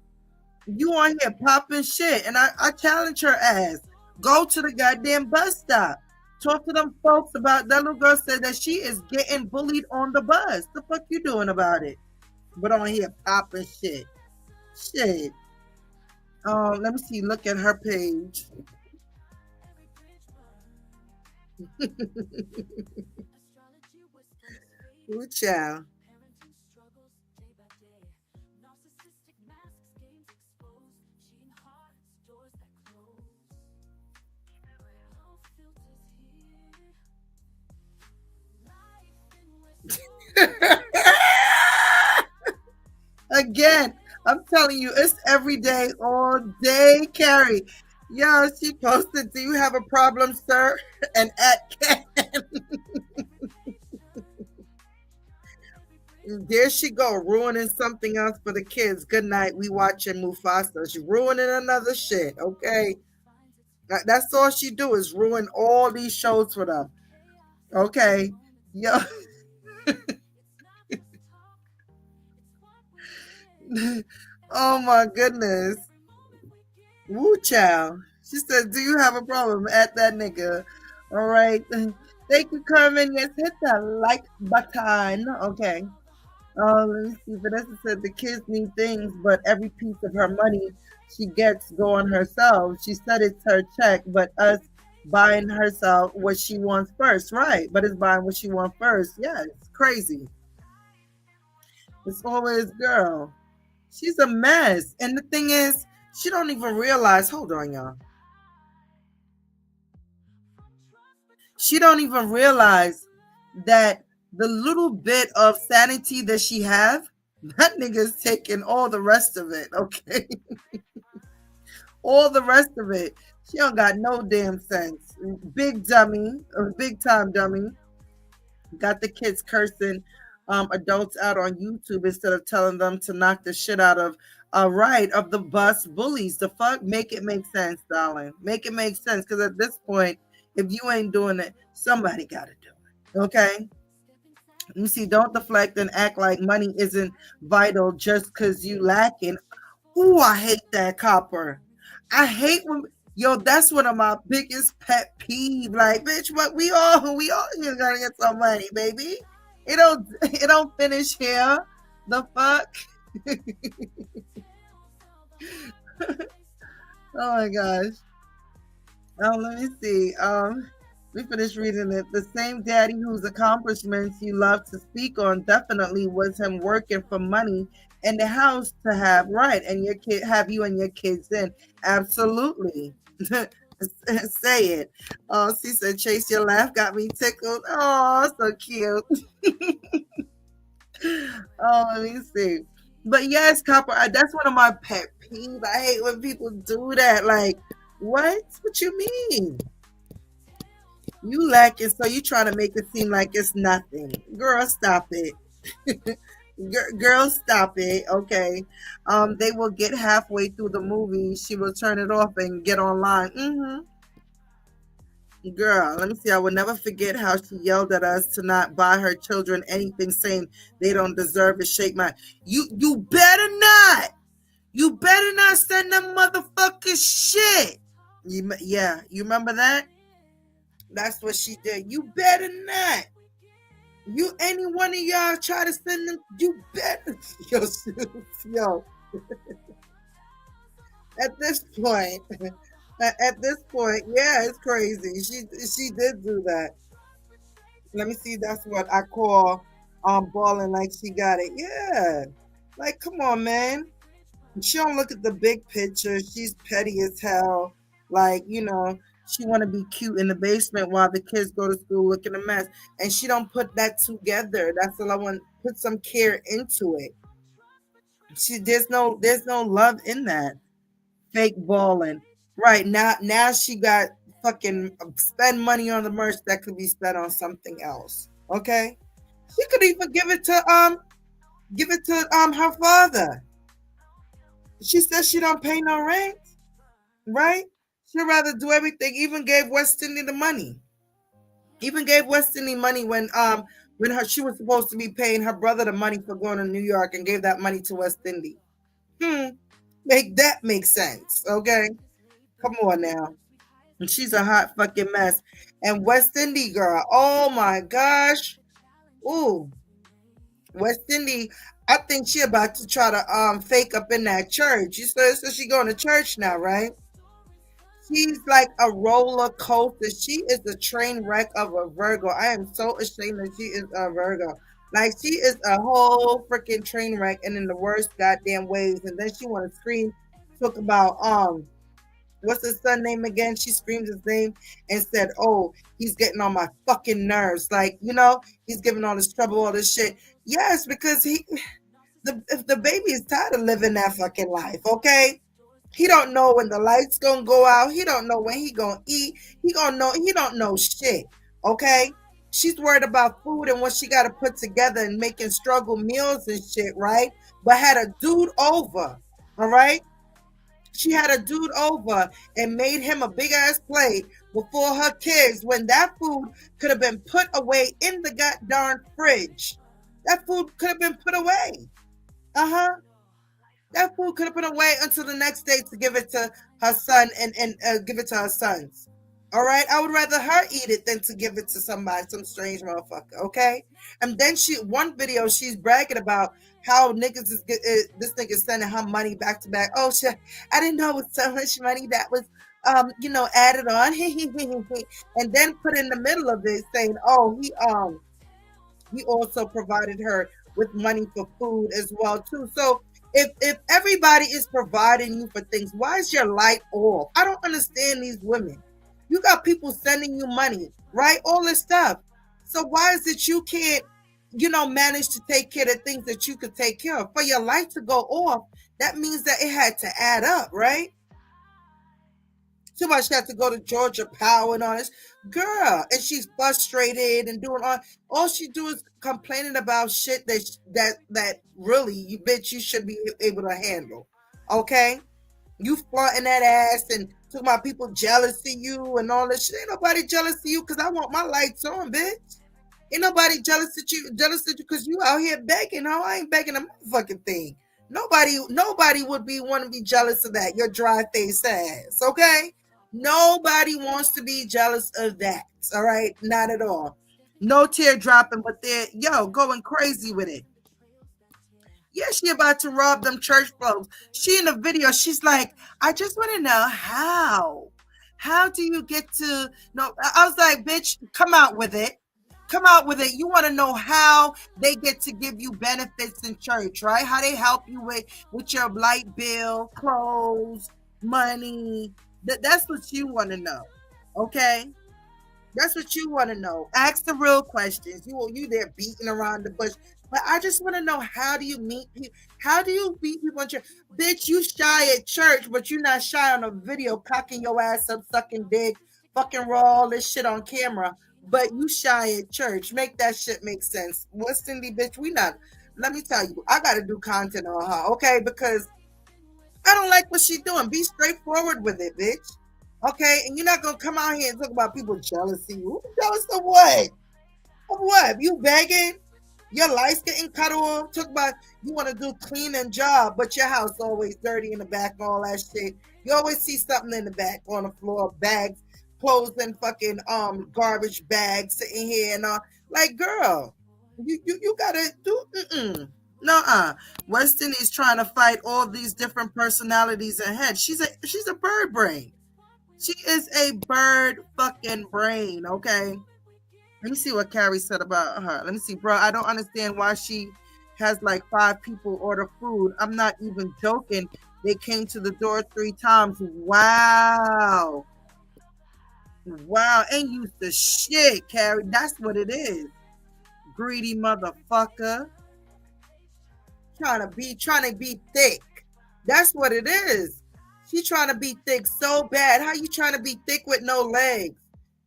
You on here popping shit, and I challenge her ass. Go to the goddamn bus stop. Talk to them folks about that little girl said that she is getting bullied on the bus. The fuck you doing about it? But on here popping shit. Shit. Let me see. Look at her page. Ooh, child. Again, I'm telling you, it's every day, all day, Carrie. Yo, she posted, do you have a problem, sir? And at Ken. There she go, ruining something else for the kids. Good night. We watching Mufasa. She ruining another shit, okay? That's all she do is ruin all these shows for them. Okay. Yo. Oh my goodness. Woo child. She said, do you have a problem at that nigga? All right. Thank you, Carmen. Yes, hit that like button. Okay. Let me see. Vanessa said the kids need things, but every piece of her money she gets go on herself. She said it's her check, but us buying herself what she wants first. Right. But it's buying what she wants first. Yeah, it's crazy. It's always girl. She's a mess. And the thing is, she don't even realize, hold on, y'all. She don't even realize that the little bit of sanity that she have, that nigga's taking all the rest of it, okay? All the rest of it. She don't got no damn sense. Big dummy, big time dummy. Got the kids cursing adults out on YouTube instead of telling them to knock the shit out of right of the bus bullies. The fuck, make it make sense, darling. Make it make sense, because at this point, if you ain't doing it, somebody got to do it. Okay. You see, don't deflect and act like money isn't vital just because you lacking. Ooh, I hate that, Copper. I hate when that's one of my biggest pet peeve. Like, bitch, what we all here gonna get some money, baby. It don't finish here. The fuck? Oh my gosh. Let me see. We finished reading it. The same daddy whose accomplishments you love to speak on definitely was him working for money in the house to have right, and your kid have you and your kids in. Absolutely. Say it. Oh, she said, Chase, your laugh got me tickled. Oh, so cute. Oh, let me see. But yes, Copper, that's one of my pet peeves. I hate when people do that. Like, what? What you mean? You lacking, so you trying to make it seem like it's nothing. Girl, stop it. Girl, stop it. Okay. They will get halfway through the movie. She will turn it off and get online. Girl, let me see. I will never forget how she yelled at us to not buy her children anything, saying they don't deserve it. Shake my. You better not. You better not send them motherfucking shit. Yeah, you remember that? That's what she did. You better not. You any one of y'all try to send them, you better. Yo. At this point, yeah, it's crazy. She did do that. Let me see. That's what I call balling like she got it. Yeah, like come on, man. She don't look at the big picture. She's petty as hell. Like, she want to be cute in the basement while the kids go to school looking a mess. And she don't put that together. That's all I want. Put some care into it. There's no love in that. Fake balling. Right. Now she got fucking spend money on the merch that could be spent on something else. Okay? She could even give it to her father. She says she don't pay no rent. Right? She'd rather do everything. Even gave Westindie the money. Even gave Westindie money when she was supposed to be paying her brother the money for going to New York, and gave that money to Westindie. Make that make sense, okay? Come on now. And she's a hot fucking mess. And Westindie girl, oh my gosh. Ooh, Westindie, I think she about to try to fake up in that church. So she going to church now, right? She's like a roller coaster. She is a train wreck of a Virgo. I am so ashamed that she is a Virgo. Like she is a whole freaking train wreck, and in the worst goddamn ways. And then she want to scream, talk about what's his son name again? She screamed his name and said, "Oh, he's getting on my fucking nerves." Like he's giving all this trouble, all this shit. Yes, because if the baby is tired of living that fucking life, okay? He don't know when the lights gonna go out. He don't know when he gonna eat. He don't know shit. Okay? She's worried about food and what she gotta put together and making struggle meals and shit, right? But had a dude over. All right? She had a dude over and made him a big ass plate before her kids when that food could have been put away in the goddamn fridge. That food could have been put away. Uh-huh. That food could have been away until the next day to give it to her son and give it to her sons. All right, I would rather her eat it than to give it to somebody, some strange motherfucker. Okay, and then one video she's bragging about how this nigga sending her money back to back. Oh shit, I didn't know it was so much money that was added on, and then put in the middle of it saying, oh he also provided her with money for food as well too. So if everybody is providing you for things, why is your light off? I don't understand these women. You got people sending you money, right? All this stuff. So why is it you can't, manage to take care of things that you could take care of? For your light to go off, that means that it had to add up, right? Too much she had to go to Georgia Power and all this. Girl, and she's frustrated and doing all she do is complaining about shit that really you bitch you should be able to handle. Okay? You flaunting that ass and talking about people jealous of you and all this shit. Ain't nobody jealous of you because I want my lights on, bitch. Ain't nobody jealous at you because you out here begging. No, I ain't begging a motherfucking thing. Nobody would want to be jealous of that. Your dry face ass, okay? Nobody wants to be jealous of that. All right, not at all. No tear dropping, but they're going crazy with it. Yeah, she about to rob them church folks. She in the video, she's like, I just want to know how. How do you get to no? I was like, bitch, come out with it. Come out with it. You want to know how they get to give you benefits in church, right? How they help you with your light bill, clothes, money. That's what you want to know. Okay? That's what you want to know. Ask the real questions. You there beating around the bush. But I just want to know, how do you meet people? How do you beat people in church? Bitch, you shy at church, but you're not shy on a video, cocking your ass up, sucking dick, fucking raw all this shit on camera. But you shy at church. Make that shit make sense. Westindie, bitch, we not. Let me tell you, I got to do content on her, okay? Because I don't like what she's doing. Be straightforward with it, bitch. Okay, and you're not gonna come out here and talk about people jealousy. Who jealous of what? Of what? You begging? Your lights getting cut off. Talk about you want to do cleaning job, but your house always dirty in the back, all that shit. You always see something in the back on the floor, bags, clothes, and fucking garbage bags sitting here and all. Like, girl, you gotta do. Nuh-uh. Weston is trying to fight all these different personalities ahead. She's a bird brain. She is a bird fucking brain, okay? Let me see what Carrie said about her. Let me see, bro. I don't understand why she has like 5 people order food. I'm not even joking. They came to the door 3 times. Wow. Wow. Ain't used to shit, Carrie. That's what it is. Greedy motherfucker. Trying to be thick. That's what it is. She trying to be thick so bad. How you trying to be thick with no legs?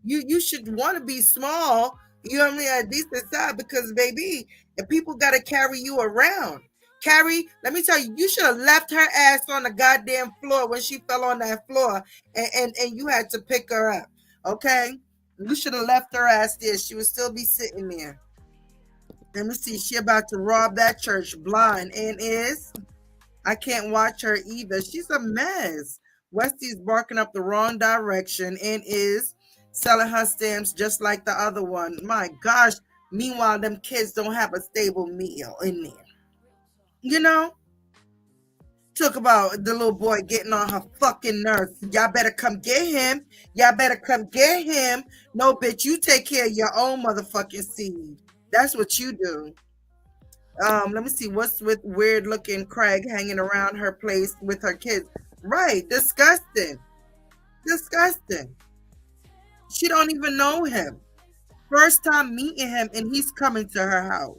You should want to be small. You know what I mean? A decent size, because baby, if people gotta carry you around. Carrie, let me tell you, you should have left her ass on the goddamn floor when she fell on that floor, and you had to pick her up. Okay? You should have left her ass there. She would still be sitting there. Let me see. She about to rob that church blind and is. I can't watch her either. She's a mess. Westy's barking up the wrong direction and is selling her stamps just like the other one. My gosh. Meanwhile, them kids don't have a stable meal in there. You know? Talk about the little boy getting on her fucking nerves. Y'all better come get him. Y'all better come get him. No, bitch, you take care of your own motherfucking seed. That's what you do. Let me see what's with weird looking Craig hanging around her place with her kids. Right, disgusting. Disgusting. She don't even know him. First time meeting him, and he's coming to her house.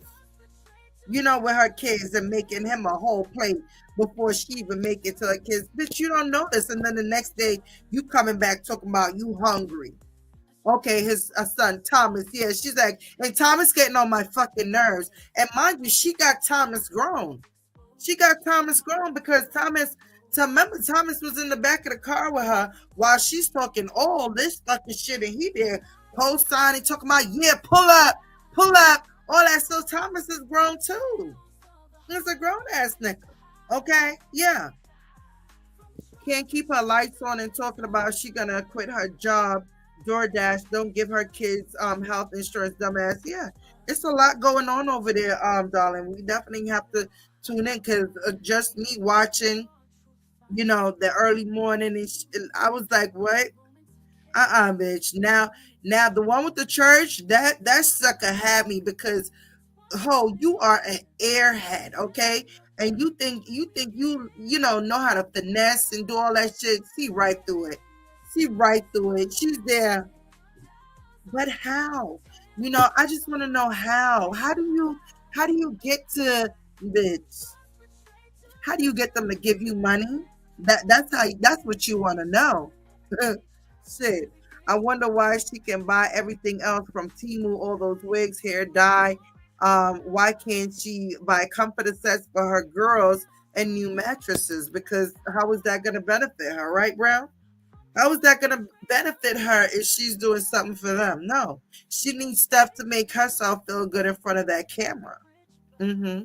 You know, with her kids and making him a whole plate before she even make it to her kids. Bitch, you don't know this. And then the next day, you coming back talking about you hungry. Okay, his son Thomas. Yeah, she's like, and Thomas getting on my fucking nerves. And mind you, she got Thomas grown. She got Thomas grown because remember, Thomas was in the back of the car with her while she's talking all this fucking shit, and he there co-signing, talking about, yeah, pull up, all that. So Thomas is grown too. He's a grown ass nigga. Okay, yeah. Can't keep her lights on and talking about she gonna quit her job. DoorDash don't give her kids health insurance, dumbass. Yeah, it's a lot going on over there, darling. We definitely have to tune in because just me watching, you know, the early morning, and I was like, what? Bitch. Now the one with the church, that sucker had me because, you are an airhead, okay? And you think you know how to finesse and do all that shit. See right through it. See right through it. She's there. But how? You know, I just want to know how. How do you get to bitch? How do you get them to give you money? That's what you want to know. Shit. I wonder why she can buy everything else from Timu, all those wigs, hair dye. Why can't she buy comforter sets for her girls and new mattresses? Because how is that going to benefit her, right, Brown? How is that going to benefit her if she's doing something for them? No, she needs stuff to make herself feel good in front of that camera. Mm-hmm.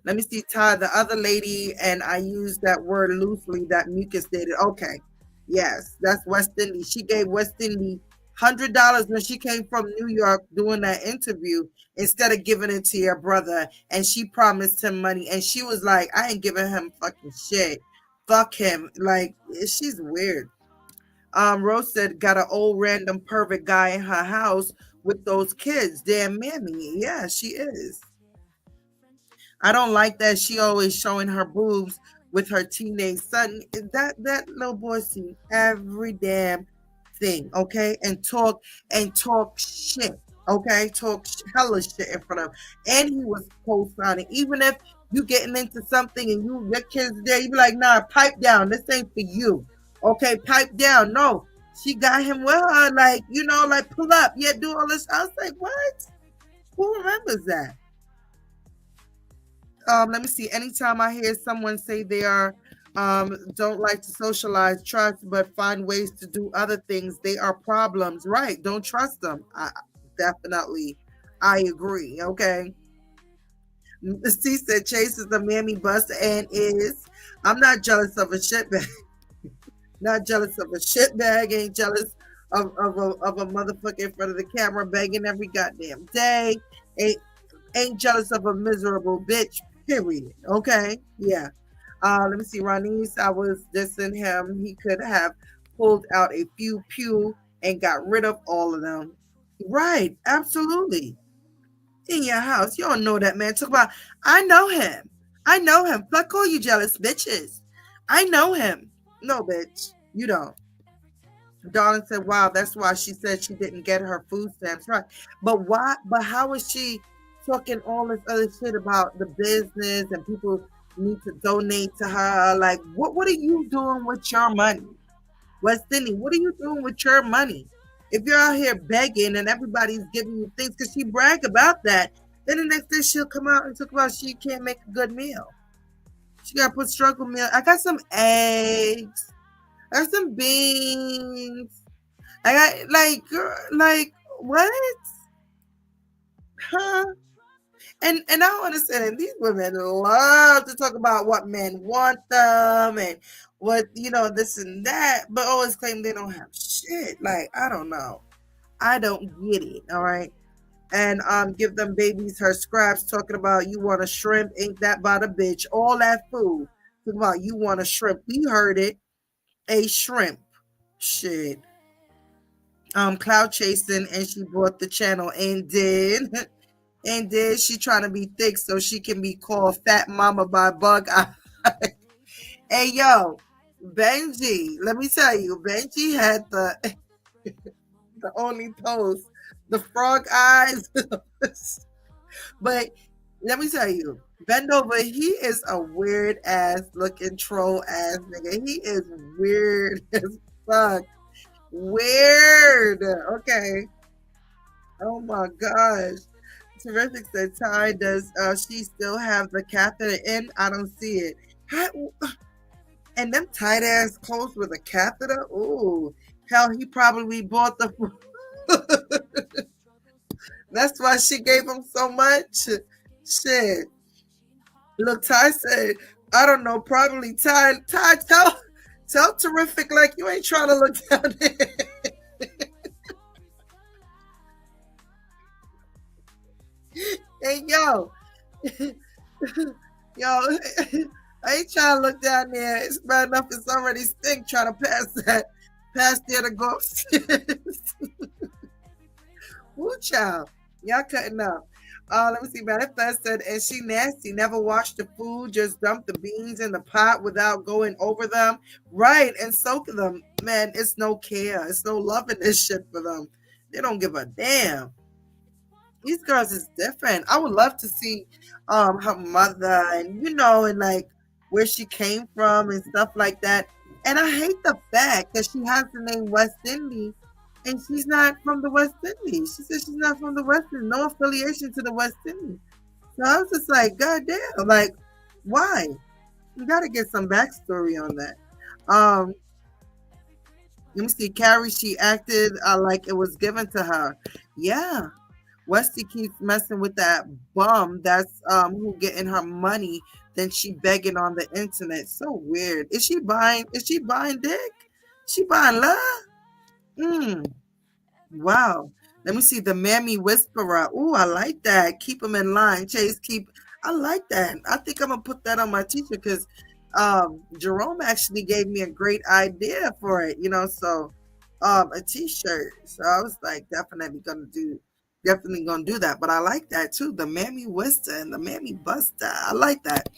Let me see, Ty, the other lady, and I use that word loosely, that mucus did it. Okay. Yes, that's Westindie. She gave Westindie $100 when she came from New York doing that interview instead of giving it to your brother. And she promised him money. And she was like, I ain't giving him fucking shit. Fuck him. Like, she's weird. Rose said, got an old random pervert guy in her house with those kids. Damn mammy. Yeah, she is. I don't like that she always showing her boobs with her teenage son. That little boy seen every damn thing, okay? And talk shit, okay? Talk hella shit in front of him. And he was co-signing. Even if you getting into something and your kids there, you be like, nah, pipe down. This ain't for you. Okay, pipe down. No. She got him with her, like, like pull up. Yeah, do all this. I was like, what? Who remembers that? Let me see. Anytime I hear someone say they are don't like to socialize, trust, but find ways to do other things, they are problems. Right. Don't trust them. Definitely. I agree. Okay. C said Chase is the mammy bust and is. I'm not jealous of a shitbag. Not jealous of a shitbag. Ain't jealous of a motherfucker in front of the camera begging every goddamn day. Ain't jealous of a miserable bitch, period. Okay? Yeah. Let me see. Ronise, I was dissing him. He could have pulled out a few pew and got rid of all of them. Right. Absolutely. In your house. You don't know that man. Talk about, I know him. I know him. Fuck all you jealous bitches. I know him. No, bitch. You don't. Darling said, wow, that's why she said she didn't get her food stamps. Right. But why? But how is she talking all this other shit about the business and people need to donate to her? Like, what are you doing with your money? Westindie, what are you doing with your money? If you're out here begging and everybody's giving you things, because she brag about that, then the next day she'll come out and talk about she can't make a good meal. She got to put struggle meal. I got some eggs. I got some beans. I got like what? Huh? And I don't understand. These women love to talk about what men want them and what this and that, but always claim they don't have shit. Like, I don't know. I don't get it. All right. And give them babies her scraps. Talking about you want a shrimp, ain't that about a bitch? All that food. Talking about you want a shrimp. We heard it. A shrimp. Shit. Cloud chasing, and she bought the channel and did. And then she trying to be thick so she can be called Fat Mama by Bug Eye. Hey, yo, Benji, let me tell you, Benji had the only post, the frog eyes. But let me tell you, Bend Over, he is a weird ass looking troll ass nigga. He is weird as fuck. Weird. Okay. Oh my gosh. Terrific said, Ty, does she still have the catheter in? I don't see it. And them tight ass clothes with a catheter? Ooh. Hell, he probably bought the. That's why she gave him so much. Shit. Look, Ty said, I don't know, probably Ty, tell Terrific like you ain't trying to look down there. Hey, yo. Yo, I ain't trying to look down there. It's bad enough it's already stink trying to pass there to go upstairs. Woo, child. Y'all cutting up. Let me see. Manifest said, and she nasty. Never washed the food. Just dumped the beans in the pot without going over them. Right. And soak them. Man, it's no care. It's no love in this shit for them. They don't give a damn. These girls is different. I would love to see her mother and and like where she came from and stuff like that. And I hate the fact that she has the name Westindie and she's not from the West Indies. She said she's not from the West Indies, no affiliation to the West Indies. So I was just like, God damn, like, why? You gotta get some backstory on that. Um, Let me see. Carrie, she acted like it was given to her. Yeah. Westy keeps messing with that bum that's who getting her money, then she begging on the internet. So weird. Is she buying dick? She buying love? Mm. Wow. Let me see the Mammy Whisperer. Ooh, I like that. Keep them in line. Chase, keep. I like that. I think I'm gonna put that on my t-shirt because Jerome actually gave me a great idea for it. So a t-shirt. So I was like, definitely gonna do that. But I like that too. The Mammy Whisper and the Mammy Buster. I like that.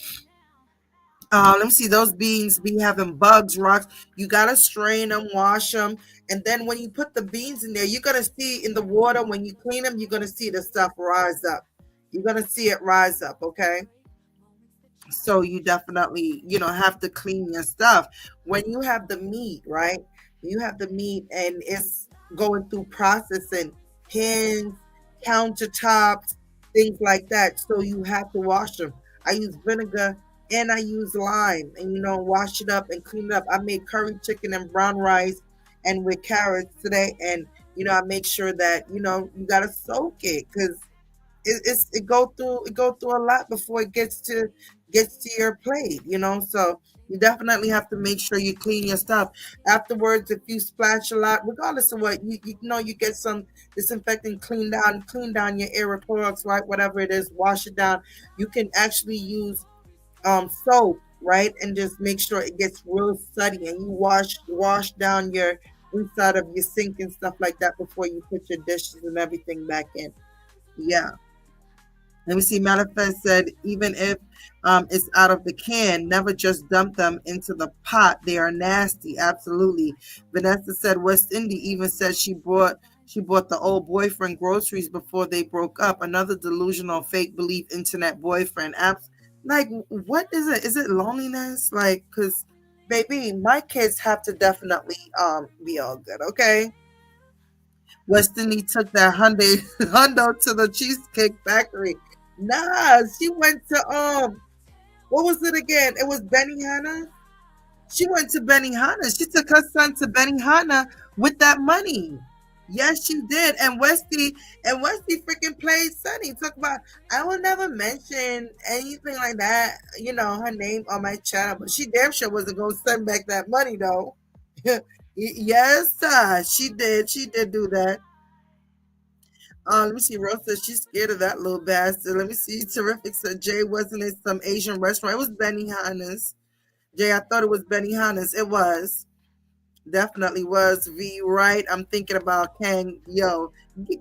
Let me see. Those beans be having bugs, rocks. You gotta strain them, wash them, and then when you put the beans in there, you're gonna see in the water when you clean them. You're gonna see the stuff rise up. You're gonna see it rise up. Okay. So you definitely, have to clean your stuff. When you have the meat, right? You have the meat and it's going through processing, pins, countertops, things like that. So you have to wash them. I use vinegar and I use lime and wash it up and clean it up. I made curry chicken and brown rice and with carrots today, and I make sure that you gotta soak it because it go through a lot before it gets to your plate. So you definitely have to make sure you clean your stuff afterwards. If you splash a lot, regardless of what you get some disinfectant, clean down your area products, right? Whatever it is, wash it down. You can actually use soap, right? And just make sure it gets real sudsy, and you wash down your inside of your sink and stuff like that before you put your dishes and everything back in. Yeah. Let me see. Manifest said, even if it's out of the can, never just dump them into the pot. They are nasty. Absolutely. Vanessa said, West Indy even said she bought the old boyfriend groceries before they broke up. Another delusional, fake belief internet boyfriend. Like, what is it? Is it loneliness? Like, because, baby, my kids have to definitely be all good. Okay. Westindie took that Hyundai Hundo to the Cheesecake Factory. Nah, she went to what was it again? It was Benihana. She went to Benihana. She took her son to Benihana with that money. Yes, she did. And Westy freaking played Sunny. Talk about I will never mention anything like that, her name on my channel, but she damn sure wasn't gonna send back that money though. Yes, she did. She did do that. Let me see. Rose says she's scared of that little bastard. Let me see. Terrific said Jay wasn't in some Asian restaurant. It was Benihana's. Jay, I thought it was Benihana's. It was. Definitely was. V, right? I'm thinking about Kang. Yo,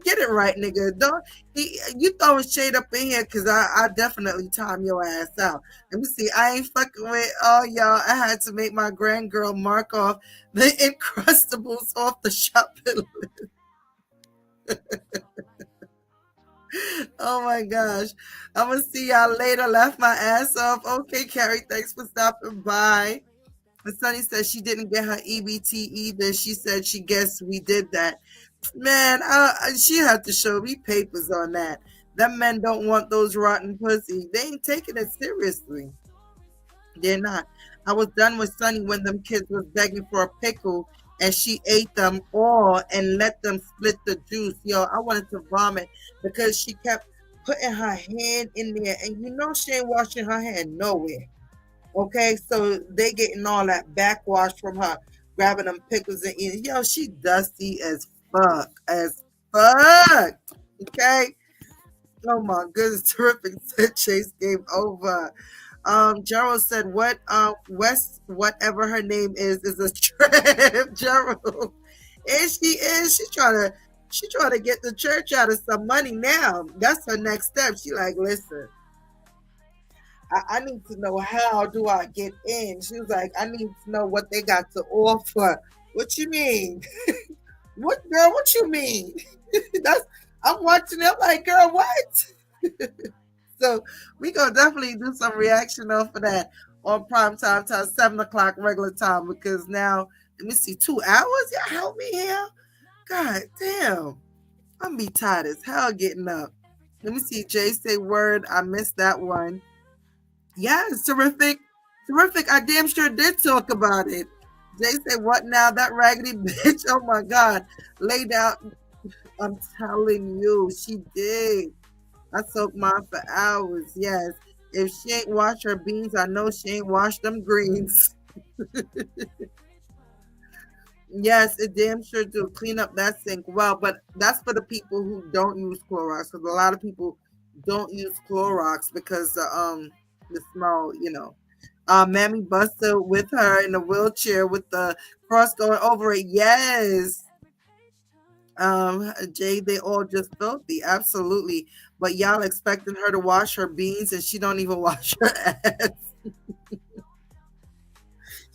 get it right, nigga. Don't you throwing shade up in here because I definitely time your ass out. Let me see. I ain't fucking with all y'all. I had to make my grand girl mark off the Encrustables off the shopping. Oh my gosh. I'm gonna see y'all later. Left my ass off. Okay, Carrie, thanks for stopping by. And Sunny said she didn't get her EBT either. She said she guessed we did that. Man, she had to show me papers on that. Them men don't want those rotten pussy. They ain't taking it seriously. They're not. I was done with Sunny when them kids was begging for a pickle and she ate them all and let them split the juice. Yo, I wanted to vomit because she kept putting her hand in there and she ain't washing her hand nowhere. Okay, so they getting all that backwash from her, grabbing them pickles and eating. Yo, she dusty as fuck. As fuck. Okay. Oh my goodness, terrific. Said Chase game over. Gerald said, "What? West, whatever her name is a trip." Gerald, and she is. She trying to get the church out of some money now. That's her next step. She like, listen, I need to know how do I get in. She was like, I need to know what they got to offer. What you mean? What girl? What you mean? That's I'm watching it. I'm like, girl, what? So we gonna definitely do some reaction off of that. on prime time, 7 o'clock regular time. Because now, let me see, 2 hours. Y'all help me here. God damn, I'm be tired as hell getting up. Let me see. Jay say word. I missed that one. Yes, terrific, terrific. I damn sure did talk about it. Jay said, "What now? That raggedy bitch? Oh my god, lay down." I'm telling you, she did. I soaked mine for hours. Yes. If she ain't washed her beans, I know she ain't washed them greens. Yes, it damn sure do. Clean up that sink well, but that's for the people who don't use Clorox. Because a lot of people don't use Clorox because the smell, you know. Mammy Buster with her in a wheelchair with the cross going over it. Yes. Jay, they all just filthy, absolutely. But y'all expecting her to wash her beans and she don't even wash her ass.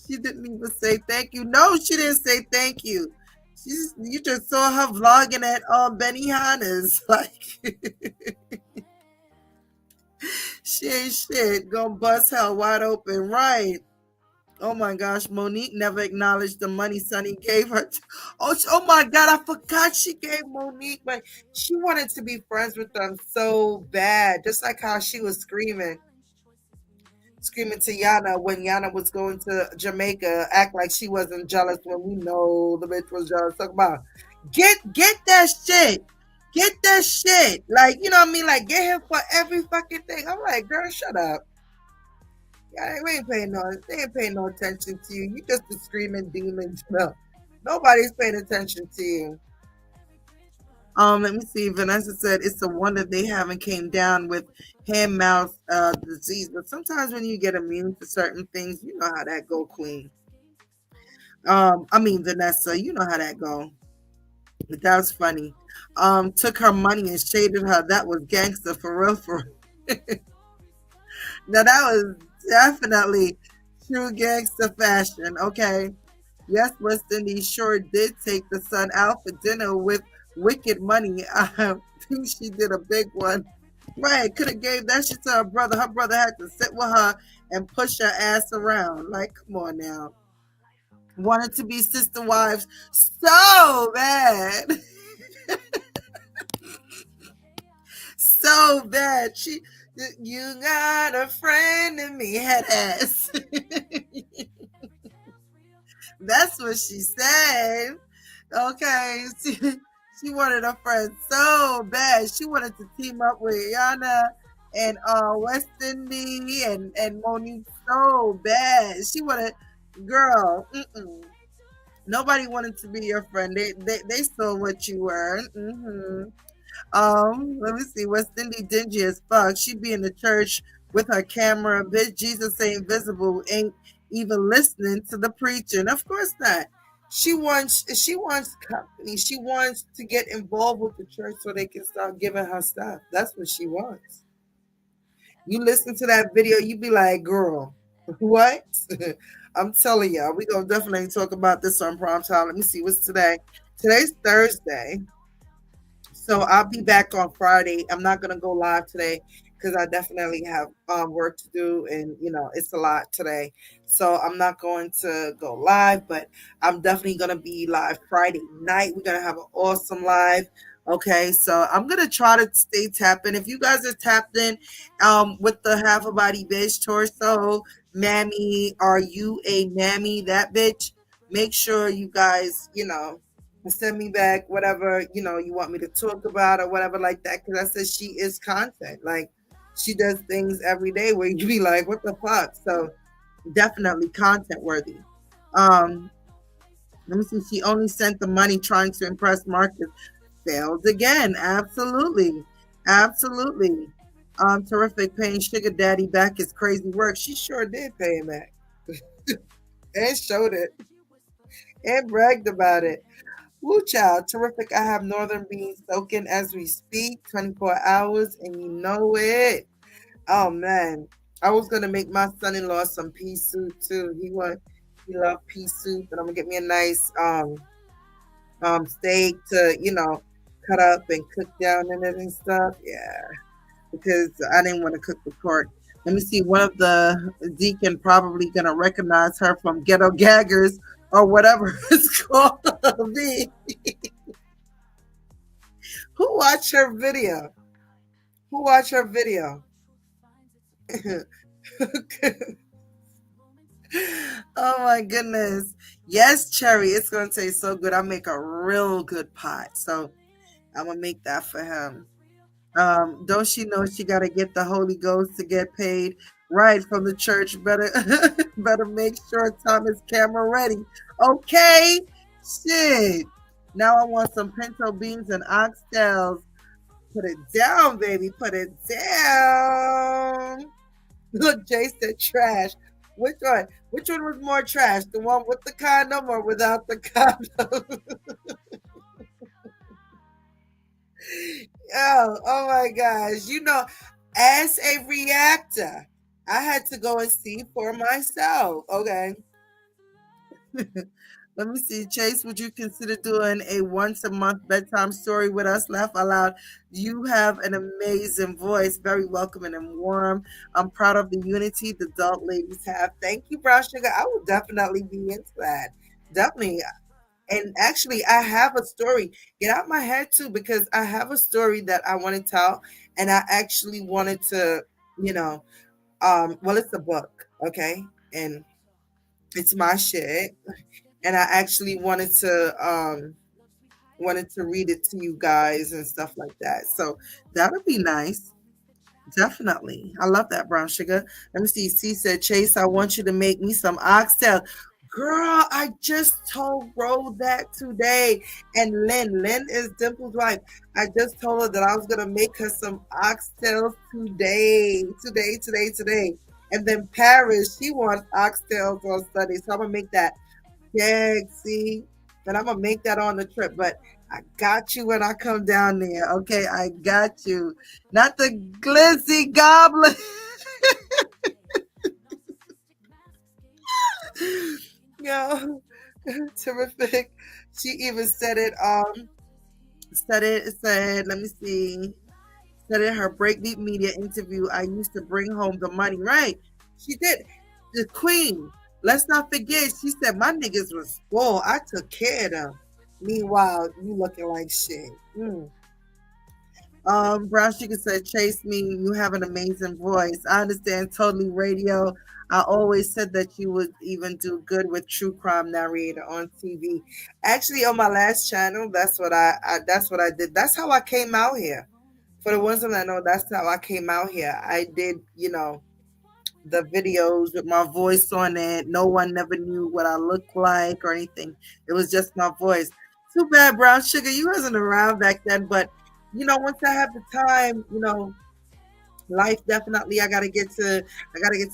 She didn't even say thank you. No, she didn't say thank you. You just saw her vlogging at Benny Hanna's. Like she ain't shit. Gonna bust hell wide open, right? Oh my gosh, Monique never acknowledged the money Sonny gave her. Oh my God, I forgot she gave Monique, but she wanted to be friends with them so bad. Just like how she was screaming to Yanna when Yanna was going to Jamaica, act like she wasn't jealous when we know the bitch was jealous. Talk about get that shit. Get that shit. Like, you know what I mean? Like, get him for every fucking thing. I'm like, girl, shut up. Yeah, we ain't paying no, they ain't paying no attention to you. You just a screaming demon. No, nobody's paying attention to you. Let me see. Vanessa said it's a wonder they haven't came down with hand mouth disease. But sometimes when you get immune to certain things, you know how that go, Queen. I mean Vanessa, you know how that go. But that was funny. Took her money and shaded her. That was gangster for real. For now, that was definitely true gangster fashion. Okay. Yes, Westindie sure did take the son out for dinner with wicked money. I think she did a big one. Right, could have gave that shit to her brother. Her brother had to sit with her and push her ass around. Like, come on now. Wanted to be sister wives so bad. So bad. You got a friend in me, head ass. That's what she said. Okay. She wanted a friend so bad. She wanted to team up with Yanna and Westindie and Monique so bad. She wanted, girl, nobody wanted to be your friend. They saw what you were. Let me see. Westindie dingy as fuck. She be in the church with her camera. Bitch, Jesus ain't visible. Ain't even listening to the preaching. Of course not. She wants company. She wants to get involved with the church so they can start giving her stuff. That's what she wants. You listen to that video, you be like, girl, what? I'm telling y'all, we gonna definitely talk about this on prime time. Let me see what's today. Today's Thursday. So I'll be back on Friday. I'm not gonna go live today because I definitely have work to do, and you know it's a lot today. So I'm not going to go live, but I'm definitely gonna be live Friday night. We're gonna have an awesome live. Okay, so I'm gonna try to stay tapped in. If you guys are tapped in, with the half a body bitch torso, mammy, are you a mammy? That bitch. Make sure you guys, send me back whatever you want me to talk about or whatever like that, because I said she is content. Like, she does things every day where you be like, what the fuck? So definitely content worthy. um Let me see. She only sent the money trying to impress Marcus. Failed again. Absolutely. Absolutely. Terrific. Paying sugar daddy back his crazy work. She sure did pay him back and showed it and bragged about it. Woo, child, terrific. I have northern beans soaking as we speak, 24 hours, and you know it. Oh man, I was gonna make my son-in-law some pea soup too. He love pea soup, and I'm gonna get me a nice steak to cut up and cook down in it and stuff. Yeah, because I didn't want to cook the pork. Let me see. One of the deacon probably gonna recognize her from Ghetto Gaggers or whatever it's called. Me. Who watched her video? Who watched her video? Oh my goodness. Yes, Cherry. It's gonna taste so good. I make a real good pot. So I'm gonna make that for him. Don't she know she gotta get the Holy Ghost to get paid? Right from the church. Better better make sure Thomas camera ready. Okay. Shit. Now I want some pinto beans and oxtails. Put it down, baby. Put it down. Look, Jay said trash. Which one? Which one was more trash? The one with the condom or without the condom? Oh my gosh. As a reactor, I had to go and see for myself. Okay. Let me see. Chase, would you consider doing a once a month bedtime story with us? Laugh aloud. You have an amazing voice, very welcoming and warm. I'm proud of the unity the adult ladies have. Thank you, Brown Sugar. I will definitely be into that. Definitely. And actually, I have a story. Get out my head too, because I have a story that I want to tell, and I actually wanted to, you know, well, it's a book, okay, and it's my shit, and I actually wanted to read it to you guys and stuff like that. So that would be nice. Definitely. I love that, brown sugar. Let me see. C said, Chase, I want you to make me some oxtail. Girl, I just told Ro that today. And Lynn is Dimple's wife. I just told her that I was gonna make her some oxtails today. Today. And then Paris, she wants oxtails on Sunday. So I'm gonna make that. Yeah, see, and I'm gonna make that on the trip. But I got you when I come down there. Okay, I got you. Not the glizzy goblin. Yo, terrific. She even said it. Said. Let me see. Said in her Breakbeat Media interview, I used to bring home the money. Right? She did. The queen. Let's not forget. She said my niggas was spoiled. I took care of them. Meanwhile, you looking like shit. Brown Sugar said, Chase me, you have an amazing voice. I understand totally radio. I always said that you would even do good with true crime narrator on TV. Actually, on my last channel, that's what I did. That's how I came out here. For the ones that know, that's how I came out here. I did, the videos with my voice on it. No one never knew what I looked like or anything. It was just my voice. Too bad, Brown Sugar, you wasn't around back then. But once I have the time, life definitely. I gotta get to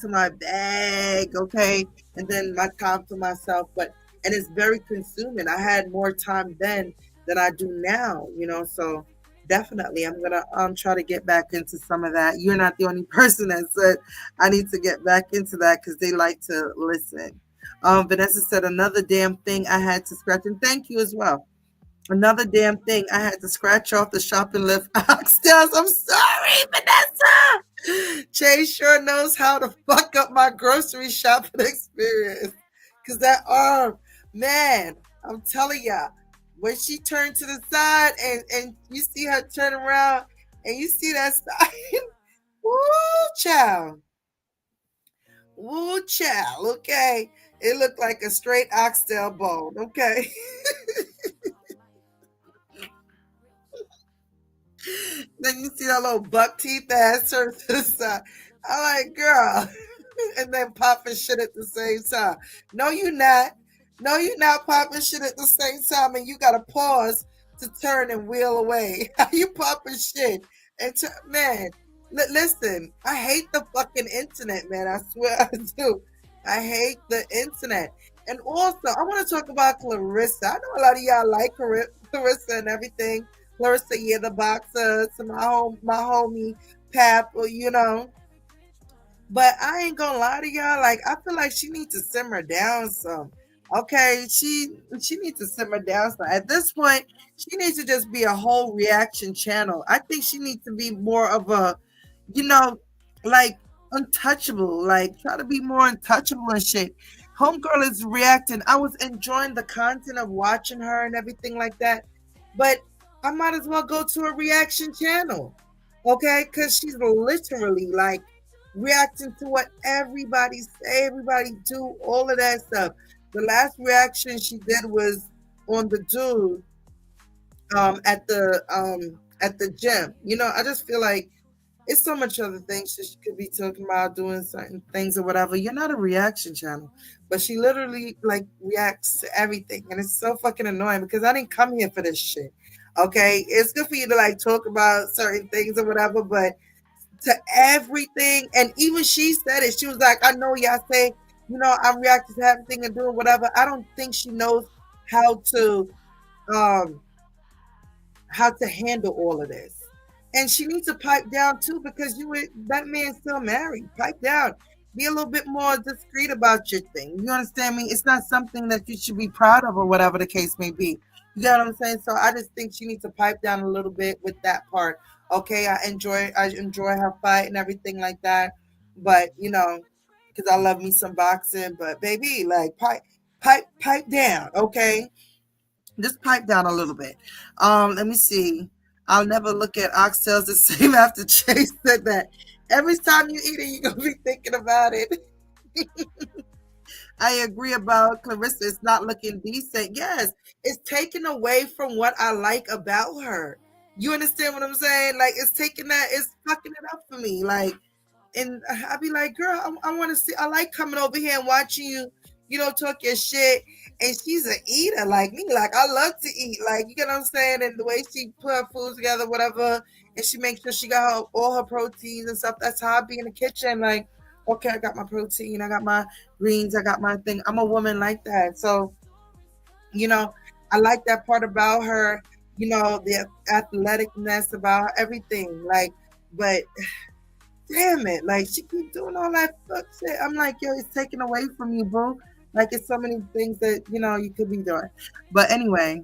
my bag, okay, and then my time for myself. But and it's very consuming. I had more time then than I do now, so definitely I'm gonna try to get back into some of that. You're not the only person that said I need to get back into that because they like to listen. Vanessa said another damn thing I had to scratch, and thank you as well. Another damn thing I had to scratch off the shopping list oxtails. I'm sorry, Vanessa. Chase sure knows how to fuck up my grocery shopping experience. Cause that arm, man, I'm telling ya, when she turned to the side and you see her turn around and you see that side, woo child. Woo child, okay. It looked like a straight oxtail bone, okay. Then you see that little buck teeth ass turn to the side. I'm like, girl. And then popping shit at the same time. No, you not. No, you not popping shit at the same time, and you gotta pause to turn and wheel away. How you popping shit? Man, listen. I hate the fucking internet, man. I swear I do. I hate the internet. And also, I want to talk about Clarissa. I know a lot of y'all like Clarissa and everything. Clarissa, yeah, the boxer, to my homie Pap, but I ain't gonna lie to y'all. Like, I feel like she needs to simmer down some. Okay, she needs to simmer down some. At this point, she needs to just be a whole reaction channel. I think she needs to be more of a, you know, like untouchable. Like, try to be more untouchable and shit. Homegirl is reacting. I was enjoying the content of watching her and everything like that, but I might as well go to a reaction channel, okay? Because she's literally like reacting to what everybody say, everybody do, all of that stuff. The last reaction she did was on the dude at the gym. You know, I just feel like it's so much other things that she could be talking about, doing certain things or whatever. You're not a reaction channel, but she literally like reacts to everything, and it's so fucking annoying because I didn't come here for this shit. Okay, it's good for you to like talk about certain things or whatever, but to everything, and even she said it. She was like, "I know y'all say, you know, I'm reacting to everything and doing whatever." I don't think she knows how um to handle all of this. And she needs to pipe down too because that man's still married. Pipe down. Be a little bit more discreet about your thing. You understand me? It's not something that you should be proud of or whatever the case may be. You know what I'm saying? So I just think she needs to pipe down a little bit with that part. Okay, I enjoy her fight and everything like that. But you know, because I love me some boxing, but baby, like pipe down, okay? Just pipe down a little bit. Let me see. I'll never look at oxtails the same after Chase said that. Every time you eat it, you're gonna be thinking about it. I agree about Clarissa. It's not looking decent. Yes, it's taken away from what I like about her. You understand what I'm saying? Like it's taking that, it's fucking it up for me. Like, and I'd be like, girl, I want to see. I like coming over here and watching you, you know, talk your shit. And she's an eater like me. Like I love to eat. Like you get what I'm saying. And the way she put her food together, whatever, and she makes sure she got all her proteins and stuff. That's how I be in the kitchen. Like, okay, I got my protein, I got my greens, I got my thing. I'm a woman like that. So you know, I like that part about her. You know, the athleticness about everything. Like, but damn it, like she keep doing all that fuck shit. I'm like, yo, it's taken away from you, bro. Like it's so many things that you know you could be doing. But anyway,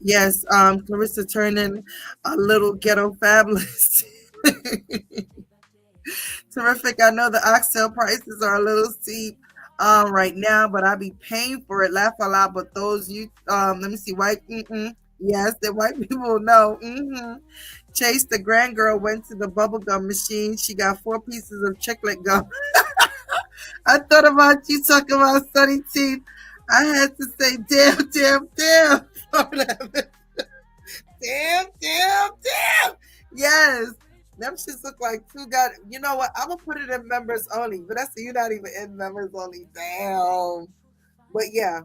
yes, Clarissa turning a little ghetto fabulous. Terrific. I know the oxtail prices are a little steep right now, but I be paying for it. Laugh a lot, but those you let me see, white yes, the white people know. Chase, the grand girl, went to the bubblegum machine. She got 4 pieces of chocolate gum. I thought about you talking about sunny teeth. I had to say, damn, damn, damn. Damn, damn, damn. Yes. Them shits look like two god. You know what? I'm gonna put it in members only, but that's you not even in members only. Damn. But yeah,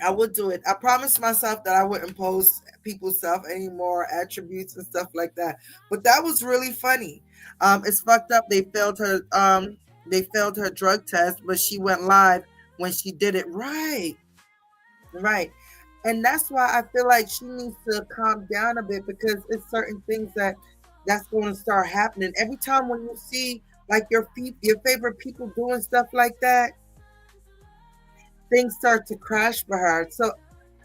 I would do it. I promised myself that I wouldn't post people's stuff anymore, attributes and stuff like that. But that was really funny. It's fucked up. They failed her drug test, but she went live when she did it. Right. Right. And that's why I feel like she needs to calm down a bit because it's certain things that's going to start happening. Every time when you see like your favorite people doing stuff like that, things start to crash for her. So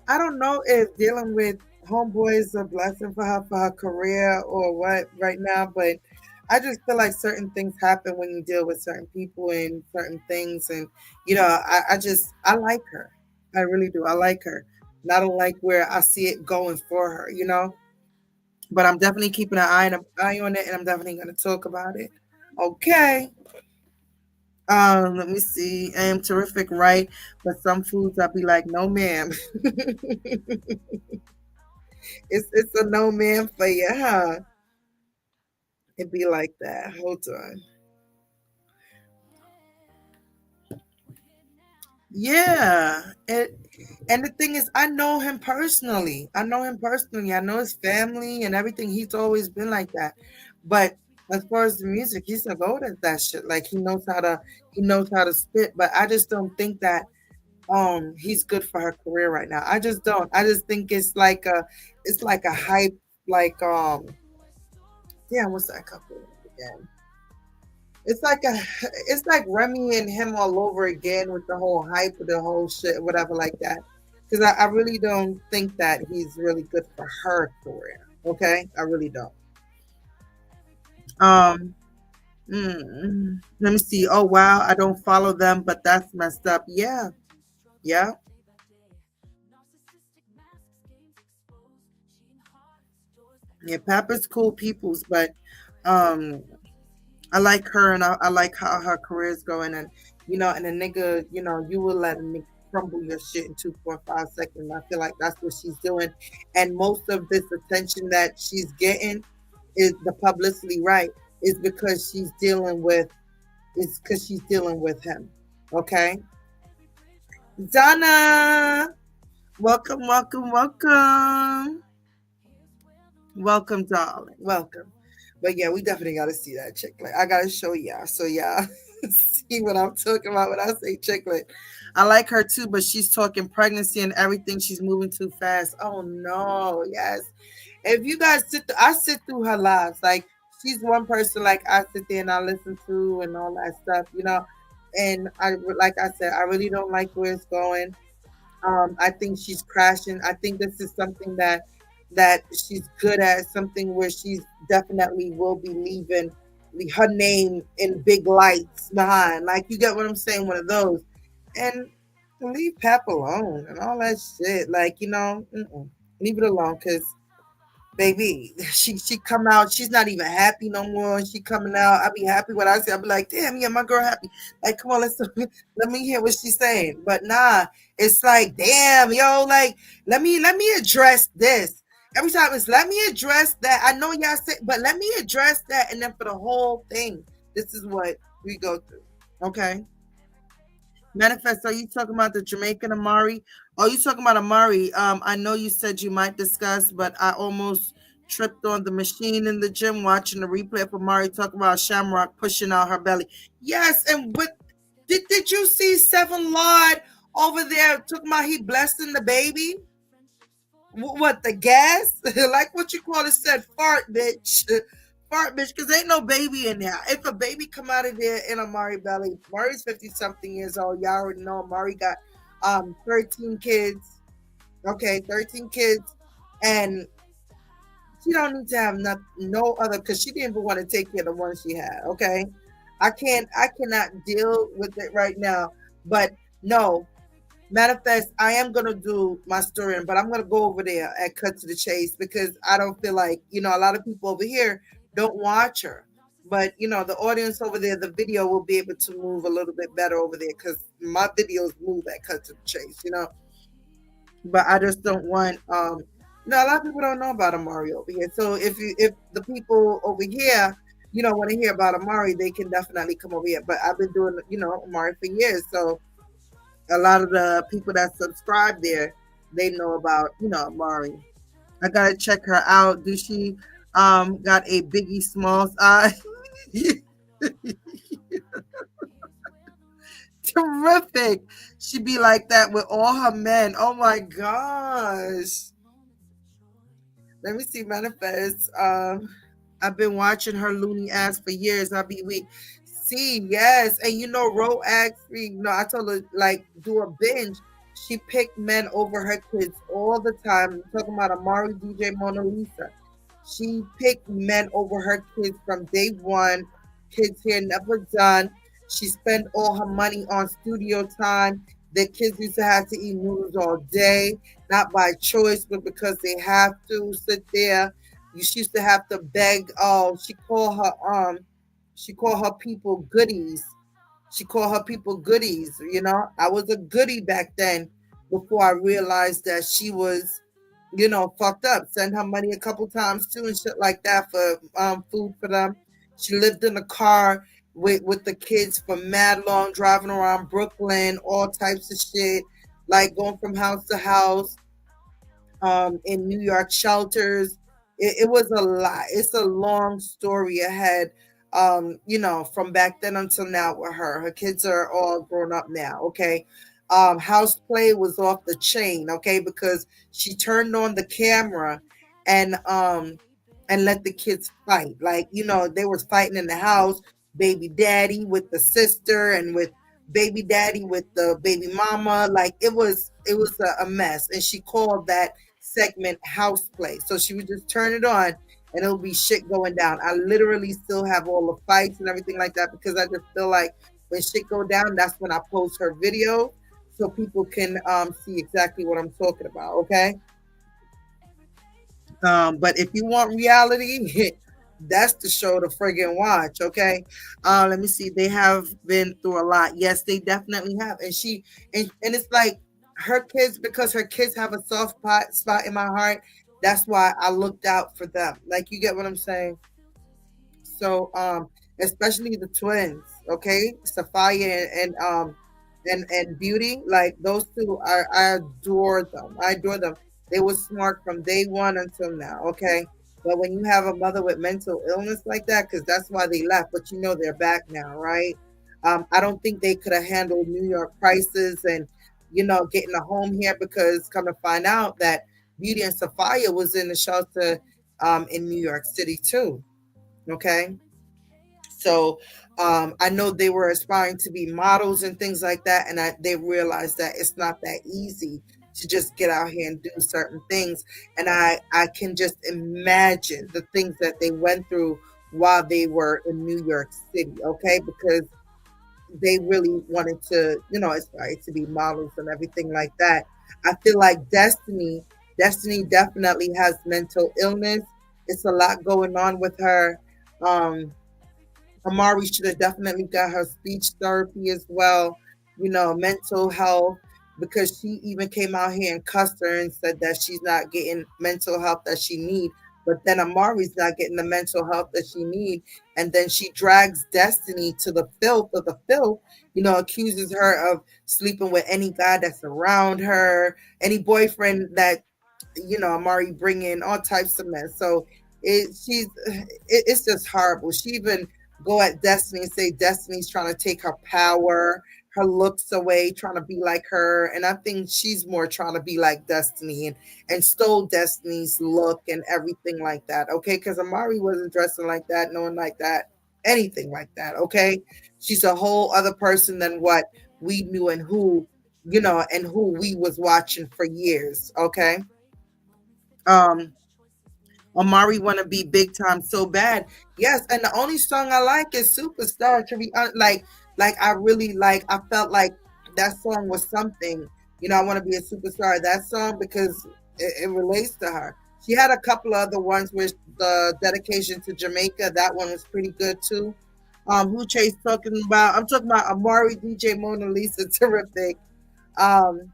I don't know if dealing with homeboy is a blessing for her career or what right now, but I just feel like certain things happen when you deal with certain people and certain things, and you know, I like her, I really do. I like her. And I don't like where I see it going for her, you know. But I'm definitely keeping an eye on it, and I'm definitely going to talk about it. Okay. Let me see. I am terrific, right? But some foods I'll be like, no, ma'am. It's a no, ma'am for you, huh? It be like that. Hold on. Yeah. And the thing is, I know him personally. I know him personally. I know his family and everything. He's always been like that. But as far as the music, he's a goat at that shit. Like he knows how to spit. But I just don't think that he's good for her career right now. I just don't. I just think it's like a hype, like damn, what's that couple again? It's like Remy and him all over again with the whole hype of the whole shit, whatever like that. Because I really don't think that he's really good for her career. Okay, I really don't. Um, Let me see. Oh wow, I don't follow them, but that's messed up. Yeah, yeah, yeah. Papa's cool peoples, but um, I like her, and I like how her career is going, and and a nigga, you will let a nigga crumble your shit in 2.5 seconds. I feel like that's what she's doing, and most of this attention that she's getting is the publicity, right? Is because she's dealing with him. Okay, Donna, welcome, welcome, welcome. Welcome, darling. Welcome. But yeah, we definitely got to see that chicklet. I got to show y'all. So y'all see what I'm talking about when I say chicklet. I like her too, but she's talking pregnancy and everything. She's moving too fast. Oh no. Yes. If you guys I sit through her lives. Like she's one person like I sit there and I listen to and all that stuff. And like I said, I really don't like where it's going. I think she's crashing. I think this is something that she's good at, something where she's definitely will be leaving her name in big lights behind. Like you get what I'm saying? One of those. And leave Pap alone and all that shit. Like, leave it alone because baby, she come out, she's not even happy no more. She coming out. I be happy when I see. I be like, damn, yeah, my girl happy. Like, come on, let me hear what she's saying. But nah, it's like, damn, yo, like, let me address this. Every time it's let me address that. I know y'all say, but let me address that, and then for the whole thing, this is what we go through. Okay. Manifest, are you talking about the Jamaican Amari? Oh, you talking about Amari? I know you said you might discuss, but I almost tripped on the machine in the gym watching the replay of Amari talking about Shamrock pushing out her belly. Yes, and what did you see Seven Lord over there talking about he blessing the baby? What the gas? Like what you call it said fart bitch. Fart bitch, because ain't no baby in there. If a baby come out of there in Amari belly, Mari's 50 something years old. Y'all already know Amari got 13 kids. Okay, 13 kids. And she don't need to have no other because she didn't even want to take care of the one she had. Okay. I cannot deal with it right now. But no, manifest, I am gonna do my story, but I'm gonna go over there and cut to the chase because I don't feel like a lot of people over here don't watch her, but the audience over there, the video will be able to move a little bit better over there because my videos move at cut to the chase. But I just don't want a lot of people don't know about Amari over here. So if the people over here want to hear about Amari, they can definitely come over here. But I've been doing Amari for years, so a lot of the people that subscribe there, they know about, Amari. I gotta check her out. Do she got a Biggie Smalls eye? Terrific. She be like that with all her men. Oh my gosh. Let me see manifest. I've been watching her loony ass for years. I'll be weak. See, yes. And Ro asked me, I told her like do a binge. She picked men over her kids all the time. I'm talking about Amari, DJ, Mona Lisa. She picked men over her kids from day one. Kids here never done. She spent all her money on studio time. The kids used to have to eat noodles all day, not by choice, but because they have to sit there. She used to have to beg. Oh, she called her people goodies. She called her people goodies. I was a goodie back then before I realized that she was fucked up. Send her money a couple times too and shit like that for food for them. She lived in a car with the kids for mad long, driving around Brooklyn, all types of shit, like going from house to house, in New York shelters. It was a lot. It's a long story ahead. From back then until now with her. Her kids are all grown up now. Okay. House play was off the chain. Okay, because she turned on the camera and let the kids fight. Like they was fighting in the house. Baby daddy with the sister and with baby daddy with the baby mama. Like it was a mess. And she called that segment house play. So she would just turn it on and it'll be shit going down. I literally still have all the fights and everything like that because I just feel like when shit go down, that's when I post her video so people can see exactly what I'm talking about. Okay. But if you want reality, that's the show to friggin' watch. Okay. Let me see. They have been through a lot. Yes, they definitely have. And it's like her kids, because her kids have a spot in my heart. That's why I looked out for them. Like, you get what I'm saying? So especially the twins, okay? Sophia and Beauty, like those two are, I adore them. I adore them. They were smart from day one until now, okay? But when you have a mother with mental illness like that, because that's why they left, but you know they're back now, right? I don't think they could have handled New York prices and getting a home here, because come to find out that Beauty and Sophia was in the shelter in New York City too. Okay. So I know they were aspiring to be models and things like that, and they realized that it's not that easy to just get out here and do certain things. And I can just imagine the things that they went through while they were in New York City, okay? Because they really wanted to, aspire to be models and everything like that. I feel like Destiny definitely has mental illness. It's a lot going on with her. Um, Amari should have definitely got her speech therapy as well, mental health, because she even came out here and cussed her and said that she's not getting mental health that she need. But then Amari's not getting the mental health that she need, and then she drags Destiny to the filth of the filth. Accuses her of sleeping with any guy that's around her, any boyfriend that Amari bring in, all types of mess. So it's just horrible. She even go at Destiny and say Destiny's trying to take her power, her looks away, trying to be like her. And I think she's more trying to be like Destiny and stole Destiny's look and everything like that. Okay. Because Amari wasn't dressing like that, no one like that, anything like that. Okay. She's a whole other person than what we knew and who we was watching for years. Okay. Um, Amari want to be big time so bad. Yes, and the only song I like is Superstar. To be honest, like I really like. I felt like that song was something. I want to be a superstar. That song, because it relates to her. She had a couple other ones with the dedication to Jamaica. That one was pretty good too. Who Chase talking about? I'm talking about Amari, DJ Mona Lisa, terrific. Um,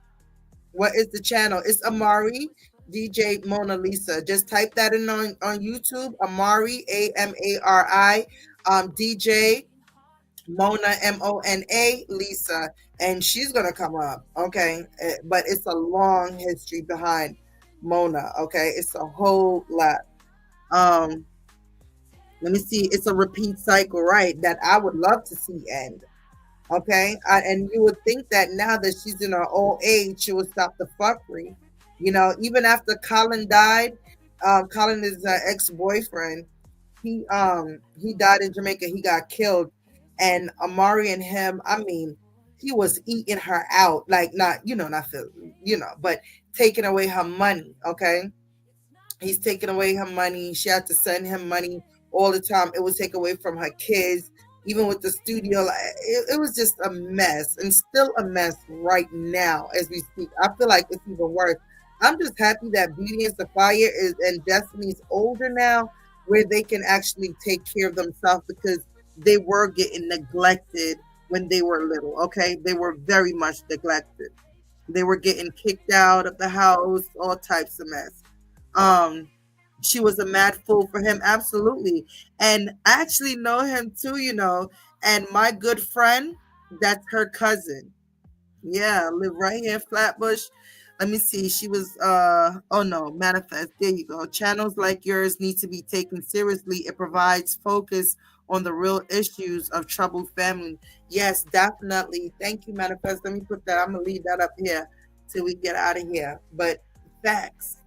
what is the channel? It's Amari DJ Mona Lisa. Just type that in on YouTube. Amari Amari DJ Mona Mona Lisa, and she's gonna come up. Okay, but it's a long history behind Mona. Okay, it's a whole lot. Um, Let me see. It's a repeat cycle, right? That I would love to see end. Okay, and you would think that now that she's in her old age, she would stop the fuckery. Even after Colin died, Colin is her ex-boyfriend. He died in Jamaica. He got killed, and Amari and him. I mean, he was eating her out, like not feel, but taking away her money. Okay, he's taking away her money. She had to send him money all the time. It would take away from her kids, even with the studio. It was just a mess, and still a mess right now as we speak. I feel like it's even worse. I'm just happy that Beauty and Sophia is and Destiny's older now, where they can actually take care of themselves, because they were getting neglected when they were little. Okay, they were very much neglected. They were getting kicked out of the house, all types of mess. Um, she was a mad fool for him, absolutely. And I actually know him too, And my good friend, that's her cousin. Yeah, live right here in Flatbush. Let me see. She was oh no, manifest. There you go. Channels like yours need to be taken seriously. It provides focus on the real issues of troubled family. Yes, definitely. Thank you, manifest. Let me put that. I'm gonna leave that up here till we get out of here. But facts.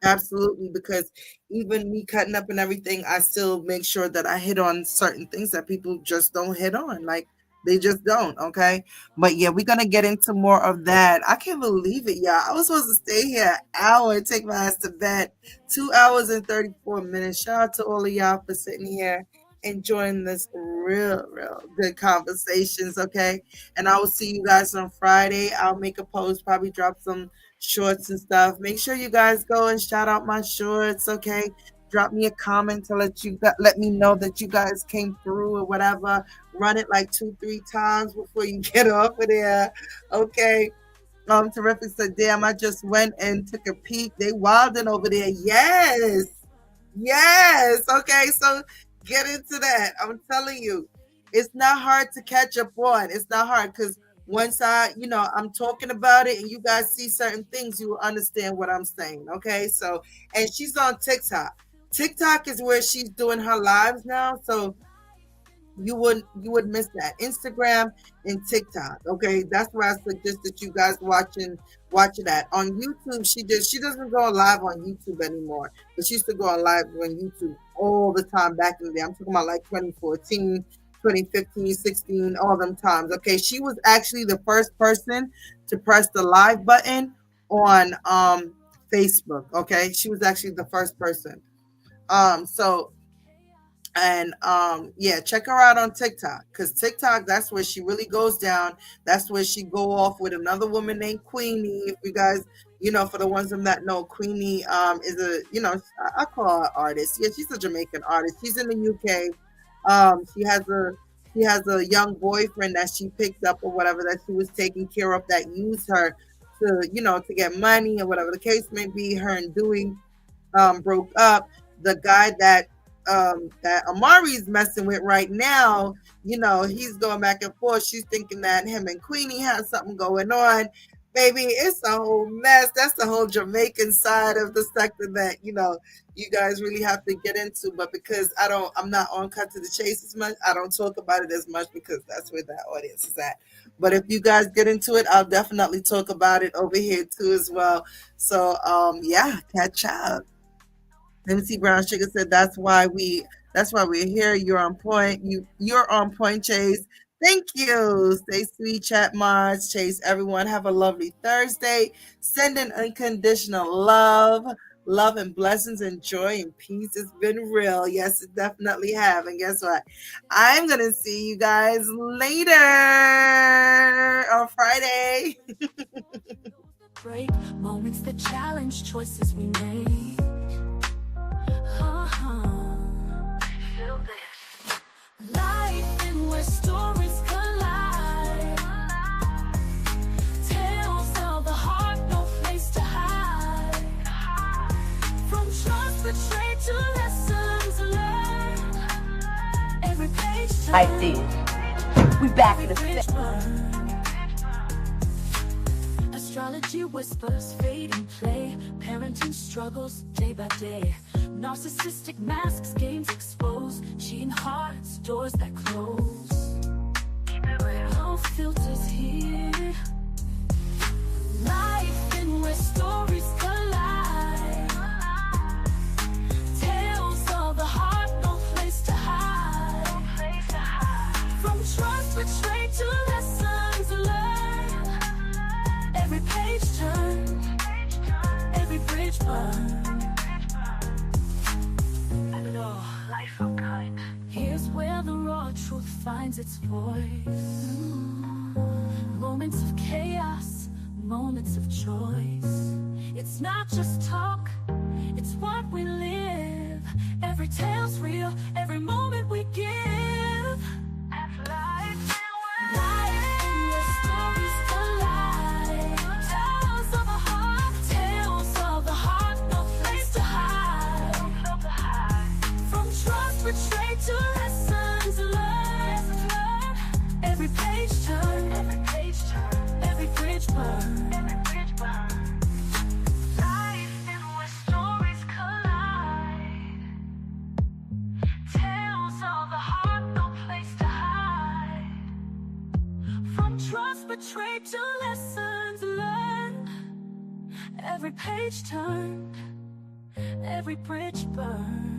Absolutely, because even me cutting up and everything, I still make sure that I hit on certain things that people just don't hit on. Like They just don't, okay? But yeah, we're gonna get into more of that. I can't believe it, y'all. I was supposed to stay here an hour and take my ass to bed. 2 hours and 34 minutes. Shout out to all of y'all for sitting here enjoying this real good conversations, okay? And I will see you guys on Friday. I'll make a post, probably drop some shorts and stuff. Make sure you guys go and shout out my shorts, okay? Drop me a comment to let me know that you guys came through or whatever. Run it like 2-3 times before you get off of there. Okay. Terrific said, damn, I just went and took a peek. They wilding over there. Yes. Yes. Okay. So get into that. I'm telling you, it's not hard to catch up on. It's not hard because once I'm talking about it and you guys see certain things, you will understand what I'm saying. Okay. So, and she's on TikTok. TikTok is where she's doing her lives now. So you would miss that. Instagram and TikTok. Okay, that's why I suggest that you guys watch that. On YouTube, she doesn't go live on YouTube anymore, but she used to go on live on YouTube all the time back in the day. I'm talking about like 2014, 2015, 16, all them times. Okay, she was actually the first person to press the live button on Facebook. Okay, she was actually the first person. So and yeah, check her out on TikTok, because TikTok, that's where she really goes down. That's where she go off with another woman named Queenie. If you guys, for the ones of them that know, Queenie is I call her artist. Yeah, she's a Jamaican artist. She's in the UK. She has a young boyfriend that she picked up or whatever, that she was taking care of, that used her to get money or whatever the case may be. Her and Dewey broke up. The guy that Amari's messing with right now, he's going back and forth. She's thinking that him and Queenie have something going on. Baby, it's a whole mess. That's the whole Jamaican side of the sector that, you guys really have to get into. But because I'm not on Cut to the Chase as much, I don't talk about it as much because that's where that audience is at. But if you guys get into it, I'll definitely talk about it over here too as well. So, yeah, catch up. MC Brown Sugar said that's why we're here. You're on point. You're on point, Chase. Thank you. Stay sweet, chat mods. Chase, everyone. Have a lovely Thursday. Sending unconditional love and blessings and joy and peace. It's been real. Yes, it definitely have. And guess what? I'm gonna see you guys later on Friday. Break moments that challenge choices we make. Feel this. Life in where stories collide. Tales of the heart, no place to hide. From trust betrayed to lessons learned. Every page turned. I see. We back in the fit. Astrology whispers, fade and play. Parenting struggles day by day. Narcissistic masks, games exposed. Cheating hearts, doors that close. No filters here. Life in where stories collide. Tales of the heart, no place to hide. From trust betrayed to lessons learned. Every page turned, every bridge burned. Life unkind. Here's where the raw truth finds its voice. Moments of chaos, moments of choice. It's not just talk, it's what we live. Every tale's real, every moment we give. Life in where stories collide. Tales of a heart, tales of the heart, no place to hide. From trust betrayed to lessons learned. Every page turned, every bridge burned. Life in where stories collide. Tales of the heart, no place to hide. From trust betrayed to lessons learned. Every page turned, every bridge burned.